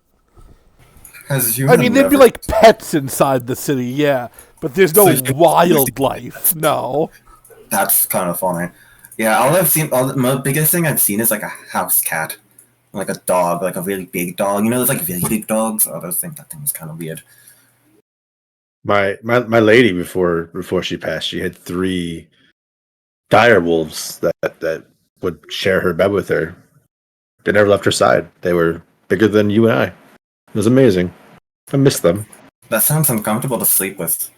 Has you? I mean, there'd be like pets inside the city, yeah, but there's no wildlife. No. That's kind of funny. Yeah, the biggest thing I've seen is like a house cat, like a dog, like a really big dog. You know, those like really big dogs. Oh, that thing was kind of weird. My lady before she passed, she had 3 dire wolves that would share her bed with her. They never left her side. They were bigger than you and I. It was amazing. I miss them. That sounds uncomfortable to sleep with.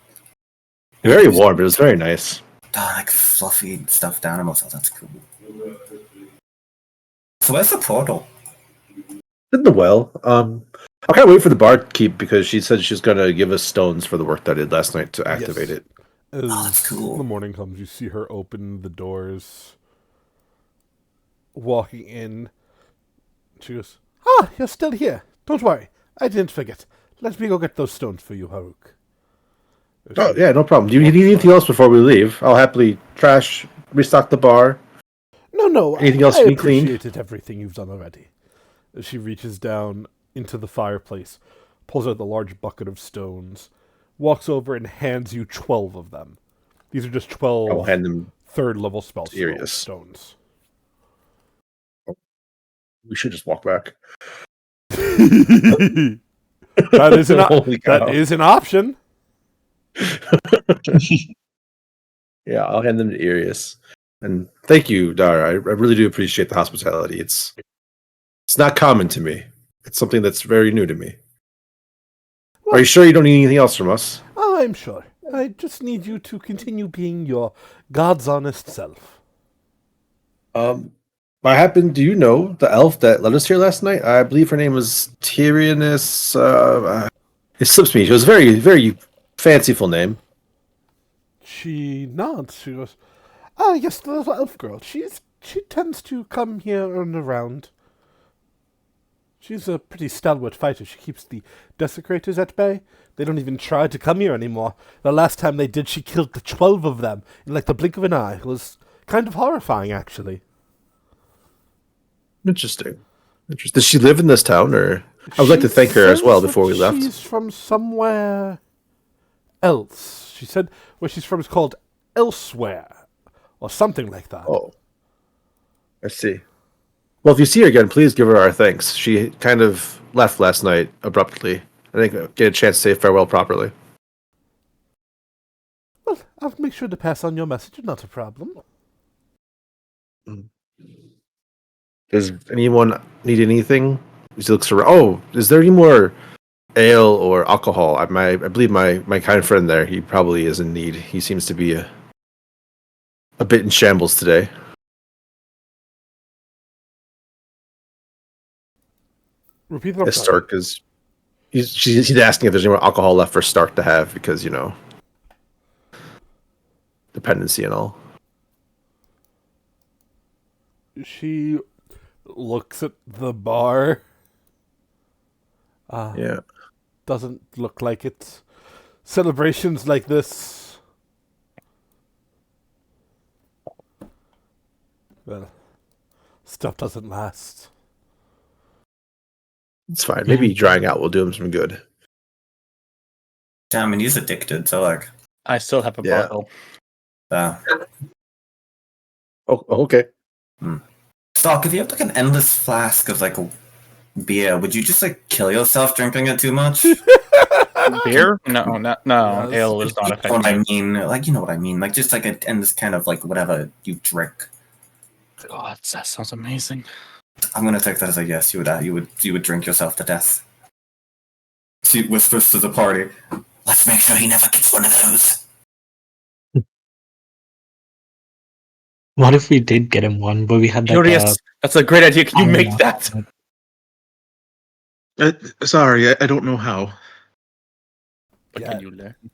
Very warm, but it was very nice. Oh, like fluffy stuffed animals. Oh, that's cool. So where's the portal? In the well. I can't wait for the barkeep because she said she's gonna give us stones for the work that I did last night to activate Yes. it. As that's cool. the morning comes, you see her open the doors, walking in. She goes, "Ah, you're still here. Don't worry. I didn't forget. Let me go get those stones for you, Haruk." Oh yeah, no problem. Do you need anything else before we leave? I'll happily restock the bar. No. Anything else I you need cleaned? appreciated everything you've done already. She reaches down into the fireplace, pulls out the large bucket of stones, walks over and hands you 12 of them. These are just 12 I'll hand them. third-level spell Serious. stones. We should just walk back. that Holy cow. that is an option. Yeah, I'll hand them to Arius. And thank you, Dara. I really do appreciate the hospitality. It's not common to me. It's something that's very new to me. Are you sure you don't need anything else from us? I'm sure. I just need you to continue being your God's honest self. Do you know the elf that led us here last night? I believe her name was Tyrannus. It slips me. She was a very, very fanciful name. She nods. She goes, yes, the little elf girl. She tends to come here and around. She's a pretty stalwart fighter. She keeps the desecrators at bay. They don't even try to come here anymore. The last time they did, she killed the 12 of them in like the blink of an eye. It was kind of horrifying, actually. Interesting. Does she live in this town, or I would like to thank her as well says before we that left. She's from somewhere else. She said where she's from is called Elsewhere, or something like that. Oh, I see. Well, if you see her again, please give her our thanks. She kind of left last night abruptly. I didn't get a chance to say farewell properly. Well, I'll make sure to pass on your message. Not a problem. Does anyone need anything? He looks around. Oh, is there any more ale or alcohol? I believe my kind friend there, he probably is in need. He seems to be a bit in shambles today. Repeat the Stark is. She's asking if there's any more alcohol left for Stark to have because, dependency and all. She looks at the bar. Yeah. Doesn't look like it. Celebrations like this. Well, stuff doesn't last. It's fine. Maybe drying out will do him some good. Damn, and he's addicted, so like, I still have a Yeah. bottle. Oh, okay. Stock, if you have like an endless flask of like beer, would you just like kill yourself drinking it too much? Beer? No. Yes. Ale is not You know what I effective. mean? Like, you know what I mean? Like, just like an endless kind of like whatever you drink. God, that sounds amazing. I'm gonna take that as a yes. You would drink yourself to death. She whispers to the party. Let's make sure he never gets one of those. What if we did get him one, but we had like Curious. That's a great idea. Can you make that? Sorry, I don't know how. But Yeah. can you learn? You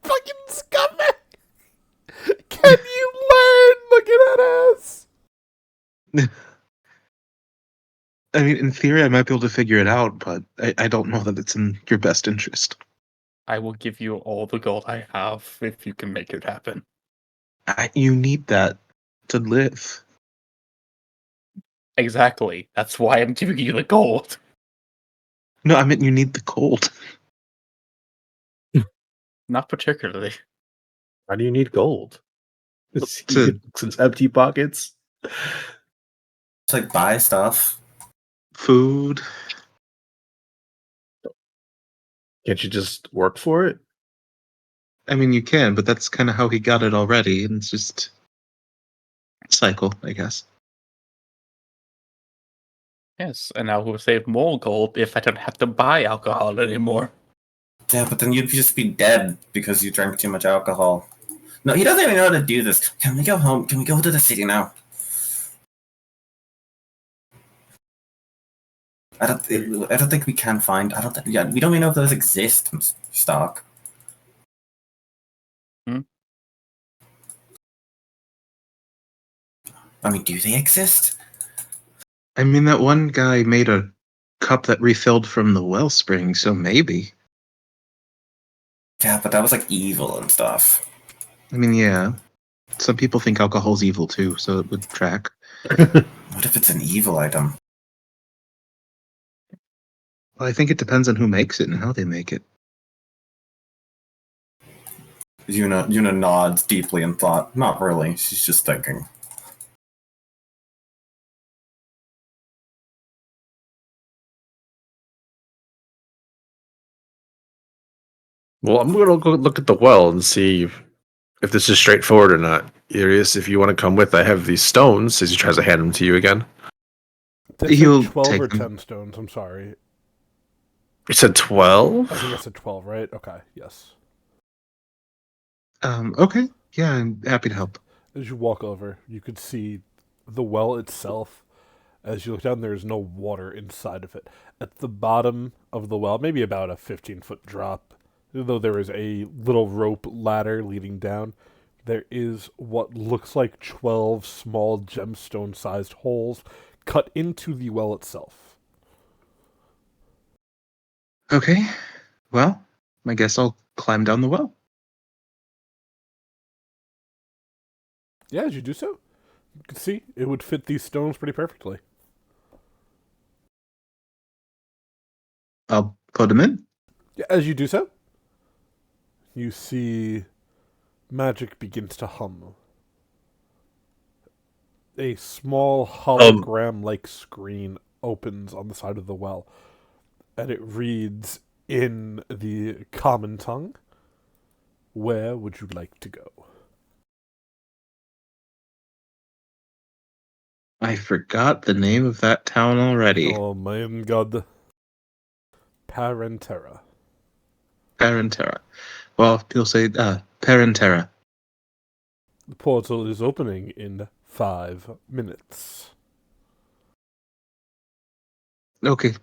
fucking scumbag! Can you learn looking at us? I mean, in theory, I might be able to figure it out, but I don't know that it's in your best interest. I will give you all the gold I have if you can make it happen. You need that to live. Exactly. That's why I'm giving you the gold. No, I mean you need the gold. Not particularly. Why do you need gold? To- It's empty pockets. Just like buy stuff. Food. Can't you just work for it? I mean, you can, but that's kind of how he got it already, and it's just cycle, I guess. Yes, and now we'll save more gold if I don't have to buy alcohol anymore. Yeah, but then you'd just be dead because you drank too much alcohol. No, he doesn't even know how to do this. Can we go home? Can we go to the city now? I don't think we can find. Yeah, we don't even know if those exist. Stock. Hmm? I mean, do they exist? I mean, that one guy made a cup that refilled from the wellspring, so maybe. Yeah, but that was like evil and stuff. I mean, yeah. Some people think alcohol's evil too, so it would track. What if it's an evil item? Well, I think it depends on who makes it and how they make it. Yuna nods deeply in thought. Not really. She's just thinking. Well, I'm gonna go look at the well and see if this is straightforward or not. Arius, if you want to come with, I have these stones. As he tries to hand them to you again. Did I say He'll 12 take or them. 10 stones? I'm sorry. You said 12. I think I said 12, right? Okay, yes. Okay. Yeah, I'm happy to help. As you walk over, you could see the well itself. As you look down, there is no water inside of it. At the bottom of the well, maybe about a 15-foot drop, though there is a little rope ladder leading down, there is what looks like 12 small gemstone-sized holes cut into the well itself. Okay. Well, I guess I'll climb down the well. Yeah, as you do so, you can see it would fit these stones pretty perfectly. I'll put them in. Yeah, as you do so, you see magic begins to hum. A small hologram-like screen opens on the side of the well, and it reads in the common tongue, "Where would you like to go?" I forgot the name of that town already. Oh my god. Parentera. Parentera. Well, you'll say Parentera. The portal is opening in 5 minutes. Okay.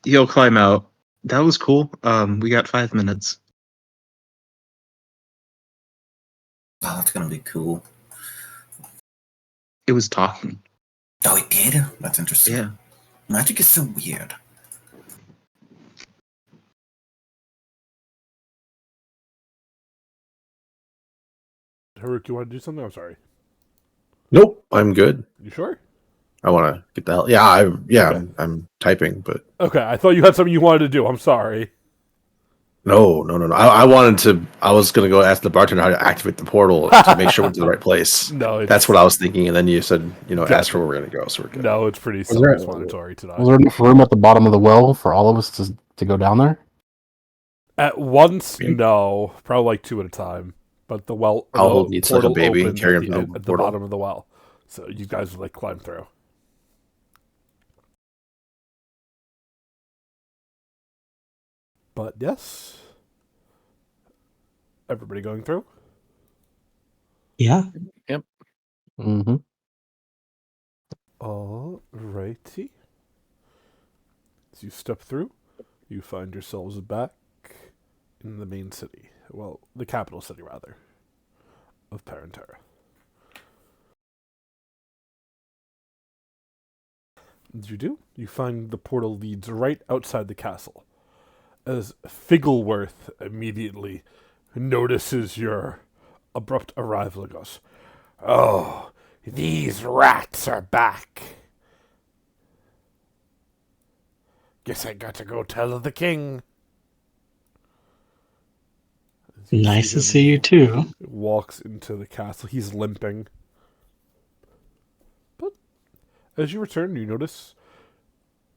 You'll climb out. That was cool. We got 5 minutes. Oh, that's gonna be cool. It was talking. Oh, it did? That's interesting. Yeah. Magic is so weird. Haruk, you want to do something? I'm sorry. Nope, I'm good. You sure? I want to get the hell. Yeah, Okay. I'm typing, but Okay, I thought you had something you wanted to do. I'm sorry. no. I wanted to. I was gonna go ask the bartender how to activate the portal to make sure we're to the right place. No, it's, That's what I was thinking, and then you said, Gotcha. ask for where we're gonna go, so we're good. No, it's pretty Was there- self-explanatory tonight. Was there enough room at the bottom of the well for all of us to go down there? At once, Me? no. Probably like 2 at a time. But the well, I'll the hold Neats like a portal baby and opened carry at him the, through the at the portal. bottom of the well. So you guys would climb through. But yes. Everybody going through? Yeah. Mm-hmm. Alrighty. As you step through, you find yourselves back in the main city. Well, the capital city, rather, of Parentera. As you do, you find the portal leads right outside the castle. As Figgleworth immediately notices your abrupt arrival and goes, "Oh, these rats are back. Guess I got to go tell the king." As you Nice to him see you too. walks into the castle. He's limping. But as you return, you notice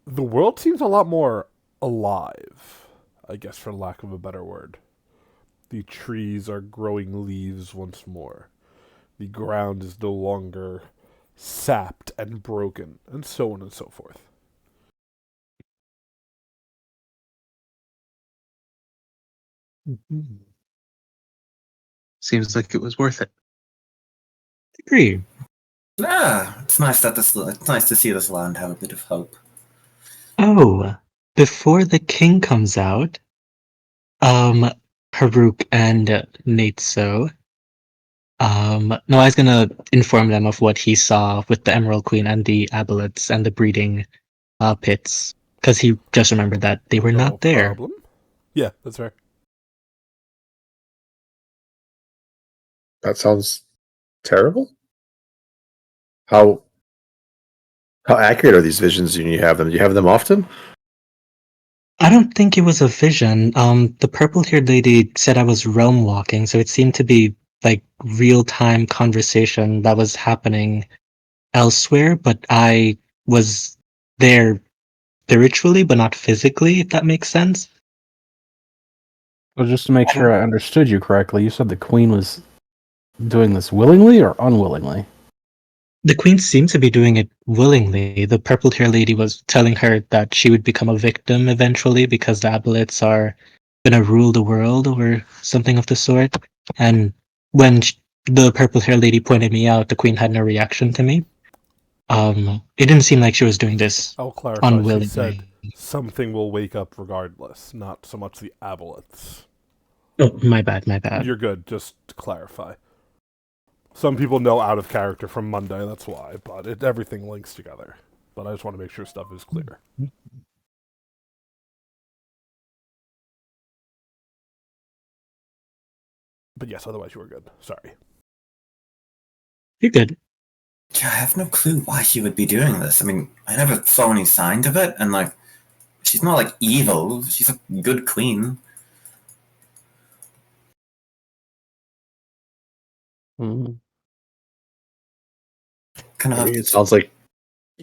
the world seems a lot more alive, I guess, for lack of a better word. The trees are growing leaves once more. the ground is no longer sapped and broken, and so on and so forth. Seems like it was worth it. Agree. Yeah, it's nice to see this land have a bit of hope. Oh, before the king comes out, Haruk and Nateso, Noai's gonna inform them of what he saw with the Emerald Queen and the aboleths and the breeding pits, because he just remembered that they were No not there. problem. Yeah, that's fair. That sounds terrible. How accurate are these visions when you have them? Do you have them often? I don't think it was a vision. The purple-haired lady said I was realm walking, so it seemed to be like real-time conversation that was happening elsewhere, but I was there spiritually, but not physically, if that makes sense. Well, just to make sure I understood you correctly, you said the queen was doing this willingly or unwillingly? The queen seemed to be doing it willingly. The purple-haired lady was telling her that she would become a victim eventually because the aboleths are going to rule the world or something of the sort. And when the purple-haired lady pointed me out, the queen had no reaction to me. It didn't seem like she was doing this I'll clarify. unwillingly. She said something will wake up regardless, not so much the aboleths. Oh, my bad. You're good, just to clarify. Some people know out of character from Monday, that's why, but everything links together. But I just want to make sure stuff is clear. But yes, otherwise you were good. Sorry. You're good. Yeah, I have no clue why she would be doing this. I mean, I never saw any signs of it, and like, she's not like evil. She's a good queen. Kind of. It sounds like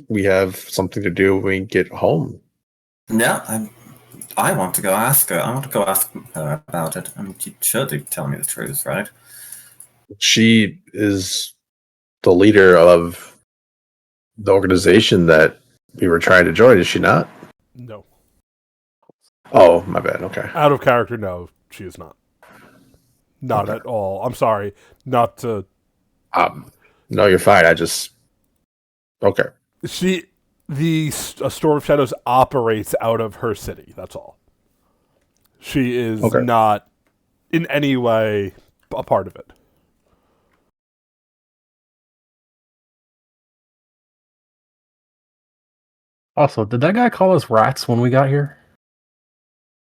we have something to do when we get home. Yeah, I want to go ask her. I want to go ask her about it. I mean, she'd surely tell me the truth, right? She is the leader of the organization that we were trying to join, is she not? No. Oh, my bad. Okay. Out of character, no, she is not. Not at all. I'm sorry. Not to... No, you're fine. Okay. The Storm of Shadows operates out of her city, that's all. She is not in any way a part of it. Also, did that guy call us rats when we got here?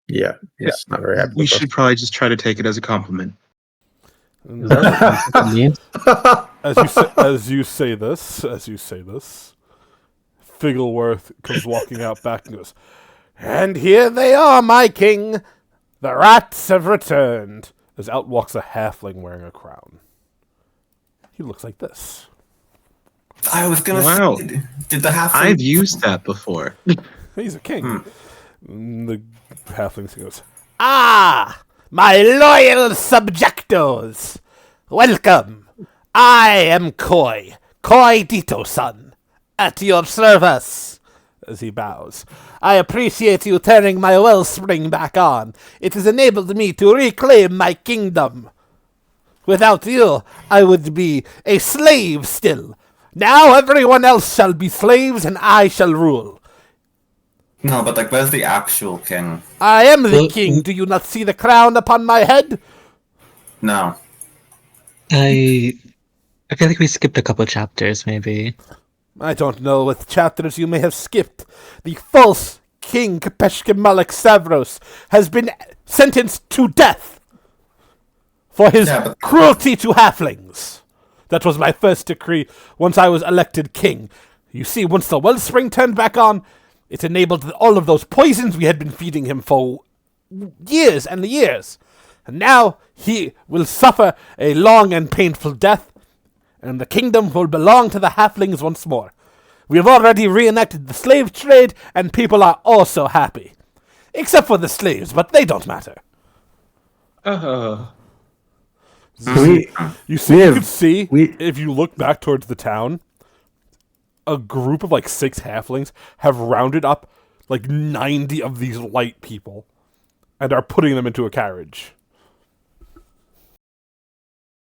Yeah. He's not very happy We with should probably just try to take it as a compliment. Is that what it means? As you say this, Figgleworth comes walking out back and goes, "And here they are, my king! The rats have returned!" As out walks a halfling wearing a crown. He looks like this. I was gonna Wow. say, did the half? I've used that before. He's a king. And the halfling goes, "Ah, my loyal subjectos! Welcome! I am Koi Dito-san, at your service!" As he bows. "I appreciate you turning my wellspring back on. It has enabled me to reclaim my kingdom. Without you, I would be a slave still. Now everyone else shall be slaves and I shall rule. No, but like, where's the actual king? I am the king. Do you not see the crown upon my head?" No. I feel like we skipped a couple chapters, maybe. "I don't know what chapters you may have skipped. The false king Kapeshke Malek Savros has been sentenced to death for his cruelty to halflings. That was my first decree once I was elected king. You see, once the wellspring turned back on, it enabled all of those poisons we had been feeding him for years and years. And now he will suffer a long and painful death, and the kingdom will belong to the halflings once more. We have already reenacted the slave trade, and people are also happy. Except for the slaves, but they don't matter." We, You see, We you have- can see we- if you look back towards the town, a group of like 6 halflings have rounded up like 90 of these light people and are putting them into a carriage.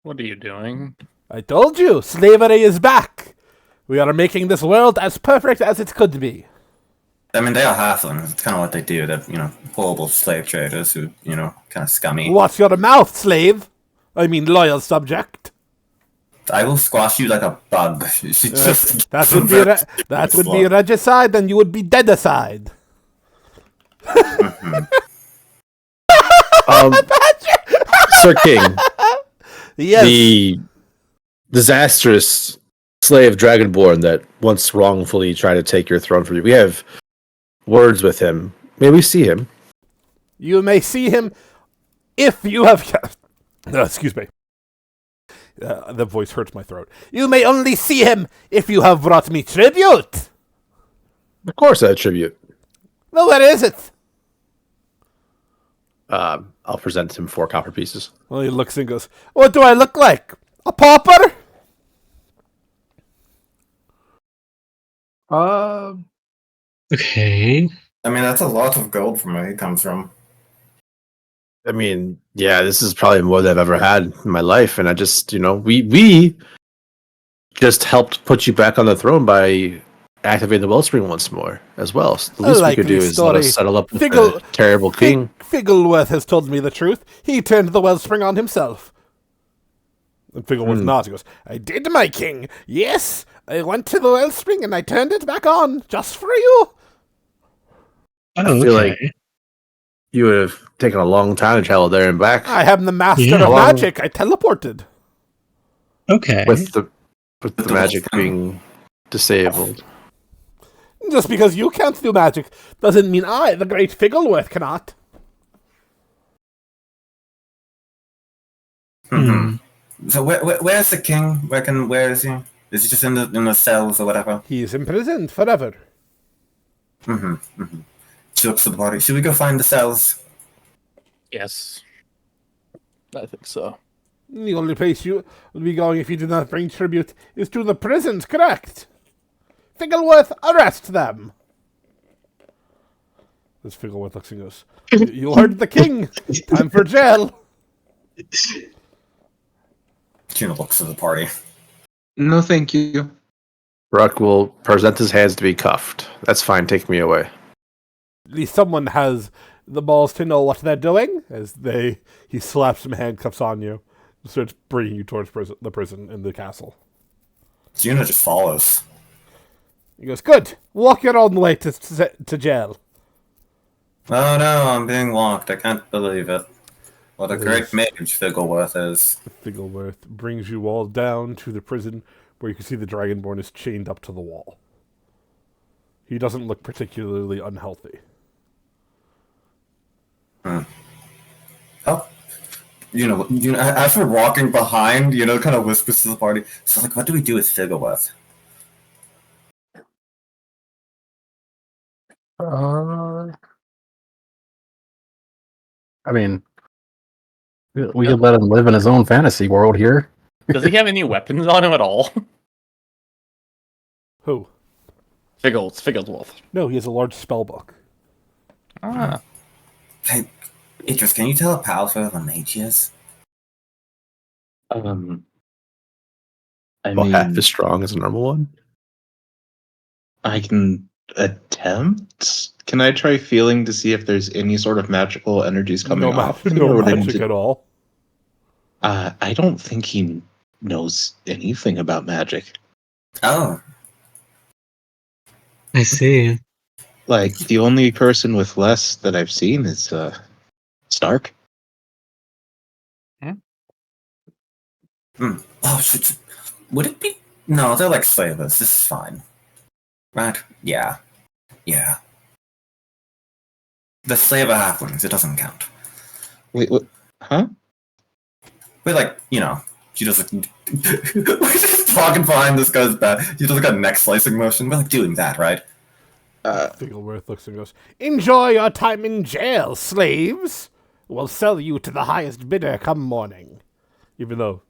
What are you doing? I told you, slavery is back. We are making this world as perfect as it could be. I mean, they are halflings. It's kind of what they do. They're, horrible slave traders who, kind of scummy. Watch your mouth, slave. I mean, loyal subject. I will squash you like a bug. She just That would be that would be regicide, and you would be deadicide. Sir King, Yes. the disastrous slave dragonborn that once wrongfully tried to take your throne from you. We have words with him. May we see him? You may see him if you have. Excuse me. The voice hurts my throat. You may only see him if you have brought me tribute. Of course, I tribute. Well, where is it? I'll present him 4 copper pieces. Well, he looks and goes, "What do I look like? A pauper?" Okay. I mean, that's a lot of gold from where he comes from. I mean, yeah, this is probably more than I've ever had in my life, and I just, we just helped put you back on the throne by activating the wellspring once more as well. So the least we could do is let us settle up with the terrible king. Figgleworth has told me the truth. He turned the wellspring on himself. And Figgleworth nods and goes, "I did, my king. Yes, I went to the wellspring and I turned it back on, just for you." I feel like you would have taken a long time to travel there and back I am the master Yeah. of How long- magic. I teleported. Okay. with the magic being disabled. Just because you can't do magic doesn't mean I, the great Figgleworth, cannot. So where's the king? Where is he? Is he just in the cells or whatever? He is imprisoned forever. She looks at the body. Should we go find the cells? Yes. I think so. The only place you will be going if you do not bring tribute is to the prisons, correct? Figgleworth, arrest them! As Figgleworth looks and goes, "You heard the king! Time for jail!" Tuna looks at the party. No, thank you. Ruck will present his hands to be cuffed. That's fine. Take me away. At least someone has the balls to know what they're doing. He slaps some handcuffs on you and starts bringing you towards the prison in the castle. Tuna just follows. He goes, "Good, walk your own way to jail." Oh no, I'm being walked. I can't believe it. What a great mage Figgleworth is. Figgleworth brings you all down to the prison where you can see the Dragonborn is chained up to the wall. He doesn't look particularly unhealthy. Oh, as we're walking behind, kind of whispers to the party. So, like, what do we do with Figgleworth? I mean, we could let him live in his own fantasy world here. Does he have any weapons on him at all? Who? Figglesworth. No, he has a large spell book. Ah. Hey, Idris, can you tell how powerful the mage is? I Well, mean, half as strong as a normal one. I can attempt. Can I try feeling to see if there's any sort of magical energies coming off? No Or would I need magic to- at all. I don't think he knows anything about magic. Oh, I see. Like the only person with less that I've seen is Stark. oh, shit. Would it be? No, they're like slavers. This is fine, right? Yeah. The slaver halflings. It doesn't count. Wait, what? Huh? We're like, she does like, we're just walking behind this guy's back. She does like a neck slicing motion. We're like doing that, right? Figgleworth looks and goes, "Enjoy your time in jail, slaves. We'll sell you to the highest bidder come morning. Even though,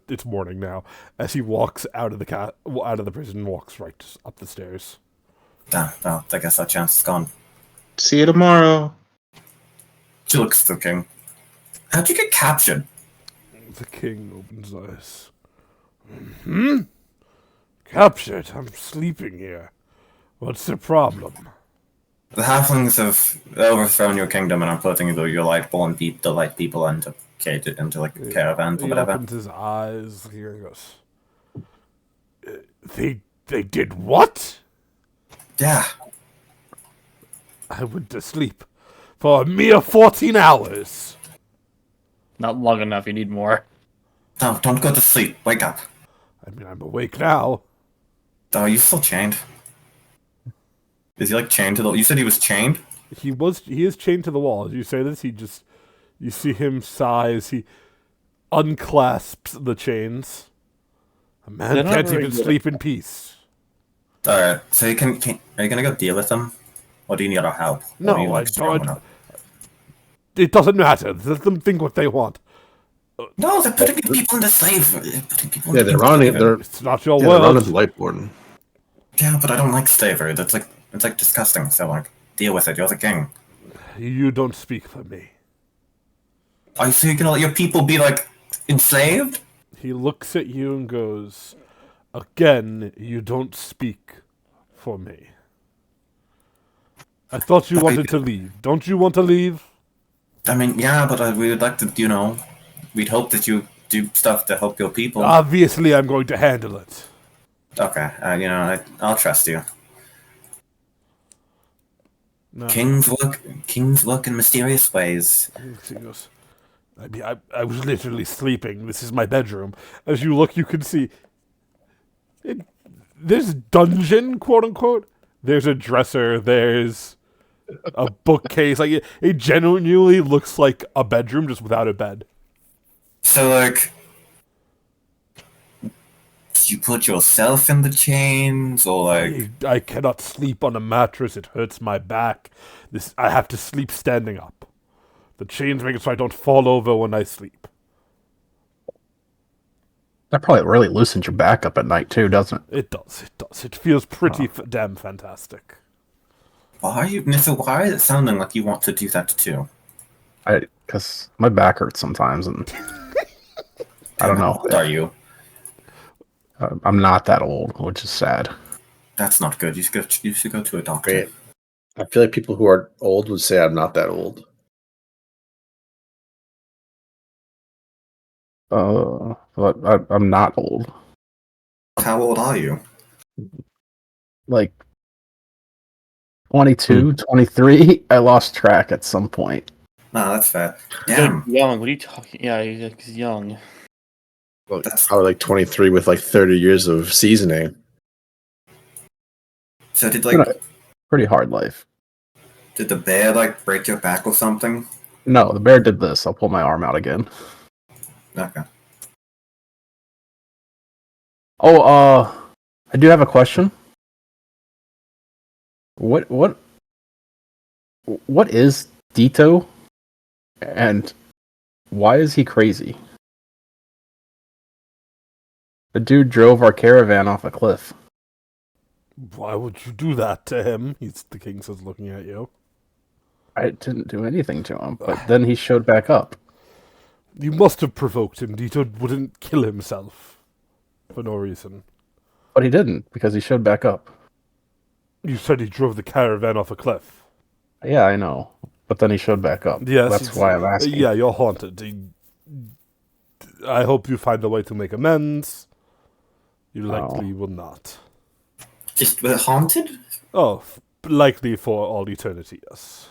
it's morning now. As he walks out of the prison, walks right up the stairs. Well, I guess that chance is gone. See you tomorrow. She looks at the king. How'd you get captured? The king opens his eyes. Captured? I'm sleeping here. What's the problem? The halflings have overthrown your kingdom and are putting your lightborn the light people into like caravans or He whatever. opens his eyes here and goes, They did what? Yeah. I went to sleep for a mere 14 hours. Not long enough. You need more. No, don't go to sleep. Wake up. I mean, I'm awake now. Oh, are you still chained? Is he like chained to the? You said he was chained. He is chained to the wall. As you say this, you see him sigh as he unclasps the chains. A man They're not can't very even good. sleep in peace. Alright, so are you gonna go deal with them? Or do you need our help? No, Or are you, I strong don't. enough? It doesn't matter. Let them think what they want. No, they're putting people into slavery. They're putting people Yeah, into they're running. They're It's not your yeah, they're running world. to Lightborn. Yeah, but I don't like slavery. It's like disgusting. So like, deal with it. You're the king. You don't speak for me. Are you so you're gonna let your people be like enslaved? He looks at you and goes, Again, you don't speak for me. I thought you wanted to leave. Don't you want to leave? I mean, yeah, but we would like to, we'd hope that you do stuff to help your people. Obviously, I'm going to handle it. Okay, I'll trust you. No. Kings work in mysterious ways. He goes, I mean, I was literally sleeping. This is my bedroom. As you look, you can see this dungeon, quote unquote. There's a dresser. There's a bookcase. Like it genuinely looks like a bedroom just without a bed. So like, you put yourself in the chains, or like, I cannot sleep on a mattress. It hurts my back. I have to sleep standing up. The chains make it so I don't fall over when I sleep. That probably really loosens your back up at night too, doesn't it? It does. It does. It feels pretty damn fantastic. why is it sounding like you want to do that too? Because my back hurts sometimes, and I don't How know. old are you? I'm not that old, which is sad. That's not good. You should go to a doctor. Great. I feel like people who are old would say I'm not that old. But I'm not old. How old are you? Like 22, 23. I lost track at some point. No, that's fair. Damn. Young. What are you talking? Yeah, he's young. Well, That's- probably like 23 with like 30 years of seasoning. So did Pretty hard life. did the bear like break your back or something? No, the bear did this. I'll pull my arm out again. Okay. Oh, I do have a question. What is Dito, and why is he crazy? The dude drove our caravan off a cliff. Why would you do that to him? The king says, looking at you. I didn't do anything to him, but then he showed back up. You must have provoked him. Dito wouldn't kill himself for no reason. But he didn't, because he showed back up. You said he drove the caravan off a cliff. Yeah, I know. But then he showed back up. Yes, That's why I'm asking. Yeah, you're haunted. I hope you find a way to make amends. You likely will not. Just haunted? Oh, likely for all eternity, yes.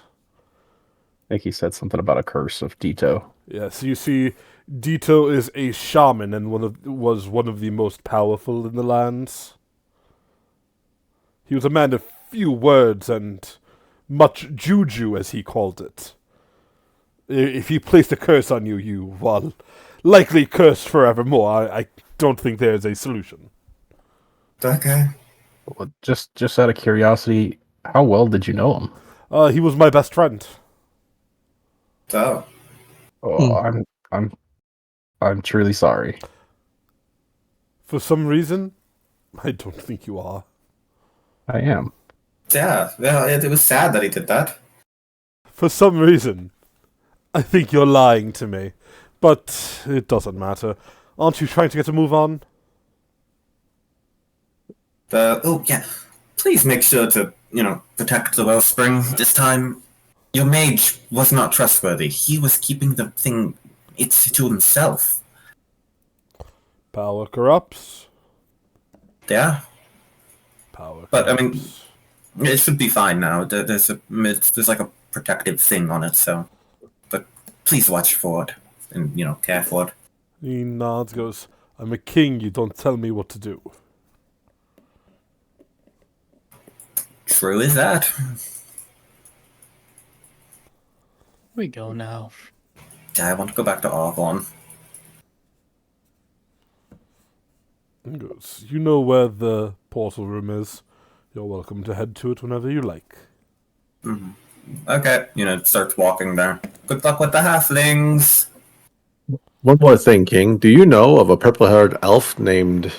I think he said something about a curse of Dito. Yes, you see, Dito is a shaman and was one of the most powerful in the lands. He was a man of few words and much juju, as he called it. If he placed a curse on you, you, well, likely cursed forevermore. I don't think there's a solution. Okay. Well, just out of curiosity, how well did you know him? He was my best friend. So Oh, I'm I'm truly sorry. For some reason, I don't think you are. I am. Yeah, it was sad that he did that. For some reason, I think you're lying to me. But it doesn't matter. Aren't you trying to get a move on? Oh, yeah. Please make sure to, protect the wellspring this time. Your mage was not trustworthy. He was keeping the thing to himself. Power corrupts. Yeah, Power but I corrupts. mean, it should be fine now. There's like a protective thing on it, so. But please watch for it and care for it. He nods, goes, I'm a king, you don't tell me what to do. True as that. We go now. I want to go back to Arvon. He goes, you know where the portal room is. You're welcome to head to it whenever you like. Okay, starts walking there. Good luck with the halflings. One more thing, King. Do you know of a purple-haired elf named?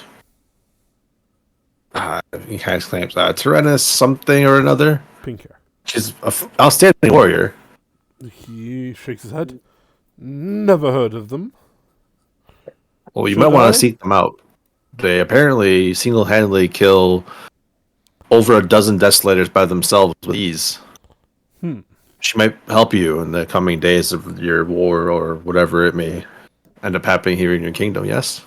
He has claims Tyrannus something or another. Pink hair. She's an outstanding warrior. He shakes his head. Never heard of them. Well, you Should might want I? to seek them out. They apparently single-handedly kill over a dozen desolators by themselves with ease. She might help you in the coming days of your war or whatever it may end up happening here in your kingdom, yes?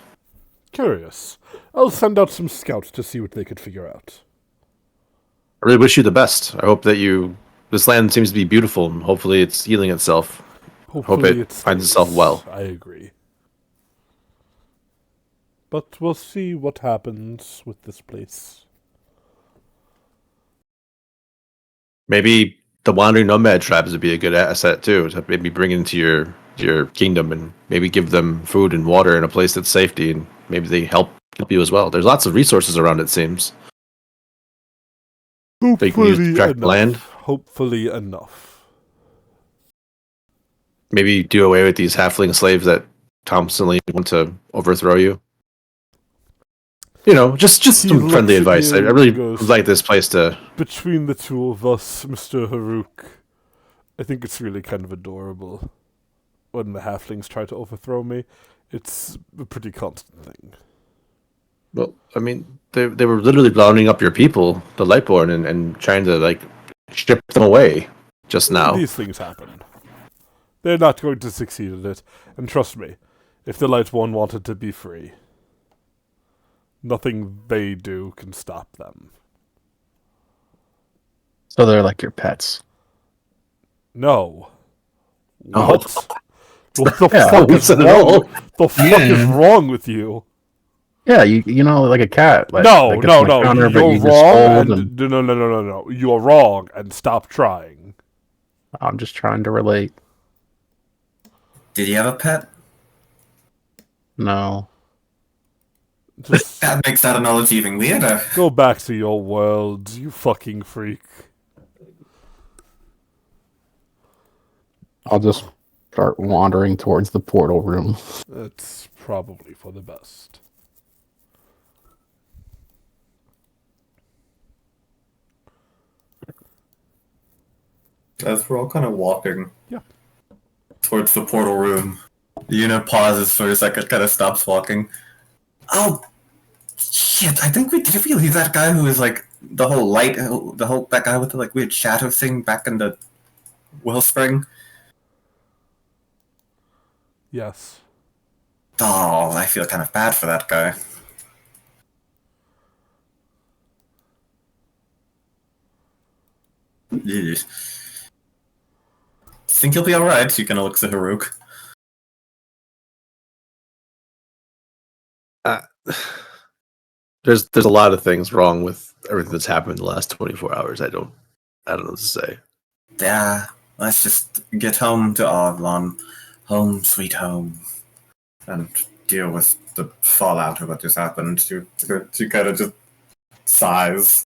Curious. I'll send out some scouts to see what they could figure out. I really wish you the best. I hope that this land seems to be beautiful and hopefully it's healing itself. Hopefully it finds itself stays. well. I agree. But we'll see what happens with this place. Maybe the wandering nomad tribes would be a good asset too, to maybe bring into your kingdom and maybe give them food and water in a place that's safety, and maybe they help you as well. There's lots of resources around, it seems. They can use to track the land. Hopefully enough. Maybe do away with these halfling slaves that constantly want to overthrow you. Just He some looks friendly at advice. you I really and goes, would like this place to. Between the two of us, Mr. Haruk, I think it's really kind of adorable when the halflings try to overthrow me. It's a pretty constant thing. Well, I mean, they were literally rounding up your people, the Lightborn, and trying to strip them away just now. These things happen. They're not going to succeed at it. And trust me, if the Lightborn wanted to be free, nothing they do can stop them. So they're like your pets. No. Oh. What? What the Yeah, fuck we is said it wrong? all. The fuck is wrong with you? Yeah, you know, like a cat. Like, No, that gets no, on the no. counter, but You're you just wrong. hold And no. You're wrong. And stop trying. I'm just trying to relate. Did he have a pet? No. Just That makes that analogy even weirder. go back to your world, you fucking freak. I'll just start wandering towards the portal room. It's probably for the best. As we're all kind of walking Yeah. towards the portal room, Yuna pauses for a second, kind of stops walking. Oh, shit! I think did we leave that guy who was like that guy with the weird shadow thing back in the wellspring? Yes. Oh, I feel kind of bad for that guy. Yeesh. Think he'll be alright? You can look to Haruk. There's a lot of things wrong with everything that's happened in the last 24 hours. I don't know what to say. Yeah, let's just get home to Arvon. Home, sweet home. And deal with the fallout of what just happened. To kind of just sighs.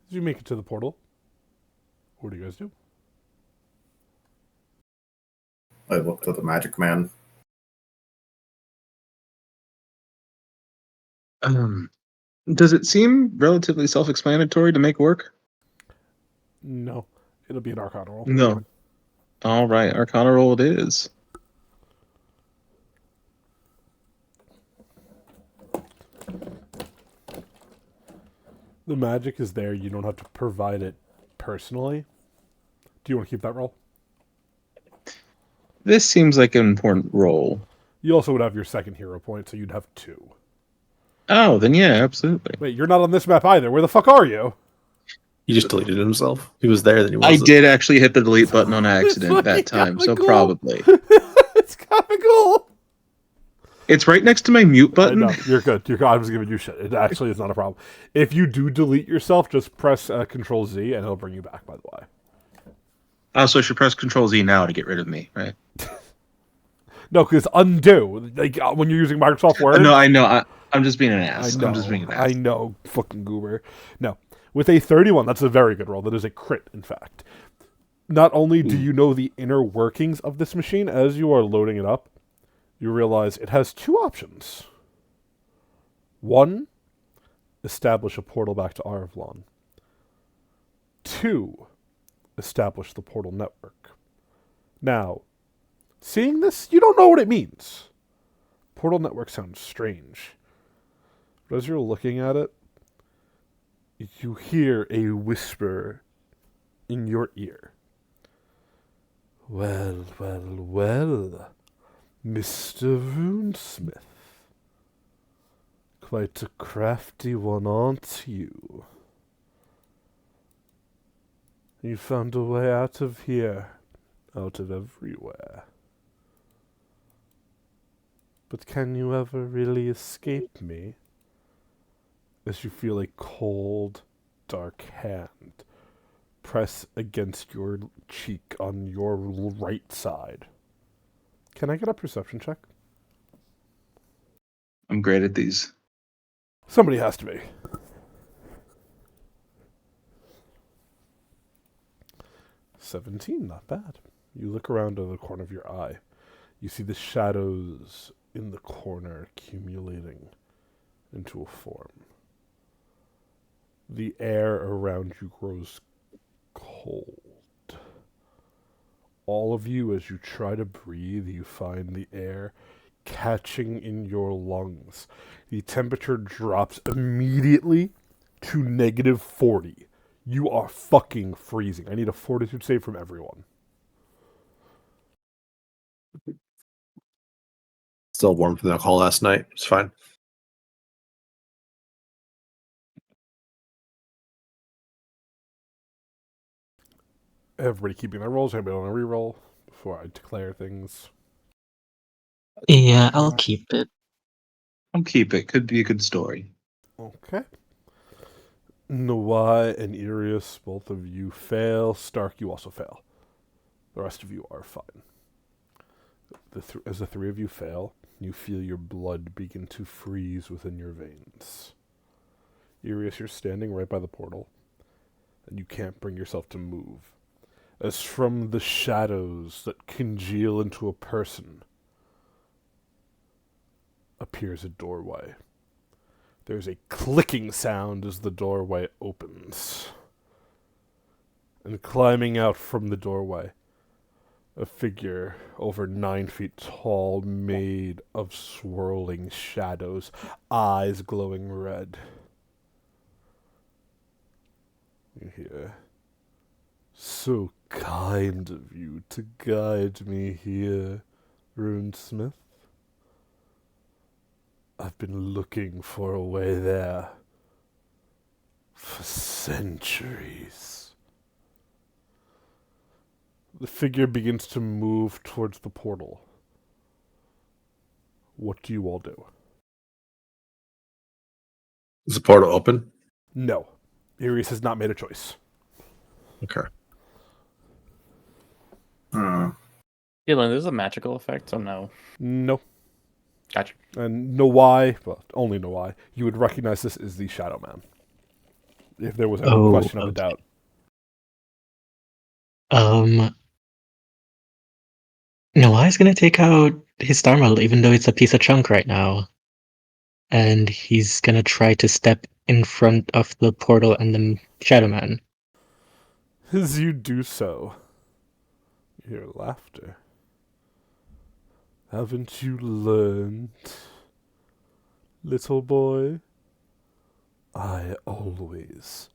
As you make it to the portal, what do you guys do? I looked at the magic man. Does it seem relatively self-explanatory to make work? No. It'll be an Arcana roll. No. All right, Arcana roll it is. The magic is there. You don't have to provide it personally. Do you want to keep that roll? This seems like an important role. You also would have your second hero point, so you'd have 2. Oh, then yeah, absolutely. Wait, you're not on this map either. Where the fuck are you? He just deleted himself. He was there, then he I wasn't. did actually hit the delete button on accident that time, so cool. probably. It's kind of cool. It's right next to my mute button. No, you're good. You're good. I was giving you shit. It actually is not a problem. If you do delete yourself, just press Control Z, and it'll bring you back. By the way. Also, I should press Control Z now to get rid of me, right? No, because undo. Like when you're using Microsoft Word. No, I know. I'm just being an ass. I'm just being an ass. I know, fucking goober. No, with a 31, that's a very good roll. That is a crit, in fact. Not only do you know the inner workings of this machine, as you are loading it up, you realize it has 2 options. 1, establish a portal back to Arvlon. 2, establish the portal network. Now, seeing this, you don't know what it means. Portal network sounds strange. But as you're looking at it, you hear a whisper in your ear. Well, well, well, Mr. Runesmith. Quite a crafty one, aren't you? You found a way out of here, out of everywhere. But can you ever really escape me? As you feel a cold, dark hand press against your cheek on your right side. Can I get a perception check? I'm great at these. Somebody has to be. $17, not bad. You look around to the corner of your eye. You see the shadows in the corner accumulating into a form. The air around you grows cold. All of you, as you try to breathe, you find the air catching in your lungs. The temperature drops immediately to -40. You are fucking freezing. I need a fortitude save from everyone. Still warm from the alcohol last night. It's fine. Everybody keeping their rolls. Anybody on a reroll before I declare things? Yeah, I'll keep it. I'll keep it. Could be a good story. Okay. Nawai and Irius, both of you fail. Stark, you also fail. The rest of you are fine. As the 3 of you fail, you feel your blood begin to freeze within your veins. Irius, you're standing right by the portal, and you can't bring yourself to move. As from the shadows that congeal into a person appears a doorway. There's a clicking sound as the doorway opens. And climbing out from the doorway, a figure over 9 feet tall, made of swirling shadows, eyes glowing red. You hear, "So kind of you to guide me here, Runesmith. I've been looking for a way there for centuries." The figure begins to move towards the portal. What do you all do? Is the portal open? No. Irius has not made a choice. Okay. Dylan, this is a magical effect, so no. No. Gotcha. And know why, well, only know why, you would recognize this as the Shadow Man. if there was a Oh, question of a okay. doubt. Noah's gonna take out his Dharma, even though it's a piece of chunk right now. And he's gonna try to step in front of the portal and the Shadow Man. As you do so, you hear laughter. Haven't you learned, little boy? I always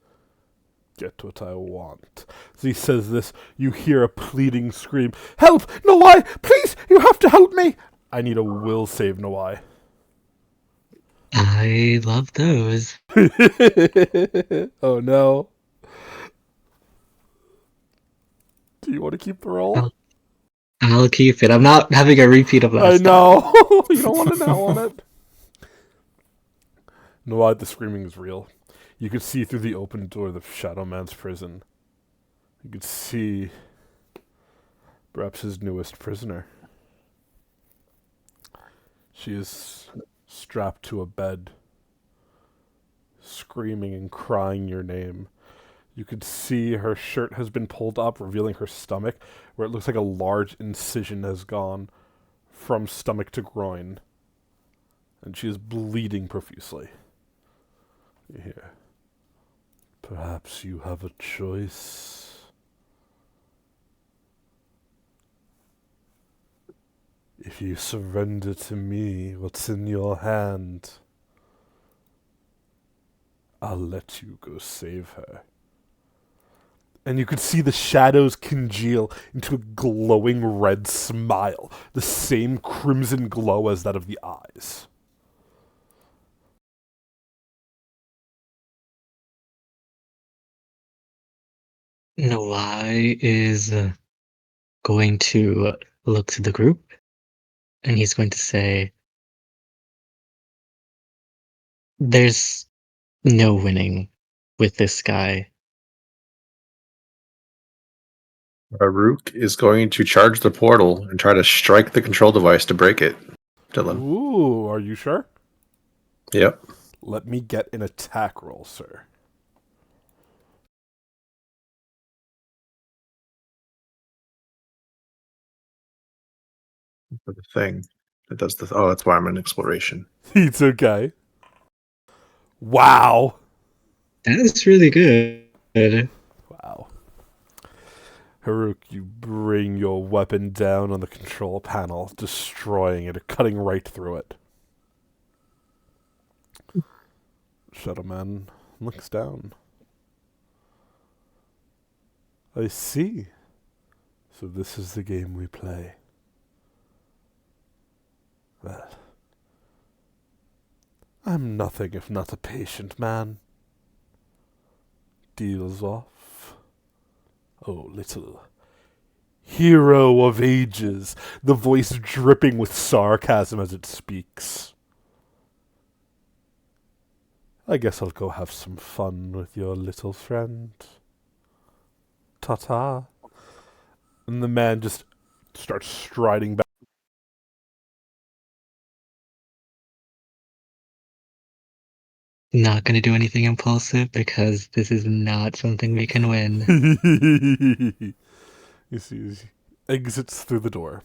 get what I want. As he says this, you hear a pleading scream. Help! Nawai! Please! You have to help me! I need a will save, Nawai. I love those. Oh no. Do you want to keep the roll? I'll keep it. I'm not having a repeat of last I know. You don't want to know on it. Nawai, the screaming is real. You could see through the open door of the Shadow Man's prison. You could see perhaps his newest prisoner. She is strapped to a bed, screaming and crying your name. You could see her shirt has been pulled up, revealing her stomach, where it looks like a large incision has gone from stomach to groin. And she is bleeding profusely. You hear, perhaps you have a choice. If you surrender to me what's in your hand, I'll let you go save her. And you could see the shadows congeal into a glowing red smile, the same crimson glow as that of the eyes. Noai is going to look to the group, and he's going to say, there's no winning with this guy. Haruk is going to charge the portal and try to strike the control device to break it. Dylan. Ooh, are you sure? Yep. Let me get an attack roll, sir. For the thing that does the. Oh, that's why I'm in exploration. It's okay. Wow. That is really good. Wow. Haruk, you bring your weapon down on the control panel, destroying it, cutting right through it. Shadow Man looks down. I see. So this is the game we play. Well, I'm nothing if not a patient man. Deals off. Oh, little hero of ages, the voice dripping with sarcasm as it speaks. I guess I'll go have some fun with your little friend. Ta-ta. And the man just starts striding back. Not going to do anything impulsive because this is not something we can win. You see, he exits through the door.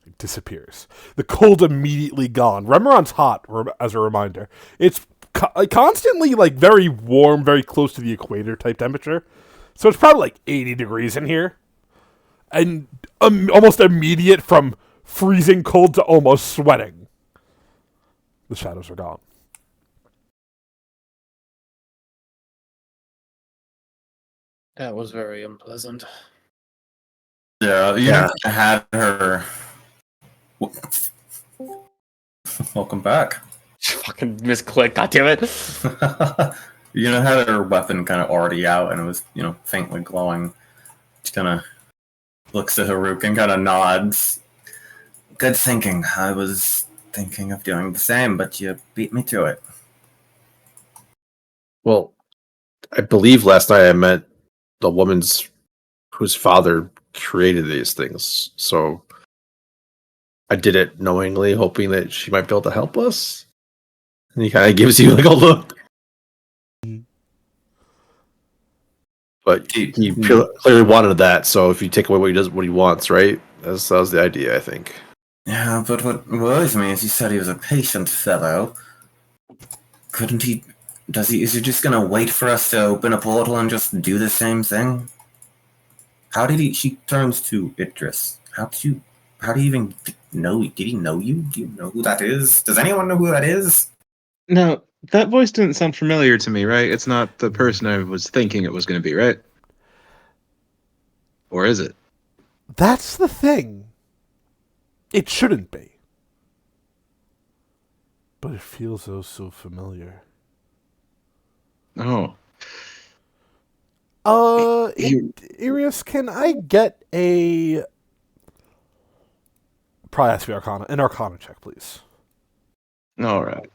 It disappears. The cold immediately gone. Remeron's hot, as a reminder. It's constantly, like, very warm, very close to the equator type temperature. So it's probably like 80 degrees in here. And almost immediate from freezing cold to almost sweating. The shadows are gone. That was very unpleasant. Yeah, Yeah. had her. Welcome back. Fucking misclick, goddammit. Had her weapon kind of already out, and it was, faintly glowing. She kind of looks at Haruk and kind of nods. Good thinking. I was thinking of doing the same, but you beat me to it. Well, I believe last night I met the woman's whose father created these things. So I did it knowingly, hoping that she might be able to help us. And he kind of gives you like a look. But he clearly wanted that, so if you take away what he wants, right? That was the idea, I think. Yeah, but what worries me is he said he was a patient fellow. Couldn't he? Is he just gonna wait for us to open a portal and just do the same thing? How did he? She turns to Idris. How do you even know? Did he know you? Do you know who that is? Does anyone know who that is? Now, that voice didn't sound familiar to me, right? It's not the person I was thinking it was going to be, right? Or is it? That's the thing. It shouldn't be. But it feels oh so familiar. Oh. Irius, can I get a... Probably has to be Arcana. An Arcana check, please. All right.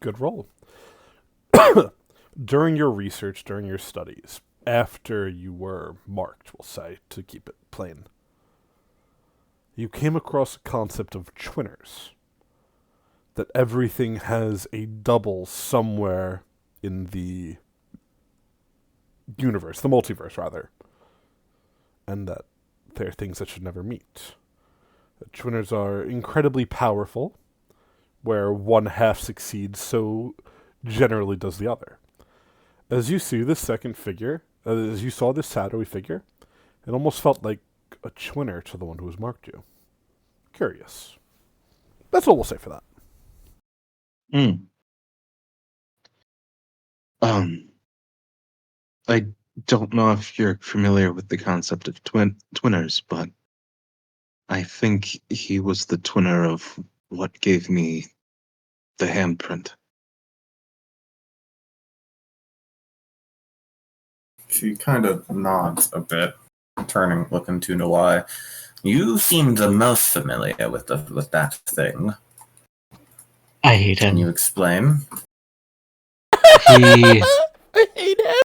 Good roll. During your research, during your studies, after you were marked, we'll say, to keep it plain, you came across a concept of twinners. That everything has a double somewhere in the universe, the multiverse, rather. And that they're things that should never meet. That twinners are incredibly powerful, where one half succeeds, so generally does the other. As you see this second figure, as you saw this shadowy figure, it almost felt like a twinner to the one who has marked you. Curious. That's all we'll say for that. I don't know if you're familiar with the concept of twinners, but I think he was the twinner of what gave me the handprint. She kind of nods a bit, looking to Nawai. You seem the most familiar with that thing. I hate Can you him. explain? He. I hate him.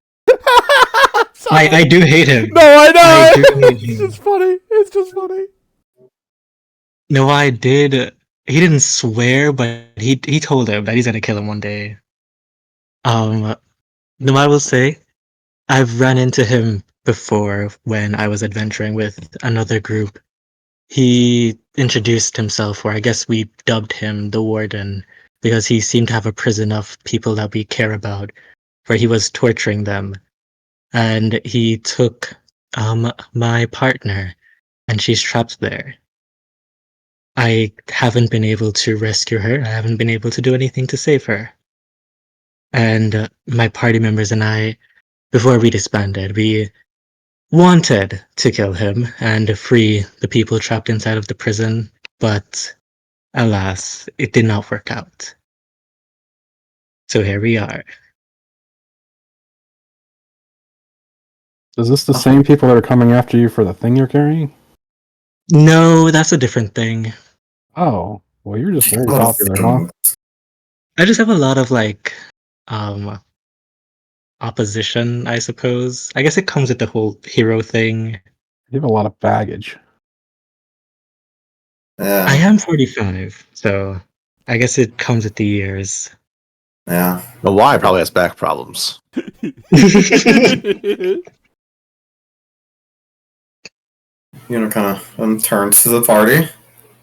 I do hate him. No, I know. I do hate It's him. just funny. It's just funny. No, I did. He didn't swear, but he told him that he's gonna kill him one day. No, I will say, I've run into him before when I was adventuring with another group. He introduced himself, or I guess we dubbed him the Warden, because he seemed to have a prison of people that we care about, where he was torturing them. And he took my partner, and she's trapped there. I haven't been able to rescue her. I haven't been able to do anything to save her. And my party members and I, before we disbanded, we wanted to kill him and free the people trapped inside of the prison, but alas, it did not work out. So here we are. Is this the same people that are coming after you for the thing you're carrying? No, that's a different thing. Oh, well, you're just very popular, huh? I just have a lot of opposition, I suppose. I guess it comes with the whole hero thing. You have a lot of baggage. Yeah. I am 45, so I guess it comes with the years. Yeah. The Y probably has back problems. Kind of turns to the party.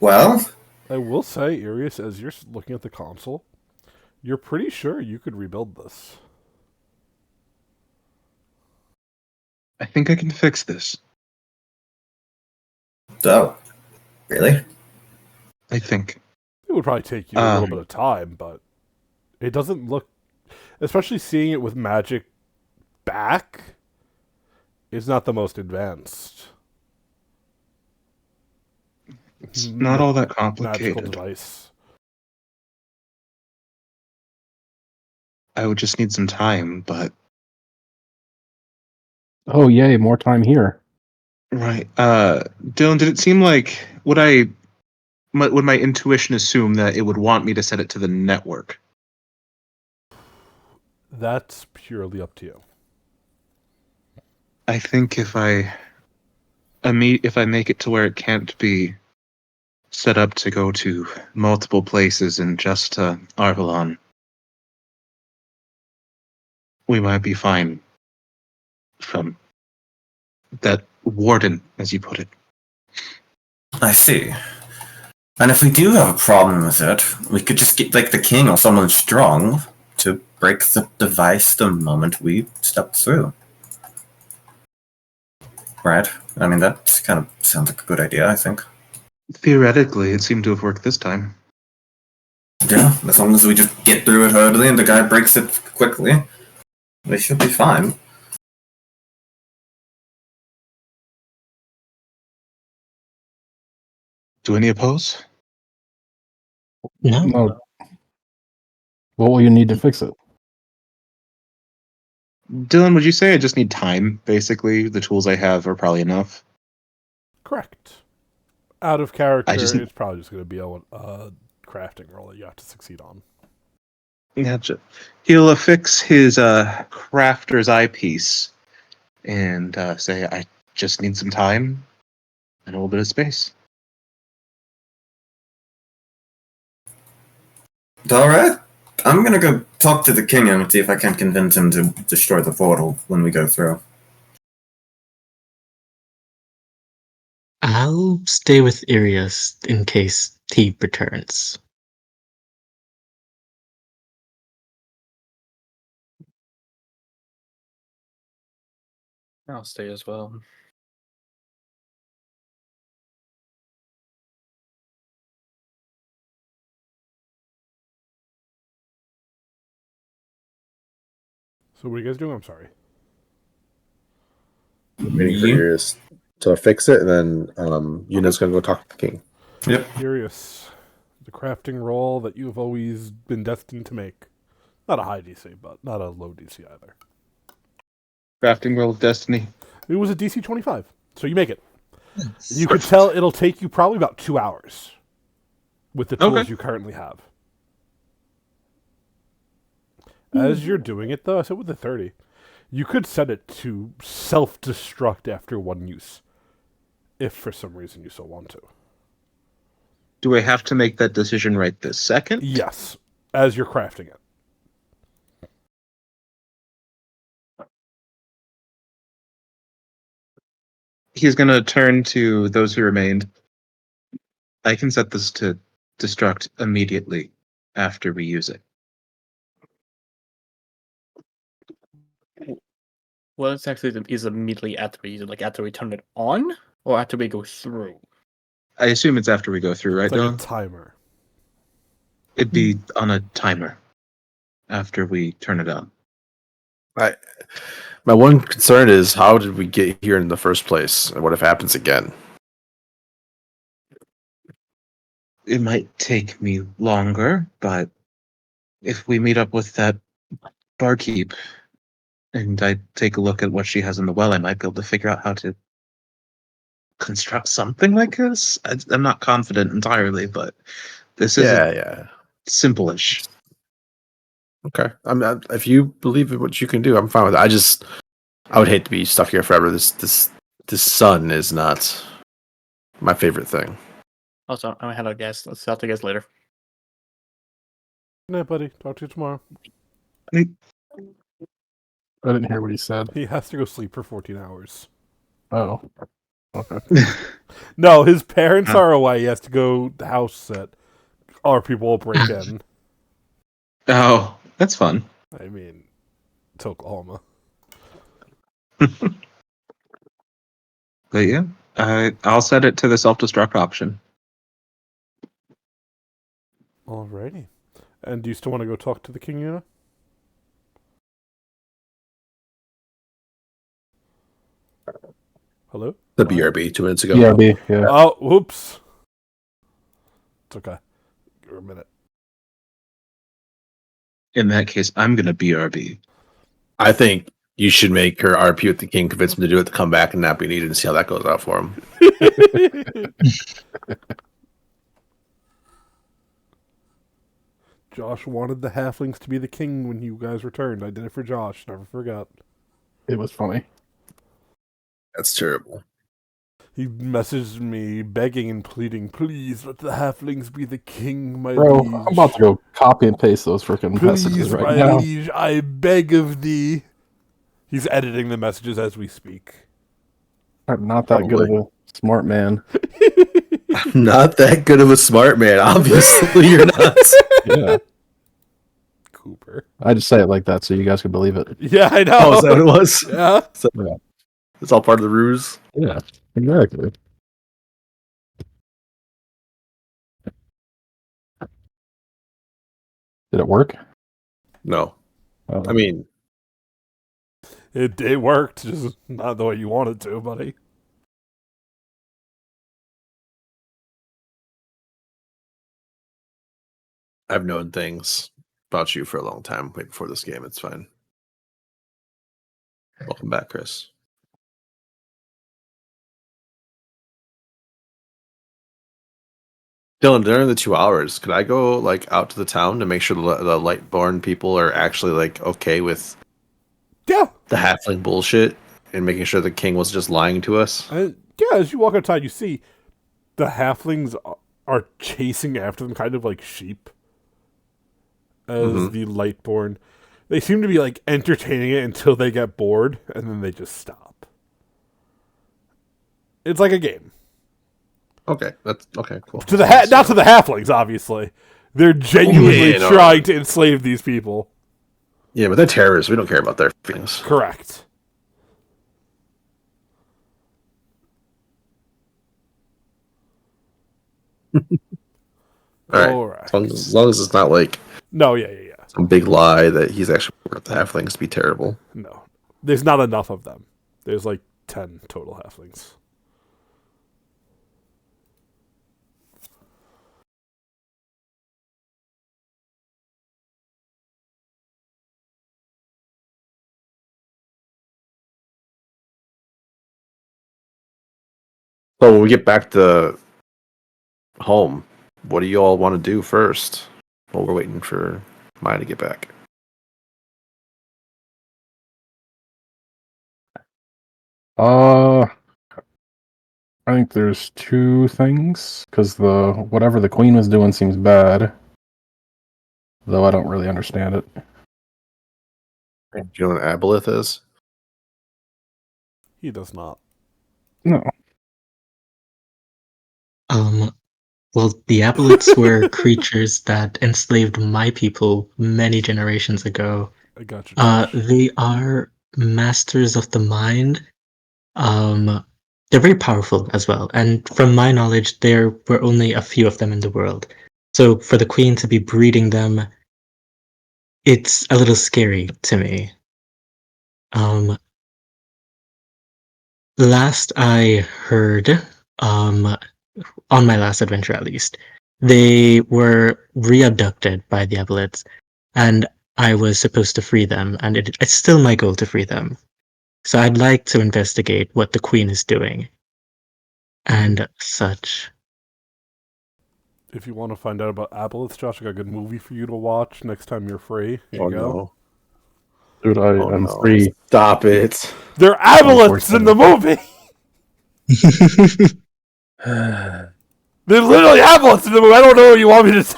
Well, I will say, Irius, as you're looking at the console, you're pretty sure you could rebuild this. I think I can fix this. so, really? I think. It would probably take you a little bit of time, but it doesn't look, especially seeing it with magic back, it's not the most advanced. It's not all that Magical complicated. device. I would just need some time, but Oh, yay, more time here. right. Dylan, did it seem like would my intuition assume that it would want me to set it to the network? That's purely up to you. I think if I make it to where it can't be set up to go to multiple places and just Arvalon, we might be fine from that warden, as you put it. I see. And if we do have a problem with it, we could just get like the king or someone strong to break the device the moment we step through. Right? I mean, that kind of sounds like a good idea, I think. Theoretically, it seemed to have worked this time. Yeah, as long as we just get through it hurriedly and the guy breaks it quickly, we should be fine. Do any oppose? No, No. What will you need to fix it? Dylan, would you say I just need time, basically? The tools I have are probably enough. Correct. Out of character, I just- it's probably just going to be a crafting roll that you have to succeed on. Gotcha. He'll affix his crafter's eyepiece and say, I just need some time and a little bit of space. Alright. I'm gonna go talk to the king and see if I can convince him to destroy the portal when we go through. I'll stay with Irius in case he returns. I'll stay as well. So what are you guys doing? I'm sorry. Waiting for Yeah. yours to fix it, and then Yuna's gonna go talk to the king. Curious. The crafting roll that you've always been destined to make. Not a high DC, but not a low DC either. Crafting World of Destiny. It was a DC 25, so you make it. You could tell it'll take you probably about 2 hours with the tools Okay. you currently have. As you're doing it, though, I said with the 30, you could set it to self-destruct after one use, if for some reason you so want to. Do I have to make that decision right this second? Yes, as you're crafting it. He's going to turn to those who remained. I can set this to destruct immediately after we use it. Well, it's actually is immediately after we use it, like after we turn it on, or after we go through. I assume it's after we go through, right, It's like Dylan? a timer. It'd be on a timer after we turn it on. My one concern is, how did we get here in the first place, and what if it happens again? It might take me longer, but if we meet up with that barkeep and I take a look at what she has in the well, I might be able to figure out how to construct something like this. I'm not confident entirely, but this is Yeah. simple-ish. Okay. If you believe in what you can do, I'm fine with it. I would hate to be stuck here forever. This sun is not my favorite thing. Also, I'm ahead of guys. Let's talk to you guys later. Good night, buddy. Talk to you tomorrow. I didn't hear what he said. He has to go sleep for 14 hours. Oh. Okay. No, his parents are away. He has to go the house set. Or people will break in. Oh, that's fun. I mean, it's Oklahoma. But yeah, I'll set it to the self-destruct option. Alrighty. And do you still want to go talk to the king, Yuna? Hello? The BRB 2 minutes ago. BRB, yeah. Oh, whoops. It's okay. Give her a minute. In that case, I'm gonna BRB. I think you should make her RP with the king, convince him to do it, to come back and not be needed, and see how that goes out for him. Josh wanted the halflings to be the king when you guys returned. I did it for Josh. Never forgot. It was funny. That's terrible. He messaged me begging and pleading, please let the halflings be the king, my Bro, liege. I'm about to go copy and paste those freaking messages Please, right my now. liege, I beg of thee. He's editing the messages as we speak. I'm not that good of a smart man. I'm not that good of a smart man. Obviously, you're not. Yeah. Cooper. I just say it like that so you guys can believe it. Yeah, I know. Oh, is that what it was? Yeah. It's all part of the ruse. Yeah, exactly. Did it work? No, Oh. I mean, It worked, just not the way you wanted to, buddy. I've known things about you for a long time. Way before this game, it's fine. Welcome back, Chris. Dylan, during the 2 hours, could I go like out to the town to make sure the Lightborn people are actually like okay with Yeah. the halfling bullshit and making sure the king was just lying to us? Yeah, as you walk outside, you see the halflings are chasing after them, kind of like sheep. As the Lightborn, they seem to be like entertaining it until they get bored, and then they just stop. It's like a game. Okay, that's okay. Cool. To the not to the halflings, obviously. They're genuinely trying to enslave these people. Yeah, but they're terrorists. We don't care about their feelings. Correct. All right. As long as it's not like No, yeah. some big lie that he's actually working the halflings to be terrible. No. There's not enough of them. There's like 10 total halflings. So when we get back to home, what do you all want to do first while we're waiting for Maya to get back? I think there's two things because the whatever the queen was doing seems bad, though I don't really understand it. Do you know what an aboleth is? He does not. No. Well, the aboleths were creatures that enslaved my people many generations ago. I got you. They are masters of the mind. They're very powerful as well, and from my knowledge, there were only a few of them in the world. So for the queen to be breeding them, it's a little scary to me. Last I heard, on my last adventure at least, they were re-abducted by the aboleths, and I was supposed to free them, and it's still my goal to free them. So I'd like to investigate what the queen is doing, and such. If you want to find out about aboleths, Josh, I got a good movie for you to watch next time you're free. Here you go. No. Dude, I'm no. free. Stop it. They're aboleths in the movie! They're literally aboleths in the movie. I don't know what you want me to say.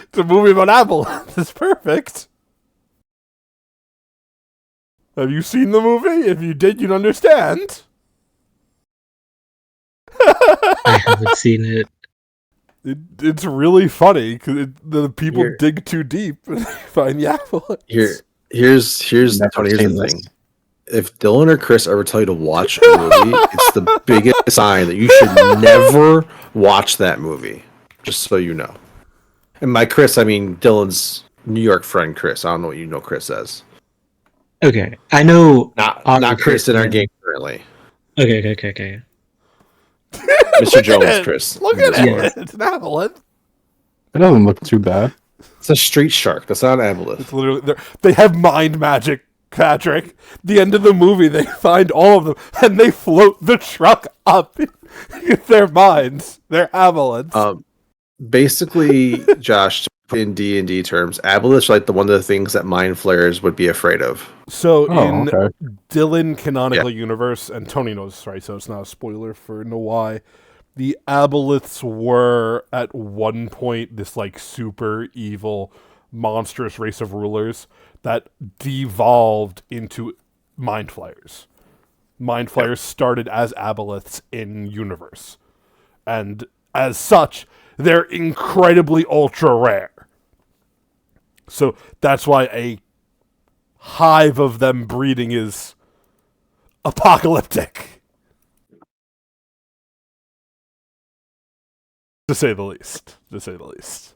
It's a movie about aboleths. It's perfect. Have you seen the movie? If you did, you'd understand. I haven't seen it. It's really funny because the people Here. dig too deep and find the aboleths. Here's Never Tony. Here's seen the this. thing. If Dylan or Chris ever tell you to watch a movie, it's the biggest sign that you should never watch that movie. Just so you know. And by Chris, I mean Dylan's New York friend, Chris. I don't know what you know Chris as. Okay, I know. Not Chris in our game currently. Okay. Mr. Jones, Chris. Look at Yeah. it. It's an aboleth. It doesn't look too bad. It's a street shark. That's not an aboleth. It's literally they have mind magic, Patrick. The end of the movie, they find all of them and they float the truck up in their minds. They're aboleths. Basically, Josh, in D&D terms, aboleths are like one of the things that mind flayers would be afraid of. So Oh, in okay. Dylan canonical universe, and Tony knows, right? So it's not a spoiler for Nawai. the aboleths were at one point this like super evil, monstrous race of rulers that devolved into mind flayers. Mind flayers started as aboleths in universe, and as such, they're incredibly ultra rare. So that's why a hive of them breeding is apocalyptic, to say the least. To say the least.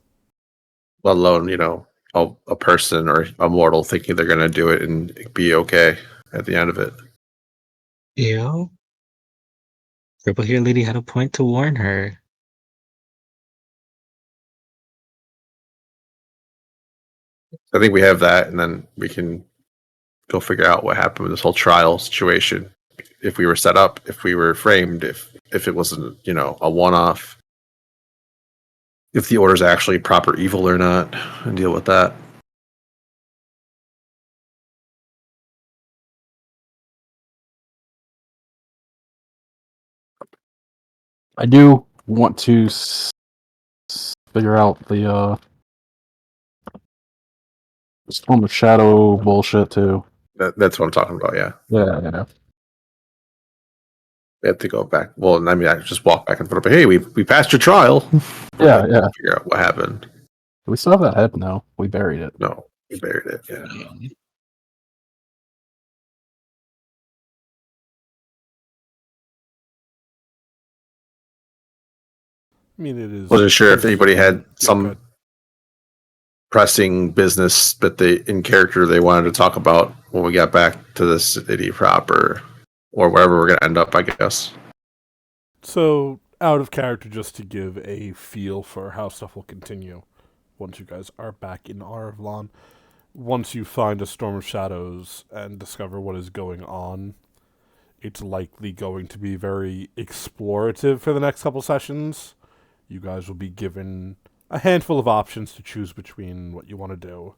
Let alone, you know, a person or a mortal thinking they're going to do it and be okay at the end of it. Yeah. Purple Hair Lady had a point to warn her. I think we have that, and then we can go figure out what happened with this whole trial situation. If we were set up, if we were framed, if it wasn't, you know, a one-off. If the order's actually proper evil or not, and deal with that. I do want to figure out the Storm of Shadow bullshit too. That's what I'm talking about. Yeah, Yeah. we have to go back. Well, I mean, I just walk back and put up. Hey, we passed your trial. Yeah. Figure out what happened. Do we still have that head? No, we buried it. No, we buried it. Yeah. I mean, it is. Wasn't sure if anybody had some good. pressing business that they in character they wanted to talk about when we got back to the city proper, or wherever we're gonna end up, I guess. So, out of character, just to give a feel for how stuff will continue once you guys are back in Arvlon. Once you find a Storm of Shadows and discover what is going on, it's likely going to be very explorative for the next couple sessions. You guys will be given a handful of options to choose between what you want to do.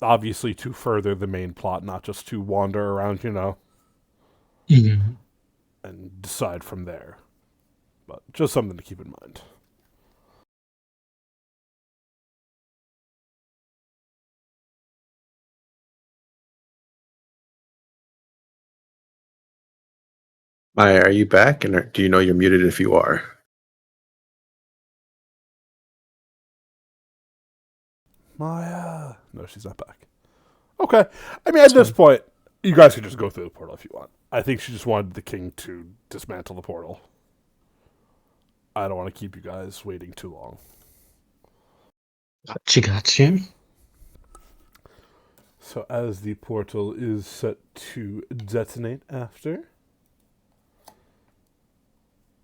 Obviously, to further the main plot, not just to wander around, you know, Mhm. and decide from there. But just something to keep in mind. Maya, are you back? And do you know you're muted if you are? Maya. No, she's not back. Okay. I mean, at this point, you guys can just go through the portal if you want. I think she just wanted the king to dismantle the portal. I don't want to keep you guys waiting too long. She got you. So as the portal is set to detonate after,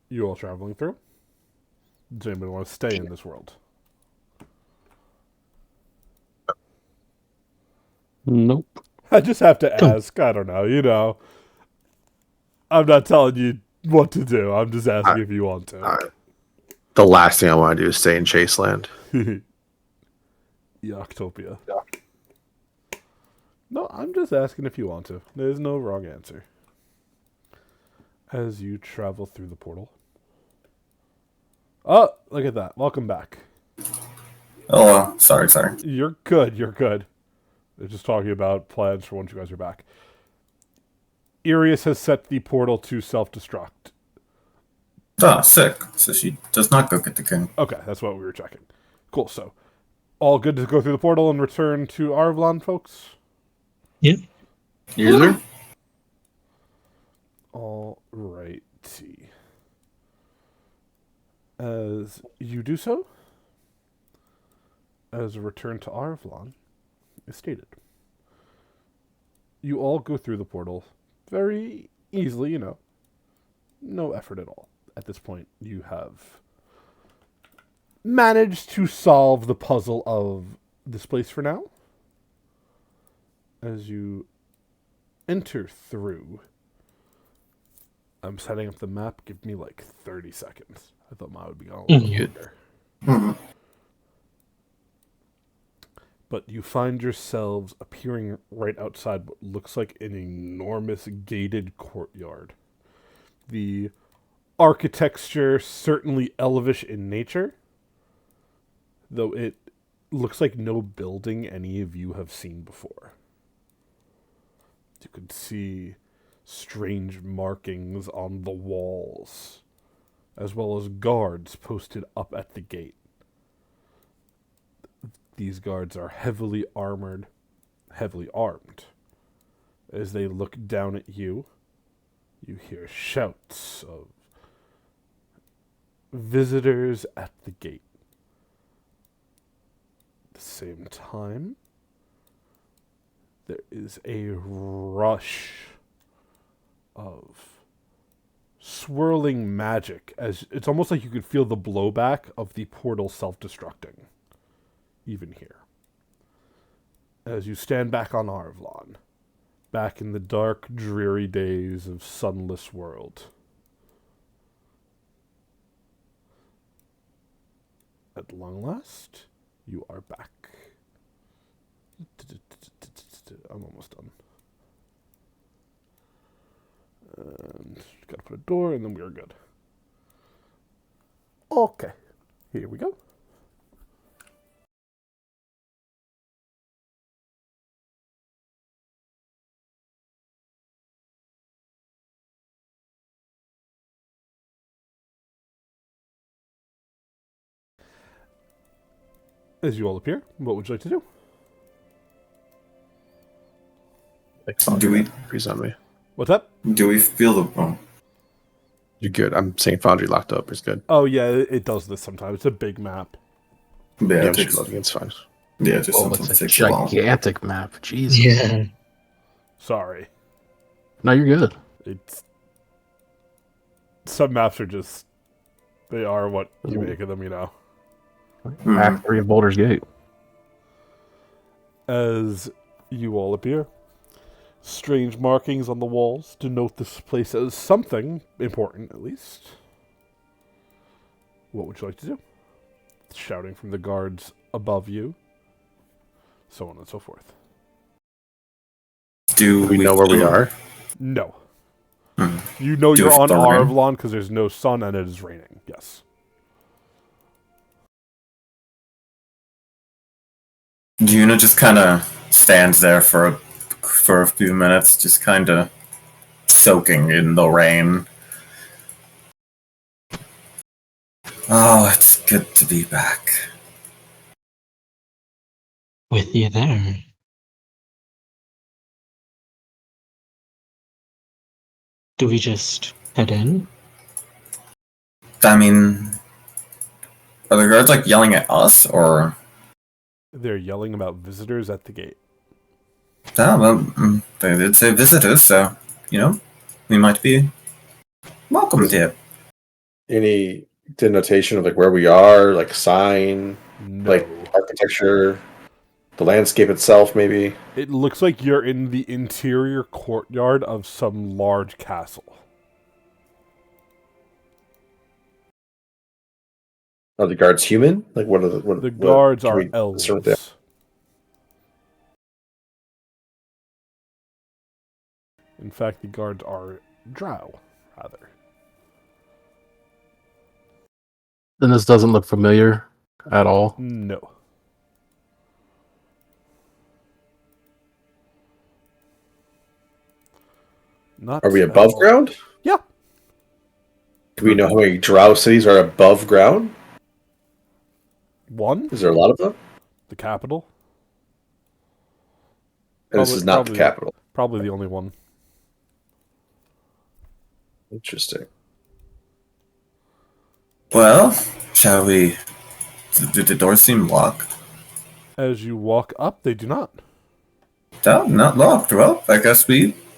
you all traveling through? Does anybody want to stay in this world? Nope. I just have to ask. I don't know. You know, I'm not telling you what to do. I'm just asking if you want to. The last thing I want to do is stay in Chaseland. Yoctopia. No, I'm just asking if you want to. There's no wrong answer. As you travel through the portal. Oh, look at that. Welcome back. Oh, sorry. You're good. You're good. They're just talking about plans for once you guys are back. Irius has set the portal to self-destruct. Ah, sick. So she does not go get the king. Okay, that's what we were checking. Cool, so all good to go through the portal and return to Arvlon, folks? Yeah. User? All righty. As you do so, as a return to Arvlon is stated, you all go through the portal very easily, you know. No effort at all. At this point, you have managed to solve the puzzle of this place for now. As you enter through, I'm setting up the map. Give me like 30 seconds. I thought mine would be on a little longer. But you find yourselves appearing right outside what looks like an enormous gated courtyard. The architecture certainly elvish in nature, though it looks like no building any of you have seen before. You could see strange markings on the walls, as well as guards posted up at the gate. These guards are heavily armored, heavily armed. As they look down at you, you hear shouts of visitors at the gate. At the same time, there is a rush of swirling magic, as it's almost like you could feel the blowback of the portal self-destructing, even here. As you stand back on Arvlon, back in the dark, dreary days of sunless world. At long last, you are back. I'm almost done. And gotta put a door, and then we are good. Okay, here we go. As you all appear, what would you like to do? Do we Freeze on me. What's up? do we feel the You're good. I'm saying Foundry locked up. It's good. Oh yeah, it does this sometimes. It's a big map. yeah, Yeah, it I'm takes, loading. It's fine. yeah, just Oh, sometimes it's a takes a while. gigantic map. Jesus. Yeah. Sorry. No, you're good. It's some maps are just they are what you Mhm. make of them, you know. Mhm. Act 3 of Boulder's Gate. As you all appear, strange markings on the walls denote this place as something important, at least. What would you like to do? Shouting from the guards above you, so on and so forth. Do We know where we feel- are. No. Hmm. You know Do you're we on feel the rain? Arvlon because there's no sun and it is raining. Yes. Yuna just kind of stands there for a few minutes, just kind of soaking in the rain. Oh, it's good to be back. With you there. Do we just head in? I mean, are the guards like yelling at us, or? They're yelling about visitors at the gate. Oh, well, they did say visitors, so we might be welcomed here. Any denotation of like where we are, like sign, No. like architecture, the landscape itself, maybe. It looks like you're in the interior courtyard of some large castle. Are the guards human? Like what are the what? The what guards can are we discern with that? elves. In fact, the guards are drow, rather. Then this doesn't look familiar at all. No. Not Are we at above all. ground? Yeah. Do we know how many drow cities are above ground? One, Is there a lot of them? the capital. And this Probably- is not probably- the capital. Probably the only one. Interesting. Well, shall we? Did the doors seem locked? As you walk up, they do not. No, not locked. Well, I guess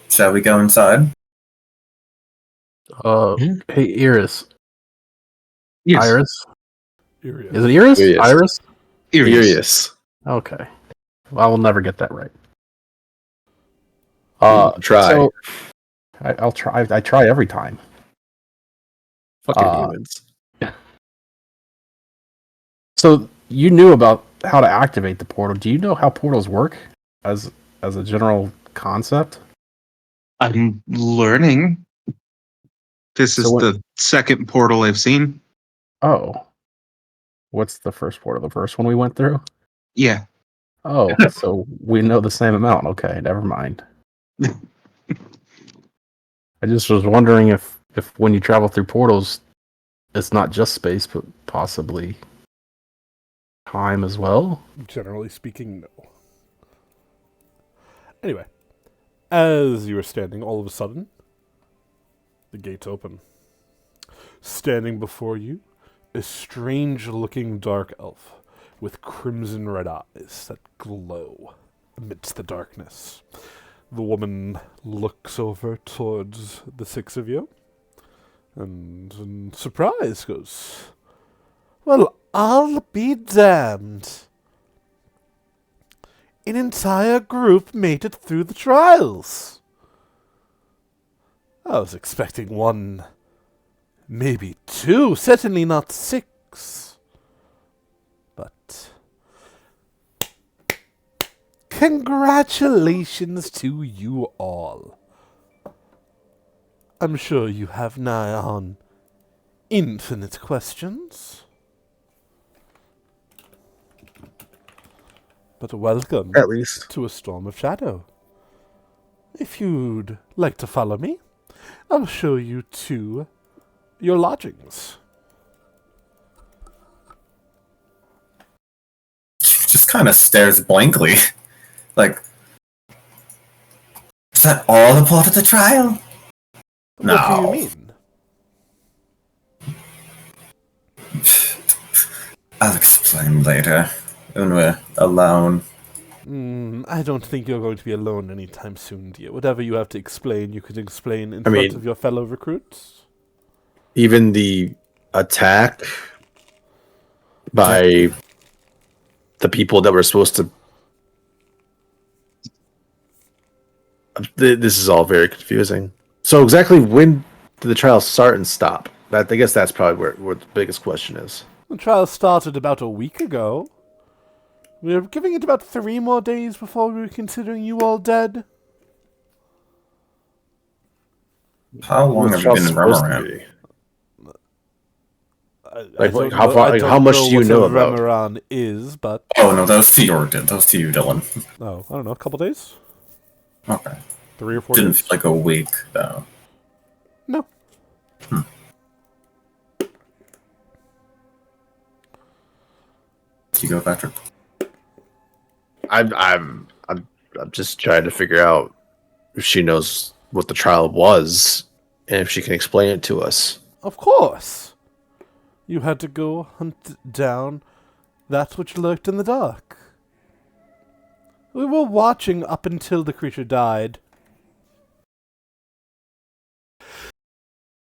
shall we go inside? Hmm? Hey, Iris. Yes. Iris? Irius. Is it Iris? Iris. Iris? Furious. Okay. Well, I will never get that right. Try. So, I'll try. I try every time. Fucking uh, humans. So you knew about how to activate the portal. Do you know how portals work as a general concept? I'm learning. This is So what- the second portal I've seen. Oh. What's the first portal? The first one we went through? Yeah. Oh, so we know the same amount. Okay, never mind. I just was wondering if when you travel through portals, it's not just space, but possibly time as well. Generally speaking, no. Anyway, as you are standing, all of a sudden, the gates open. Standing before you, a strange-looking dark elf with crimson red eyes that glow amidst the darkness. The woman looks over towards the six of you, and in surprise goes, "Well, I'll be damned. An entire group made it through the trials. I was expecting one, maybe two, certainly not six. But congratulations to you all. I'm sure you have nigh on infinite questions. But welcome At least. to a storm of shadow. If you'd like to follow me, I'll show you to your lodgings." She just kind of stares blankly. Like, is that all the part of the trial? What do you No. mean? I'll explain later when we're alone. I don't think you're going to be alone anytime soon, dear. Whatever you have to explain, you can explain in I front mean- of your fellow recruits. Even the attack by the people that were supposed to. This is all very confusing. So exactly when did the trial start and stop? I guess that's probably where the biggest question is. The trial started about a week ago. We are giving it about 3 more days before we were considering you all dead. How long What's have you been in supposed to Remoran? be? I Like, don't how know- far- I like, don't how much do you what know a about? Remoran is, but Oh no, those to you, Dylan. I don't know, a couple days, Okay. 3 or 4 Didn't days. feel like a week though. No. You go, Patrick. I'm just trying to figure out if she knows what the trial was and if she can explain it to us. Of course. You had to go hunt down that which lurked in the dark. We were watching up until the creature died.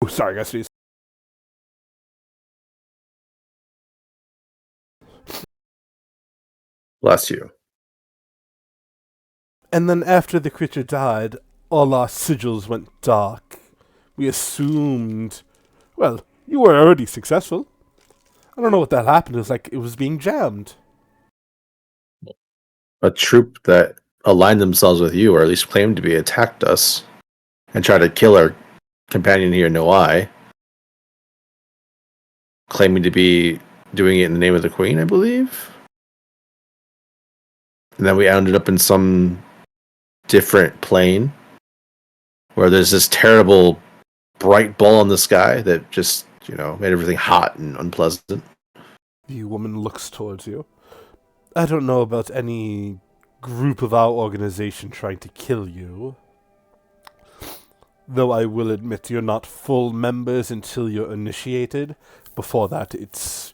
Oh, sorry, guys. Please. Bless you. And then after the creature died, all our sigils went dark. We assumed... Well, you were already successful. I don't know what that happened. It was like it was being jammed. A troop that aligned themselves with you, or at least claimed to be, attacked us and tried to kill our companion here, Noai, claiming to be doing it in the name of the Queen, I believe. And then we ended up in some different plane where there's this terrible bright ball in the sky that just, made everything hot and unpleasant. The woman looks towards you. I don't know about any group of our organization trying to kill you. Though I will admit you're not full members until you're initiated. Before that, it's,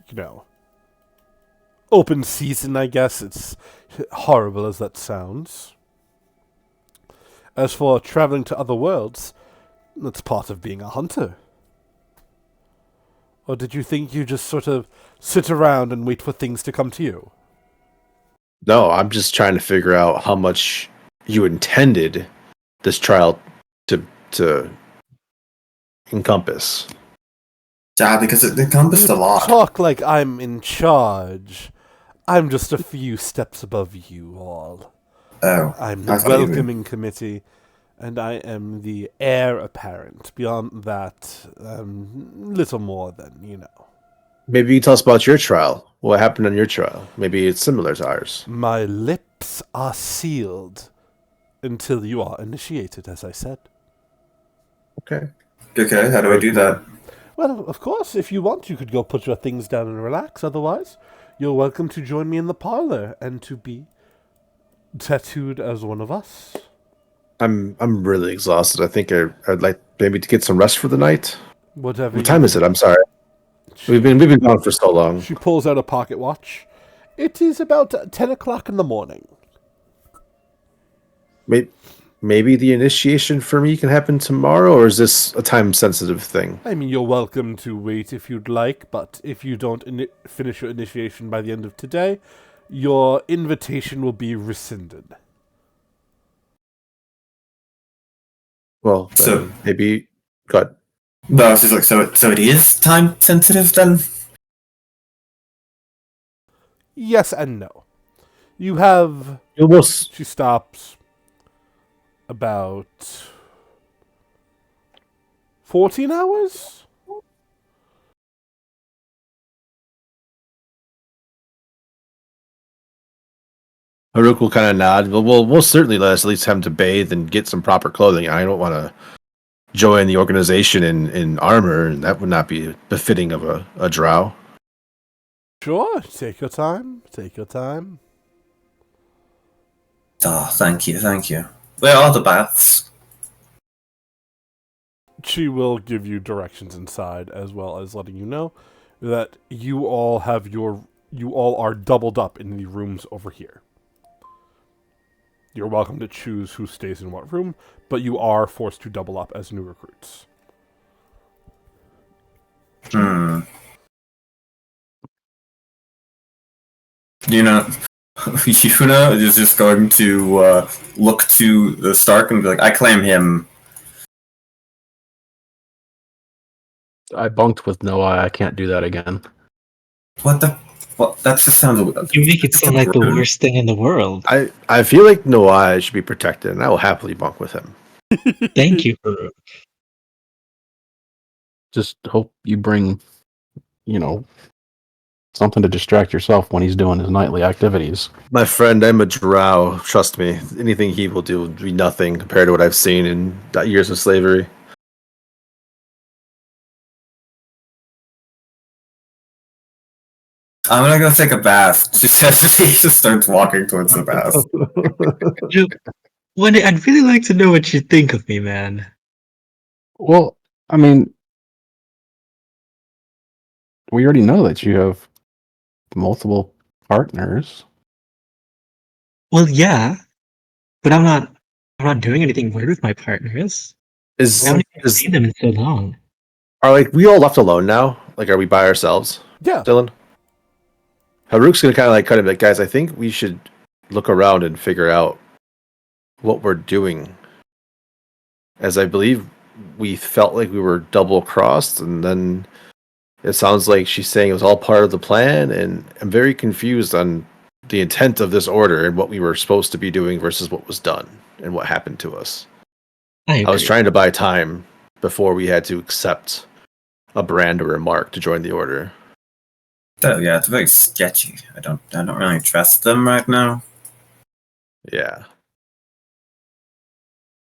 open season, I guess. It's horrible as that sounds. As for traveling to other worlds, that's part of being a hunter. Or did you think you just sort of sit around and wait for things to come to you? No, I'm just trying to figure out how much you intended this trial to encompass. Yeah, because it encompassed a lot. Talk like I'm in charge. I'm just a few steps above you all. Oh, I'm I the thought you welcoming committee, and I am the heir apparent. Beyond that, little more than, you know. Maybe you can tell us about your trial. What happened on your trial? Maybe it's similar to ours. My lips are sealed until you are initiated, as I said. Okay. Okay, how do I do that? Well, of course, if you want, you could go put your things down and relax. Otherwise, you're welcome to join me in the parlor and to be tattooed as one of us. I'm really exhausted. I think I'd like maybe to get some rest for the night. Whatever. What time is it? I'm sorry. We've been gone for so long. She pulls out a pocket watch. It is about 10 o'clock in the morning. Maybe the initiation for me can happen tomorrow, or is this a time-sensitive thing? I mean, you're welcome to wait if you'd like, but if you don't finish your initiation by the end of today, your invitation will be rescinded. Well, So- maybe. Go No, I was just like, so it is time sensitive then? Yes and no. You have... ahead. She stops about 14 hours? Haruk will kind of nod. We'll certainly let us at least have him to bathe and get some proper clothing. I don't want to join the organization in armor, and that would not be befitting of a drow. Sure, take your time. Take your time. Oh, thank you. Where are the baths? She will give you directions inside, as well as letting you know that you all are doubled up in the rooms over here. You're welcome to choose who stays in what room, but you are forced to double up as new recruits. Yuna is just going to look to the Stark and be like, I claim him. I bunked with Noah. I can't do that again. What the? What? That just sounds. You make it sound like the rude. worst thing in the world. I feel like Noah should be protected, and I will happily bunk with him. Thank you, Farouk. Just hope you bring, something to distract yourself when he's doing his nightly activities. My friend, I'm a drow. Trust me, anything he will do will be nothing compared to what I've seen in years of slavery. I'm gonna go take a bath. She says as he just starts walking towards the bath. Wendy, I'd really like to know what you think of me, man. Well, I mean, we already know that you have multiple partners. Well, yeah, but I'm not doing anything weird with my partners. I haven't even seen them in so long. Are we all left alone now? Are we by ourselves? Yeah. Dylan? Haruk's gonna kind of cut him, like, guys, I think we should look around and figure out what we're doing. As I believe we felt like we were double crossed, and then it sounds like she's saying it was all part of the plan, and I'm very confused on the intent of this order and what we were supposed to be doing versus what was done and what happened to us. I was trying to buy time before we had to accept a brand or a mark to join the order. Yeah, it's very sketchy. I don't really trust them right now. Yeah.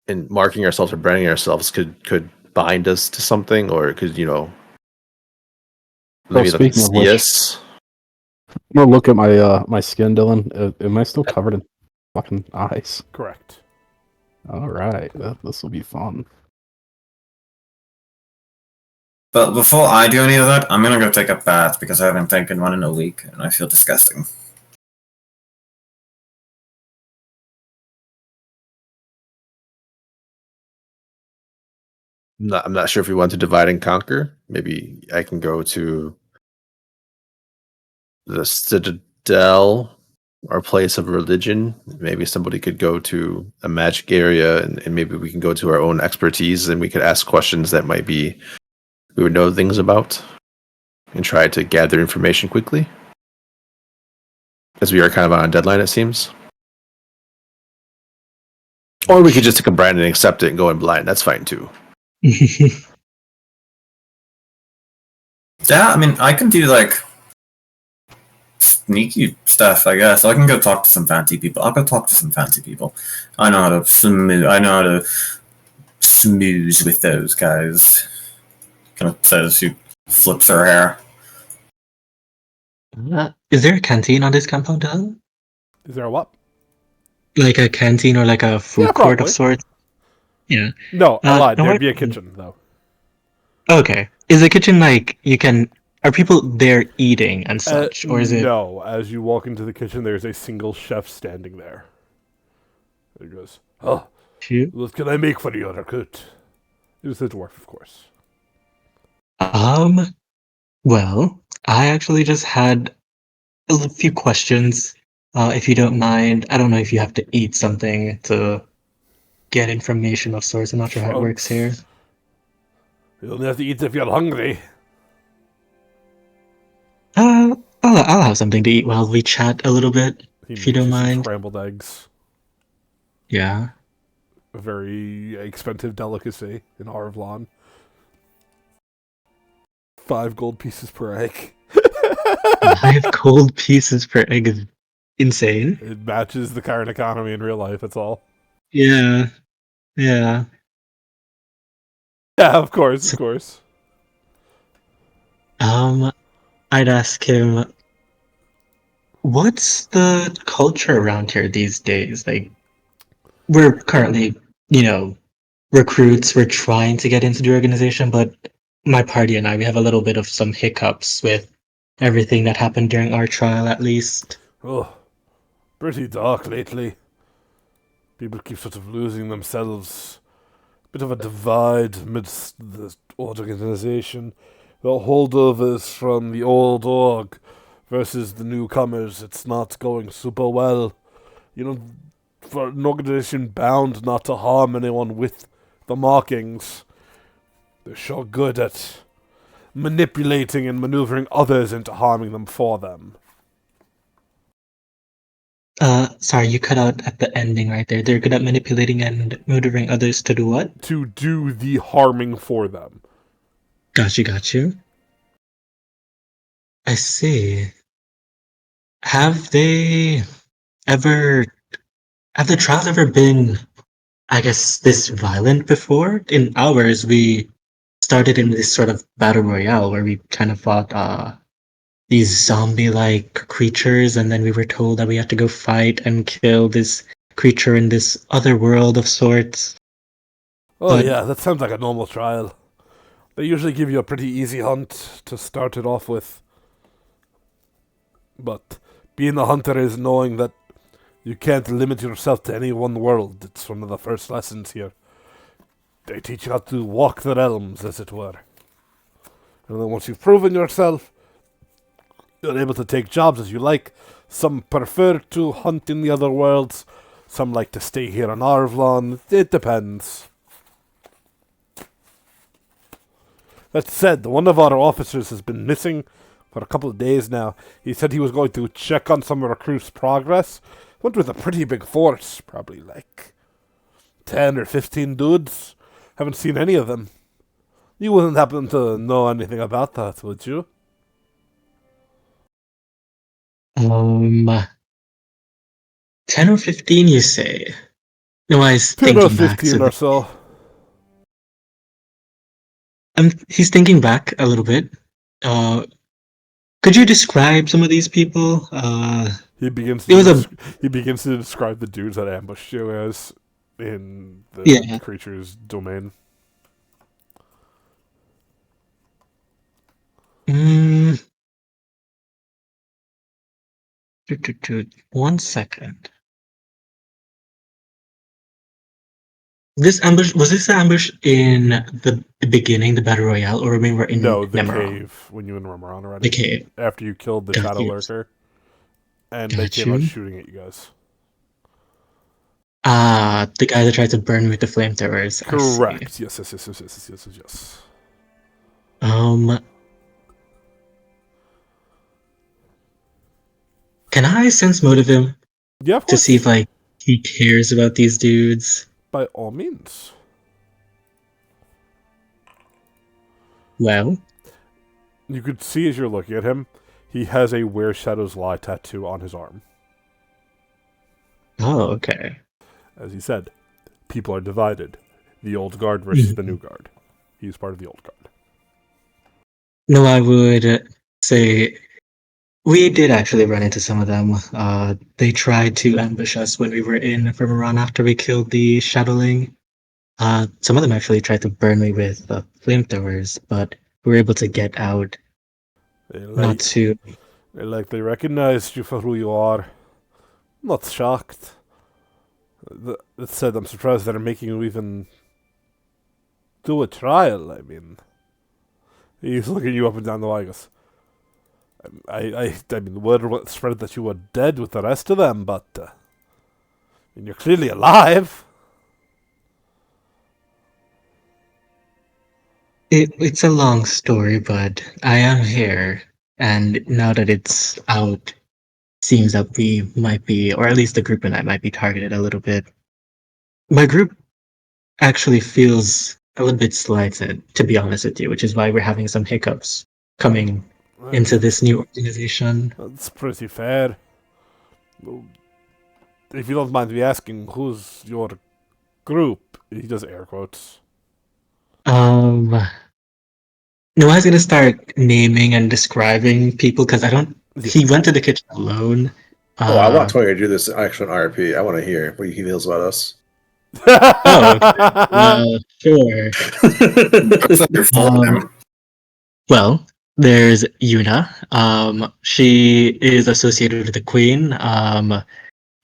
And marking ourselves or branding ourselves could bind us to something, or it could, maybe let speaking of see which- us. I'm gonna look at my skin, Dylan. Am I still covered in fucking ice? Correct. All right, this will be fun. But before I do any of that, I'm gonna go take a bath because I haven't taken one in a week and I feel disgusting. I'm not sure if we want to divide and conquer. Maybe I can go to the Citadel, our place of religion. Maybe somebody could go to a magic area, and maybe we can go to our own expertise, and we could ask questions that might be we would know things about, and try to gather information quickly. As we are kind of on a deadline, it seems. Or we could just take a brand and accept it and go in blind. That's fine too. Yeah, I mean, I can do like sneaky stuff, I guess. I can go talk to some fancy people. I'll go talk to some fancy people. I know how to smooth with those guys. Kind of says she flips her hair. Is there a canteen on this compound, Alan? Is there a what? Like a canteen or like a food Yeah, court probably. of sorts? Yeah. No, I lied. no, There'd be a kitchen, though. Okay. Is the kitchen like you can? Are people there eating and such, or is it? No, as you walk into the kitchen, there's a single chef standing there. He goes, "Oh, Cute? what can I make for you, recruit?" It was a dwarf, of course. Well, I actually just had a few questions. If you don't mind, I don't know if you have to eat something to get information of sorts. I'm not sure how it works here. You only have to eat if you're hungry. I'll have something to eat while we chat a little bit, He if you makes don't some mind. scrambled eggs. Yeah. A very expensive delicacy in Arvlon. 5 gold pieces per egg. 5 gold pieces per egg is insane. It matches the current economy in real life, that's all. Yeah. Yeah, of course. I'd ask him, what's the culture around here these days? Like, we're currently, recruits. We're trying to get into the organization, but my party and I, we have a little bit of some hiccups with everything that happened during our trial, at least. Oh, pretty dark lately. People keep sort of losing themselves. Bit of a divide amidst the organization. The holdovers from the old org versus the newcomers. It's not going super well. For an organization bound not to harm anyone with the markings, they're sure good at manipulating and maneuvering others into harming them for them. Sorry, you cut out at the ending right there. They're good at manipulating and murdering others to do what? To do the harming for them. Got you. I see. Have the trials ever been, I guess, this violent before? In ours, we started in this sort of battle royale where we kind of fought these zombie-like creatures, and then we were told that we had to go fight and kill this creature in this other world of sorts. Oh yeah, that sounds like a normal trial. They usually give you a pretty easy hunt to start it off with. But being a hunter is knowing that you can't limit yourself to any one world. It's one of the first lessons here. They teach you how to walk the realms, as it were. And then once you've proven yourself, you're able to take jobs as you like. Some prefer to hunt in the other worlds. Some like to stay here on Arvlon. It depends. That said, one of our officers has been missing for a couple of days now. He said he was going to check on some recruits' progress. Went with a pretty big force, probably like 10 or 15 dudes. Haven't seen any of them. You wouldn't happen to know anything about that, would you? 10 or 15, you say? No, I was 10 or thinking back. 15 or so. He's thinking back a little bit. Could you describe some of these people? He begins It was to describe the dudes that ambushed you as in the creature's domain. One second. Was this ambush in the beginning, the battle royale, or when we were in No, the Nemeron? cave when you and Remeron already. The cave. After you killed the Shadow Lurker. And they came out shooting at you guys. The guy that tried to burn me with the flamethrowers. Correct. Yes. Can I sense motive him? Yeah, of to course. see if he cares about these dudes? by all means. Well, You could see as you're looking at him, he has a Where Shadows Lie tattoo on his arm. oh, okay. As he said, people are divided. The old guard versus the new guard. He's part of the old guard. No, I would say we did actually run into some of them. They tried to ambush us when we were in Vermeron after we killed the Shadowling. Some of them actually tried to burn me with flamethrowers, but we were able to get out. Not to. They likely recognized you for who you are. Not shocked. That said, I'm surprised they're making you even do a trial. I mean, he's looking you up and down the line. I mean, the word spread that you were dead with the rest of them, but I mean, you're clearly alive. It's a long story, but I am here, and now that it's out, seems that we might be, or at least the group and I might be targeted a little bit. My group actually feels a little bit slighted, to be honest with you, which is why we're having some hiccups coming into this new organization. That's pretty fair. If you don't mind me asking, who's your group? He does air quotes. No, I was gonna start naming and describing people because I don't. He went to the kitchen alone. I want Toya to do this action RP. I want to hear what he feels about us. Oh, okay. Sure. That's your full name. Well, there's Yuna. She is associated with the queen.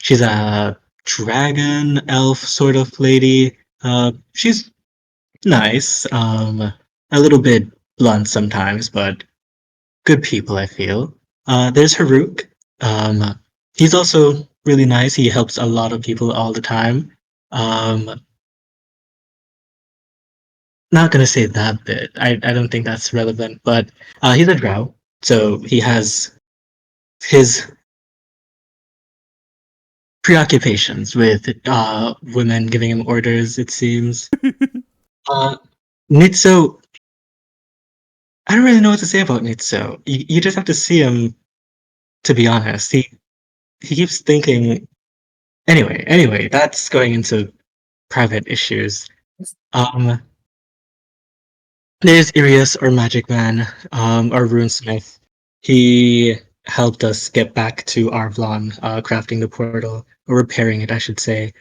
She's a dragon elf sort of lady. She's nice. A little bit blunt sometimes, but good people, I feel. There's Haruk. He's also really nice. He helps a lot of people all the time. Not gonna say that bit. I don't think that's relevant, but he's a drow, so he has his preoccupations with women giving him orders, it seems. Nitso, I don't really know what to say about Nitso. You just have to see him, to be honest. He keeps thinking. Anyway, that's going into private issues. There's Irius, our magic man, our runesmith. He helped us get back to Arvlon, crafting the portal, or repairing it, I should say.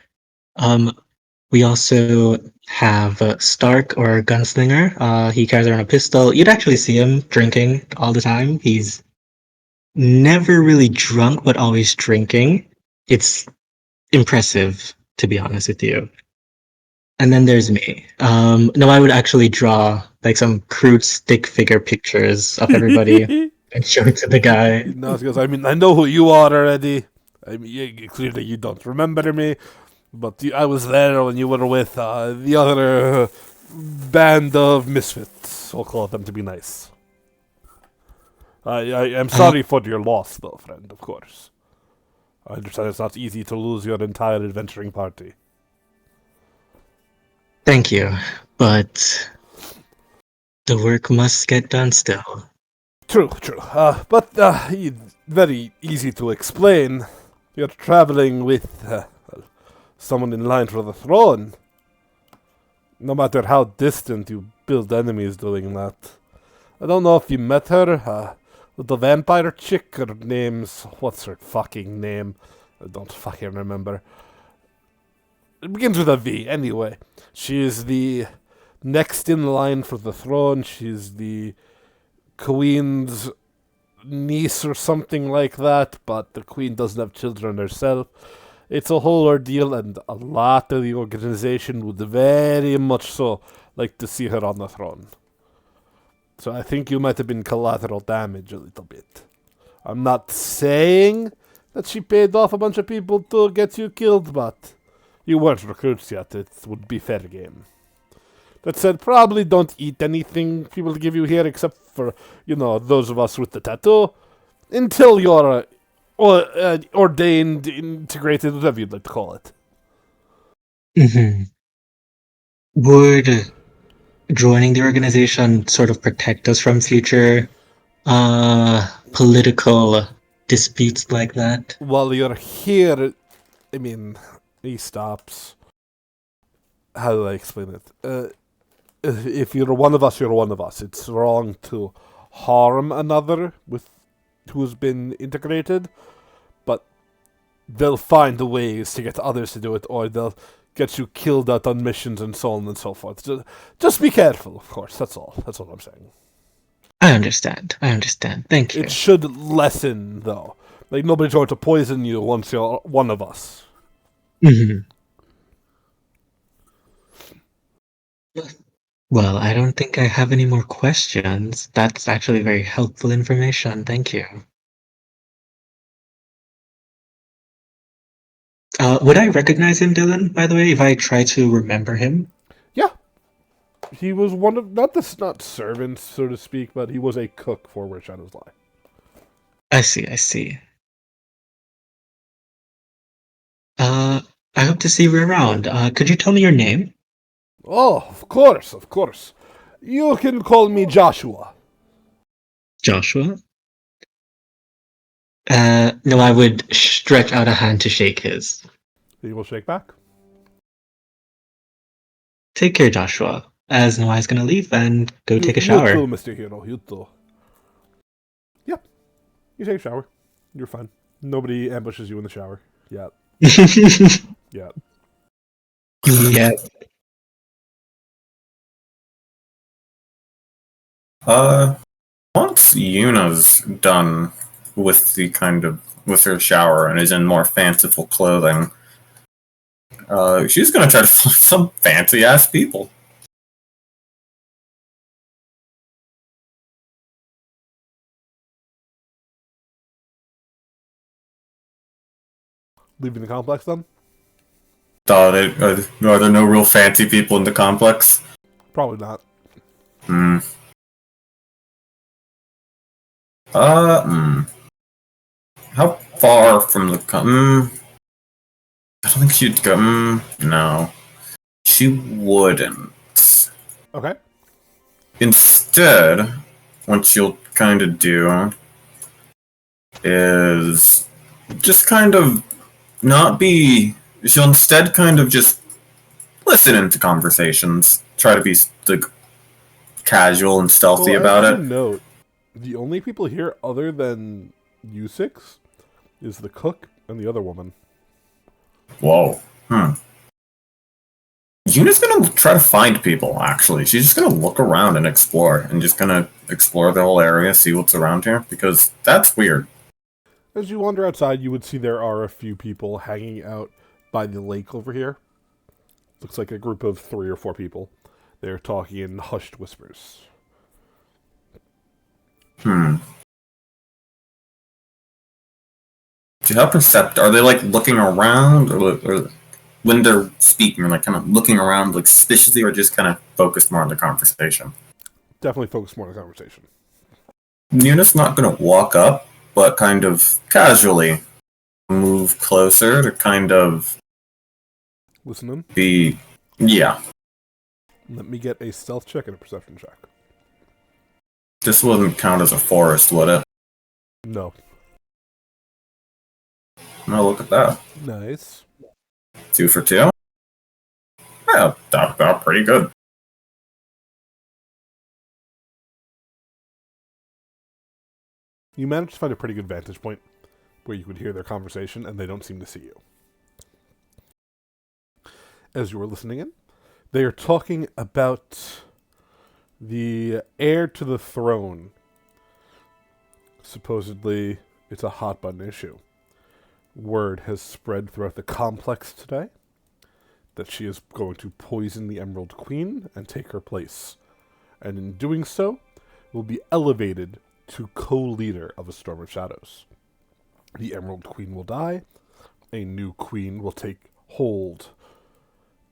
We also have Stark, or gunslinger. He carries around a pistol. You'd actually see him drinking all the time. He's never really drunk, but always drinking. It's impressive, to be honest with you. And then there's me. No, I would actually draw like some crude stick figure pictures of everybody and show it to the guy. No, because I mean, I know who you are already. I mean, clearly you don't remember me, but I was there when you were with the other band of misfits. I'll call them to be nice. I am sorry for your loss, though, friend, of course. I understand it's not easy to lose your entire adventuring party. Thank you, but the work must get done still. True. But very easy to explain. You're traveling with someone in line for the throne. No matter how distant, you build enemies doing that. I don't know if you met her, the vampire chick. Her name's... What's her fucking name? I don't fucking remember. It begins with a V, anyway. She is the next in line for the throne. She's the queen's niece or something like that, but the queen doesn't have children herself. It's a whole ordeal, and a lot of the organization would very much so like to see her on the throne. So I think you might have been collateral damage a little bit. I'm not saying that she paid off a bunch of people to get you killed, but you weren't recruits yet. It would be fair game. That said, probably don't eat anything people give you here except for, those of us with the tattoo, until you're ordained, integrated, whatever you'd like to call it. Mm-hmm. Would joining the organization sort of protect us from future political disputes like that? While you're here, I mean, he stops. How do I explain it? If you're one of us, you're one of us. It's wrong to harm another with who's been integrated, but they'll find the ways to get others to do it, or they'll get you killed out on missions and so on and so forth. Just be careful, of course. That's all. That's all I'm saying. I understand. Thank you. It should lessen, though. Like, nobody's going to poison you once you're one of us. Mhm. Well, I don't think I have any more questions. That's actually very helpful information. Thank you. Would I recognize him, Dylan, by the way, if I try to remember him? Yeah. He was one of, not servants, so to speak, but he was a cook for Where Shadows Lie. I see. I hope to see you around. Could you tell me your name? Oh, of course. You can call me Joshua. Joshua? No, I would stretch out a hand to shake his. He will shake back. Take care, Joshua. As Noai's gonna leave and go take a You shower. too, Mr. Hero, you too. Yep. You take a shower. You're fine. Nobody ambushes you in the shower. Yeah. Yeah. Yeah. Once Yuna's done with with her shower and is in more fanciful clothing, she's gonna try to find some fancy ass people. Leaving the complex then? Are there no real fancy people in the complex? Probably not. How far from the I don't think she'd go. No, she wouldn't. Okay. Instead, what she'll kind of do is just kind of not be. She'll instead kind of just listen into conversations, try to be like casual and stealthy about as it. a note, the only people here other than you six is the cook and the other woman. Whoa. Yuna's gonna try to find people, actually. She's just gonna look around and explore, and just gonna explore the whole area, see what's around here, because that's weird. As you wander outside, you would see there are a few people hanging out by the lake over here. Looks like a group of 3 or 4 people. They're talking in hushed whispers. Do you have percept? Are they like looking around, or when they're speaking, like kind of looking around like suspiciously, or just kind of focused more on the conversation? Definitely focus more on the conversation. Yuna's not gonna walk up, but kind of casually move closer to kind of Listening. be. Yeah, Let me get a stealth check and a perception check. this wouldn't count as a forest, would it? No. No, look at that. Nice. 2 for 2. Yeah, that's pretty good. You managed to find a pretty good vantage point where you could hear their conversation and they don't seem to see you. As you were listening in, they are talking about the heir to the throne. Supposedly, it's a hot button issue. Word has spread throughout the complex today that she is going to poison the Emerald Queen and take her place. And in doing so, will be elevated to co-leader of a Storm of Shadows. The Emerald Queen will die, a new queen will take hold,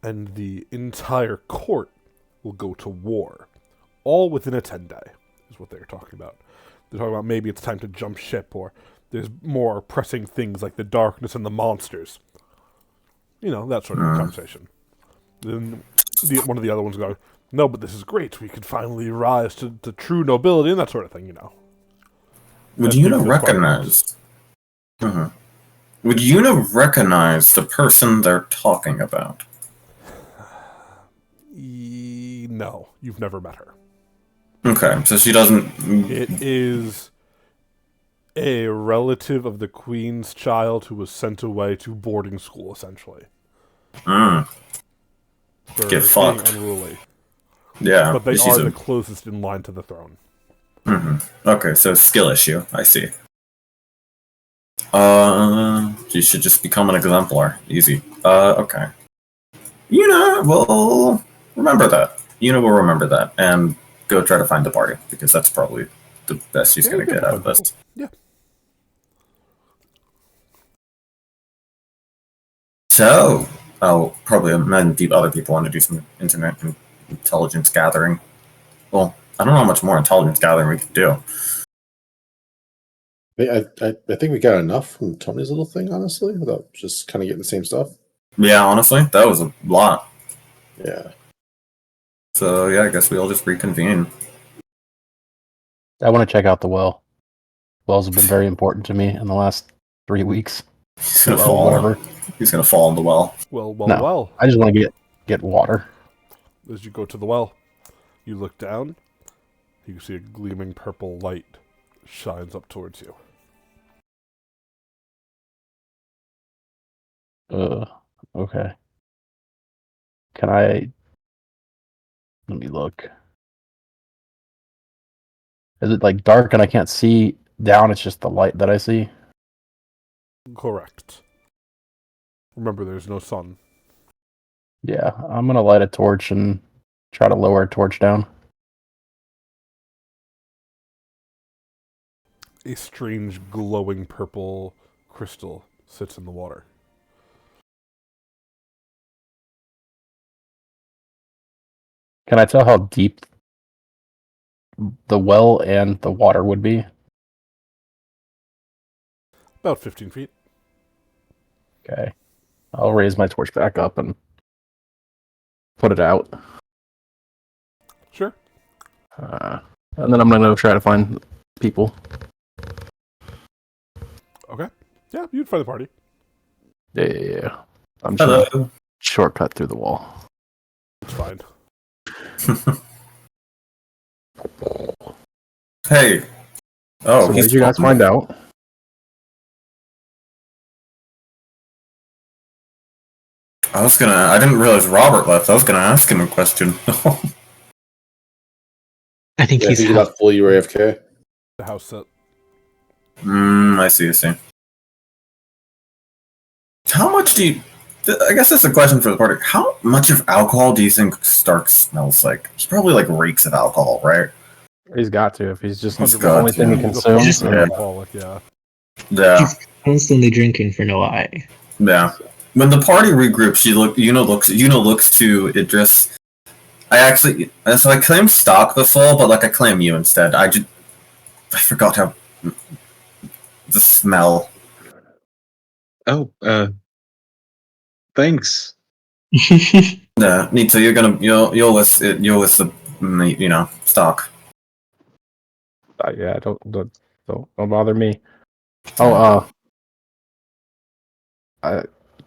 and the entire court will go to war. All within a 10-day, is what they're talking about. They're talking about maybe it's time to jump ship, or there's more pressing things like the darkness and the monsters. You know, that sort of conversation. Then one of the other ones going, no, but this is great. We could finally rise to true nobility and that sort of thing, you know. Would That's Yuna because recognize? Mhm. Would Yuna recognize the person they're talking about? No, you've never met her. Okay, so she doesn't. It is a relative of the queen's child who was sent away to boarding school, essentially. Mm, For Get being fucked. unruly. yeah, But they she's are a- the closest in line to the throne. Okay, so skill issue. I see. You should just become an exemplar. Easy. Okay. Yuna will remember that. Yuna will remember that and go try to find the party because that's probably the best she's Yeah, gonna good get to out of find this. Yeah. So, probably other people want to do some internet intelligence gathering. Well, I don't know how much more intelligence gathering we can do. I think we got enough from Tony's little thing, honestly, without just kind of getting the same stuff. Yeah, honestly, that was a lot. Yeah. So yeah, I guess we all just reconvene. I want to check out the well. Wells have been very important to me in the last 3 weeks. He's gonna Well, fall. whatever. He's gonna fall in the well. Well, No. I just want to get water. As you go to the well, you look down, you can see a gleaming purple light shines up towards you. Okay. Can I... Let me look. Is it like dark and I can't see down? It's just the light that I see? Correct. Remember, there's no sun. Yeah, I'm gonna light a torch and try to lower a torch down. A strange glowing purple crystal sits in the water. Can I tell how deep the well and the water would be? About 15 feet. Okay. I'll raise my torch back up and put it out. Sure. And then I'm gonna go try to find people. Okay. Yeah, you'd find the party. Yeah. I'm just gonna Hello. shortcut through the wall. It's fine. Hey. Oh, So what he's did you guys find out? I didn't realize Robert left. I was gonna ask him a question. I think Yeah, I he's think you left fully AFK. The house set. I see. How much do you... I guess that's a question for the party. How much of alcohol do you think Stark smells like? He probably like reeks of alcohol, right? He's got to if he's just He's the got only to. thing he He's a consumes. functional Yeah. alcoholic, yeah. Yeah. He's constantly drinking for no eye. Yeah. When the party regroups, Yuna looks to Idris. So I claimed Stock before, but like I claim you instead. I forgot how the smell. Oh, thanks. Yeah, Nito, you're with the Stock. Yeah, don't bother me.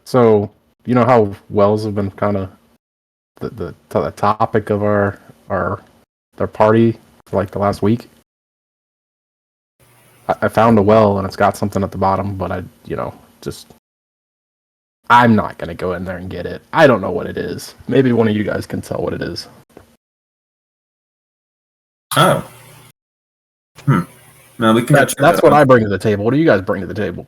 So you know how wells have been kind of the topic of their party for like the last week. I found a well and it's got something at the bottom, but I'm not gonna go in there and get it. I don't know what it is. Maybe one of you guys can tell what it is. Oh. No, we can. That's what I bring to the table. What do you guys bring to the table?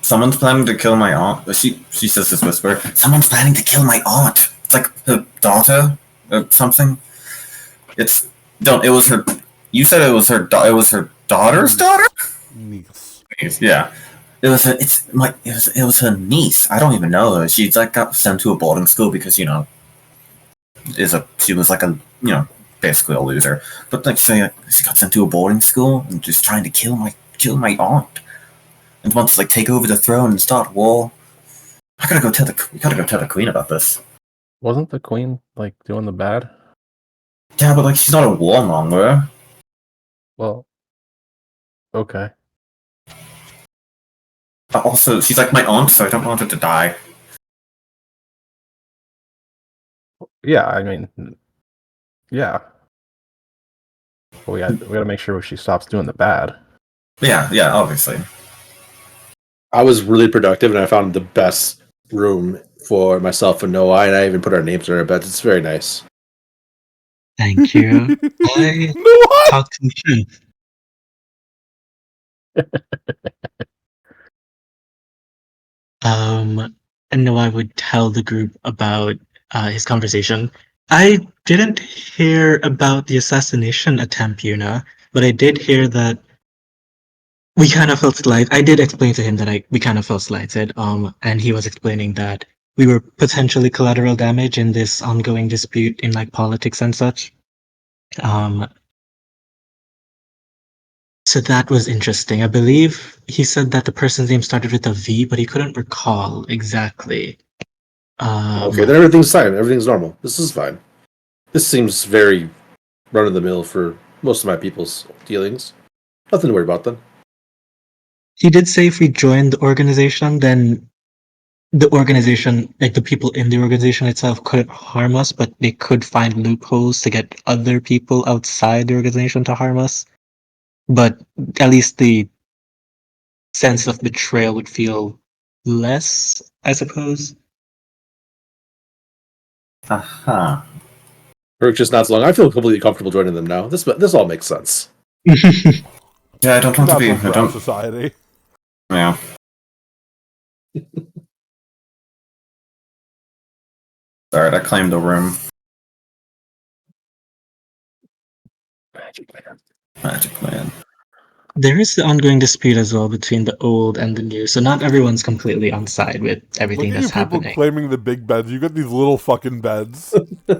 Someone's planning to kill my aunt. She says this whisper. Someone's planning to kill my aunt. It's like her daughter or something. It was her. You said it was her. It was her daughter's daughter. Niece. Yeah. It was her niece. I don't even know her. She like got sent to a boarding school because she was like a basically a loser. But like say she got sent to a boarding school and just trying to kill my aunt. And wants to like take over the throne and start war. We gotta go tell the queen about this. Wasn't the queen like doing the bad? Yeah, but like she's not a warmonger. Well, okay. But also, she's like my aunt, so I don't want her to die. Yeah, I mean, yeah. But we gotta make sure she stops doing the bad. Yeah, obviously. I was really productive, and I found the best room for myself and Noah, and I even put our names on our beds. It's very nice. Thank you. I What? talked to Shin. And no, I would tell the group about his conversation. I didn't hear about the assassination attempt, Yuna, but I did hear that we kind of felt slighted. I did explain to him that we kind of felt slighted, and he was explaining that we were potentially collateral damage in this ongoing dispute in like politics and such. So that was interesting. I believe he said that the person's name started with a V, but he couldn't recall exactly. Okay, then everything's fine. Everything's normal. This is fine. This seems very run of the mill for most of my people's dealings. Nothing to worry about then. He did say if we joined the organization, then the organization, like the people in the organization itself, couldn't harm us, but they could find loopholes to get other people outside the organization to harm us. But at least the sense of betrayal would feel less, I suppose. Aha. Or just not so long. I feel completely comfortable joining them now. This all makes sense. Yeah, I don't want to Not be. one I for our don't. society. Yeah. Alright, I claimed the room. Magic man. There is the ongoing dispute as well between the old and the new, so not everyone's completely on side with Look everything at you that's people happening. claiming the big beds. You got these little fucking beds. We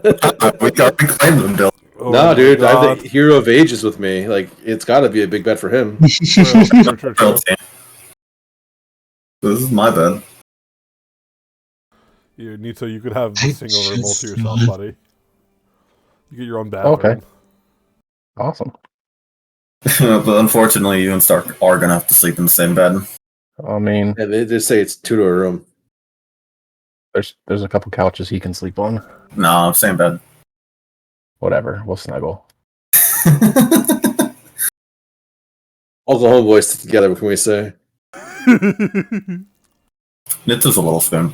got to claim them, Dylan. Oh No, my dude, I God. think Hero of Ages with me. Like, it's got to be a big bet for him. True. Royalty. This is my bed. You need so you could have I this thing over all to just yourself, buddy. You get your own bathroom. Okay. Awesome. But unfortunately, you and Stark are gonna have to sleep in the same bed. I mean, And they just say it's 2 to a room. there's a couple couches he can sleep on. No, same bed. Whatever, we'll snuggle. All the homeboys stick together, what can we say? Knits is a little spoon.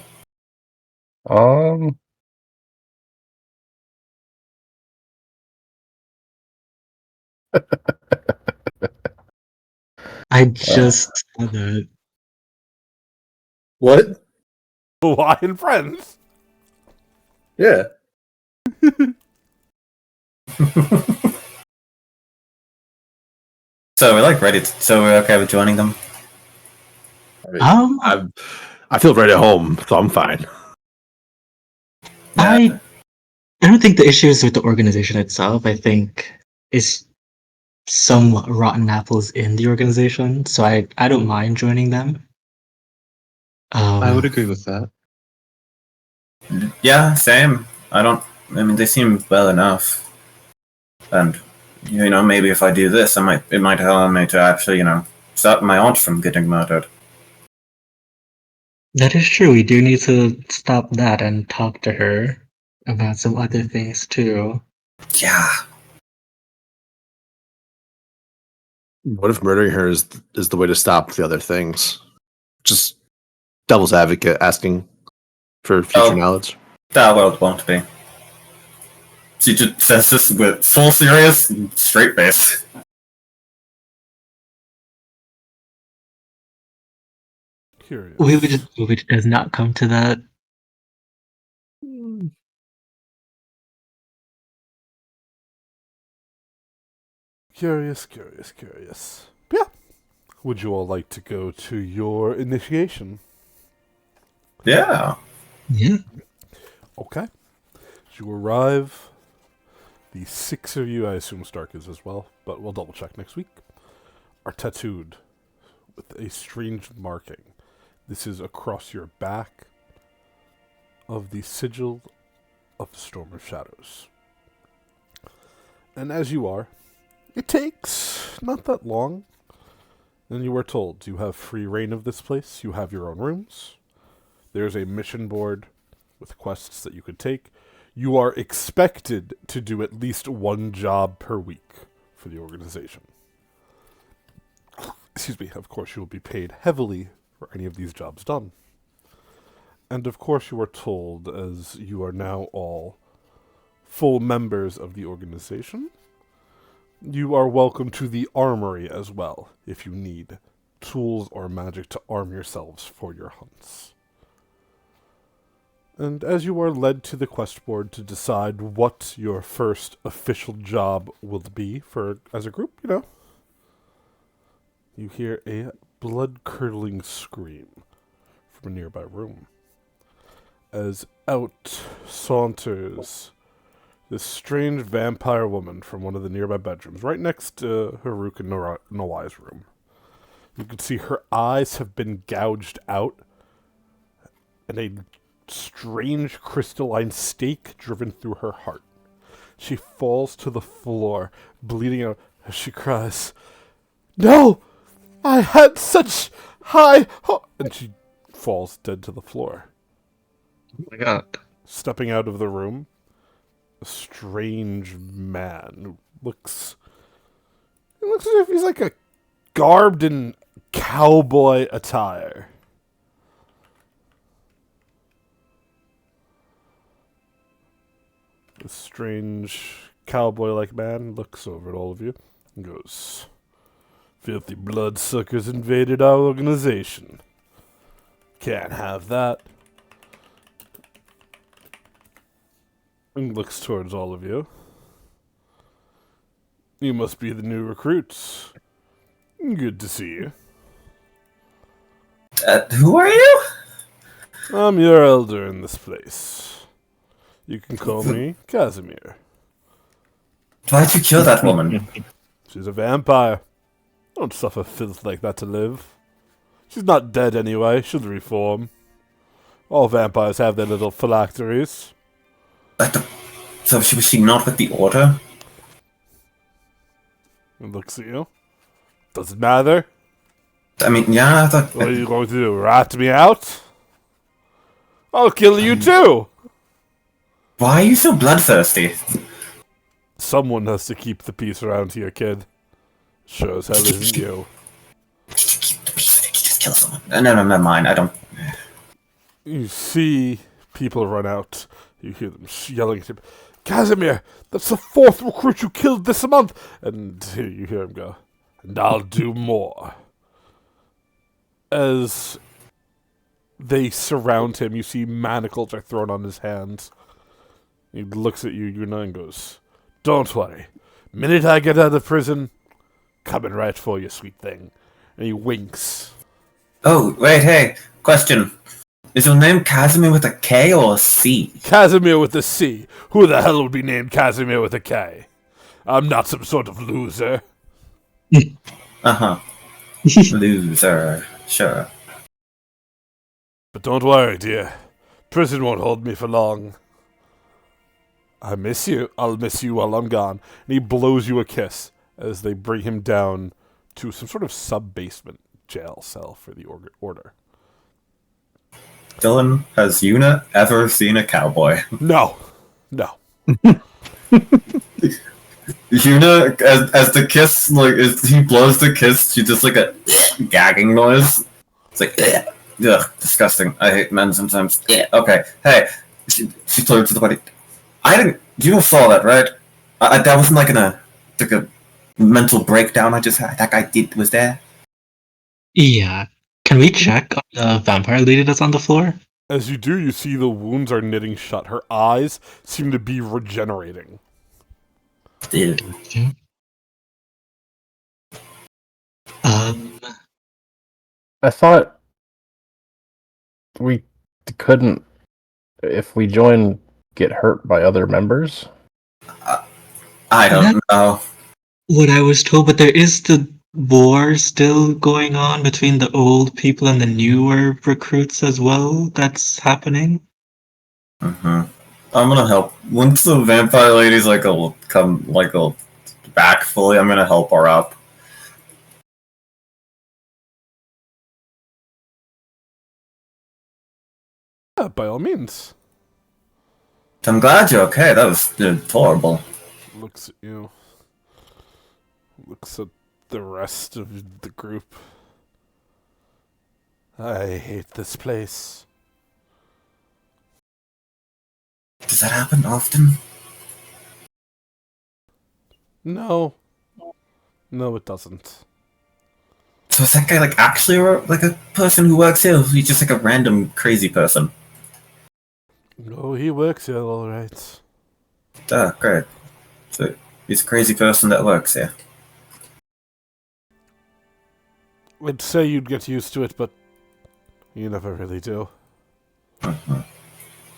Um, I just saw that. What? Hawaiian friends. Yeah. So we're like ready. So we're okay with joining them. I mean, I feel right at home, so I'm fine. I don't think the issue is with the organization itself. I think it's some rotten apples in the organization, so I don't mind joining them. I would agree with that. Yeah, same. I mean, they seem well enough. And maybe if I do this, it might allow me to actually, stop my aunt from getting murdered. That is true. We do need to stop that and talk to her about some other things too. Yeah. What if murdering her is the way to stop the other things? Just devil's advocate asking for future knowledge. That world won't be. She just says this with full serious, straight face. Curious. Which does not come to that. Curious. But yeah. Would you all like to go to your initiation? Yeah. Yeah. Okay. As you arrive, the 6 of you, I assume Stark is as well, but we'll double check next week, are tattooed with a strange marking. This is across your back of the sigil of Storm of Shadows. And as you are, it takes not that long, and you are told you have free reign of this place, you have your own rooms, there's a mission board with quests that you could take. You are expected to do at least one job per week for the organization. Excuse me, of course you will be paid heavily for any of these jobs done. And of course you are told, as you are now all full members of the organization, you are welcome to the armory as well, if you need tools or magic to arm yourselves for your hunts. And as you are led to the quest board to decide what your first official job will be as a group, you hear a blood-curdling scream from a nearby room. As out saunters this strange vampire woman from one of the nearby bedrooms, right next to Haruk and Nawai's room. You can see her eyes have been gouged out, and a strange crystalline stake driven through her heart. She falls to the floor, bleeding out as she cries, "No! I had such high hope!" And she falls dead to the floor. Oh my god. Stepping out of the room, a strange man who looks as if he's like garbed in cowboy attire. This strange cowboy-like man looks over at all of you and goes, "Filthy bloodsuckers invaded our organization. Can't have that." And looks towards all of you. "You must be the new recruits. Good to see you. Who are you? I'm your elder in this place. You can call me Casimir. Why'd you kill that woman? She's a vampire. Don't suffer filth like that to live. She's not dead anyway. She'll reform. All vampires have their little phylacteries." So was she not with the Order? And looks at you. "Doesn't matter. I mean, yeah, I thought... What are you going to do? Rat me out? I'll kill you too!" Why are you so bloodthirsty? Someone has to keep the peace around here, kid. Sure as hell isn't you. Keep the peace. Did you just kill someone? No, never mind. I don't... You see people run out. You hear them yelling at him, "Casimir, that's the 4th recruit you killed this month!" And you hear him go, "And I'll do more." As they surround him, you see manacles are thrown on his hands. He looks at you, Yuna, and goes, "Don't worry. Minute I get out of prison, coming right for you, sweet thing." And he winks. Oh, wait, hey. Question. Is your name Casimir with a K or a C? Casimir with a C. Who the hell would be named Casimir with a K? I'm not some sort of loser. Uh-huh. Loser. Sure. But don't worry, dear. Prison won't hold me for long. I miss you. I'll miss you while I'm gone. And he blows you a kiss as they bring him down to some sort of sub-basement jail cell for the order. Dylan, has Yuna ever seen a cowboy? No. Yuna, as the kiss, like, as he blows the kiss, she just like a gagging noise. It's like, ugh, disgusting. I hate men sometimes. Yeah, okay. Hey, she turns to the body. You saw that, right? That wasn't like a mental breakdown I just had. That guy was there. Yeah. Can we check on the vampire lady that's on the floor? As you do, you see the wounds are knitting shut. Her eyes seem to be regenerating. Ew. Okay. I thought we couldn't, if we join, get hurt by other members. I don't know. What I was told, but there is the war still going on between the old people and the newer recruits as well. That's happening. Mm-hmm. I'm gonna help. Once the vampire lady's like a come like a back fully, I'm gonna help her up. Yeah, by all means. I'm glad you're okay. That was horrible. Looks at you. Looks at the rest of the group. I hate this place. Does that happen often? No. No, it doesn't. So is that guy like actually like a person who works here? Or is he just like a random crazy person? No, he works here, all right. Ah, great. So he's a crazy person that works here. I'd say you'd get used to it, but you never really do.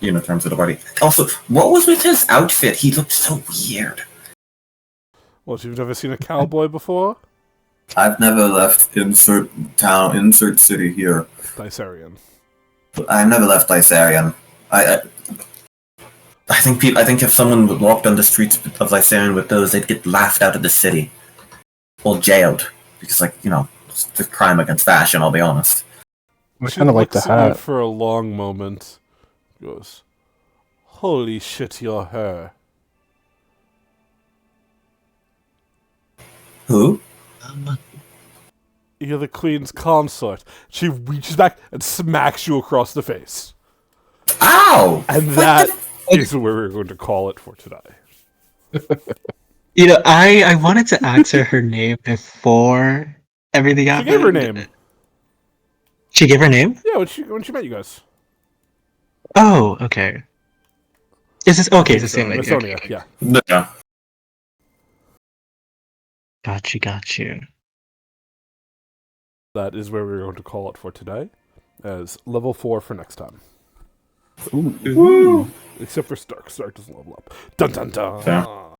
Uniforms of the party. Also, what was with his outfit? He looked so weird. What, you've never seen a cowboy before? I've never left insert town, insert city here. Dysarian. I've never left Lysarian. I think if someone walked on the streets of Lysarian with those, they'd get laughed out of the city. Or jailed. Because, like, it's a crime against fashion, I'll be honest. I She kind of like the looks at you hat. for a long moment. Goes, holy shit, you're her. Who? You're the queen's consort. She reaches back and smacks you across the face. Ow! And that is where we're going to call it for today. You know, I wanted to ask her name before everything She happened. gave her name. She gave her name? Yeah, when she met you guys. Oh, okay. Is this okay? It's the same lady. Miss Okay, Sonia, okay. yeah. Yeah. Got you. That is where we're going to call it for today. As level 4 for next time. Woo! Except for Stark. Stark doesn't level up. Dun dun dun! Yeah.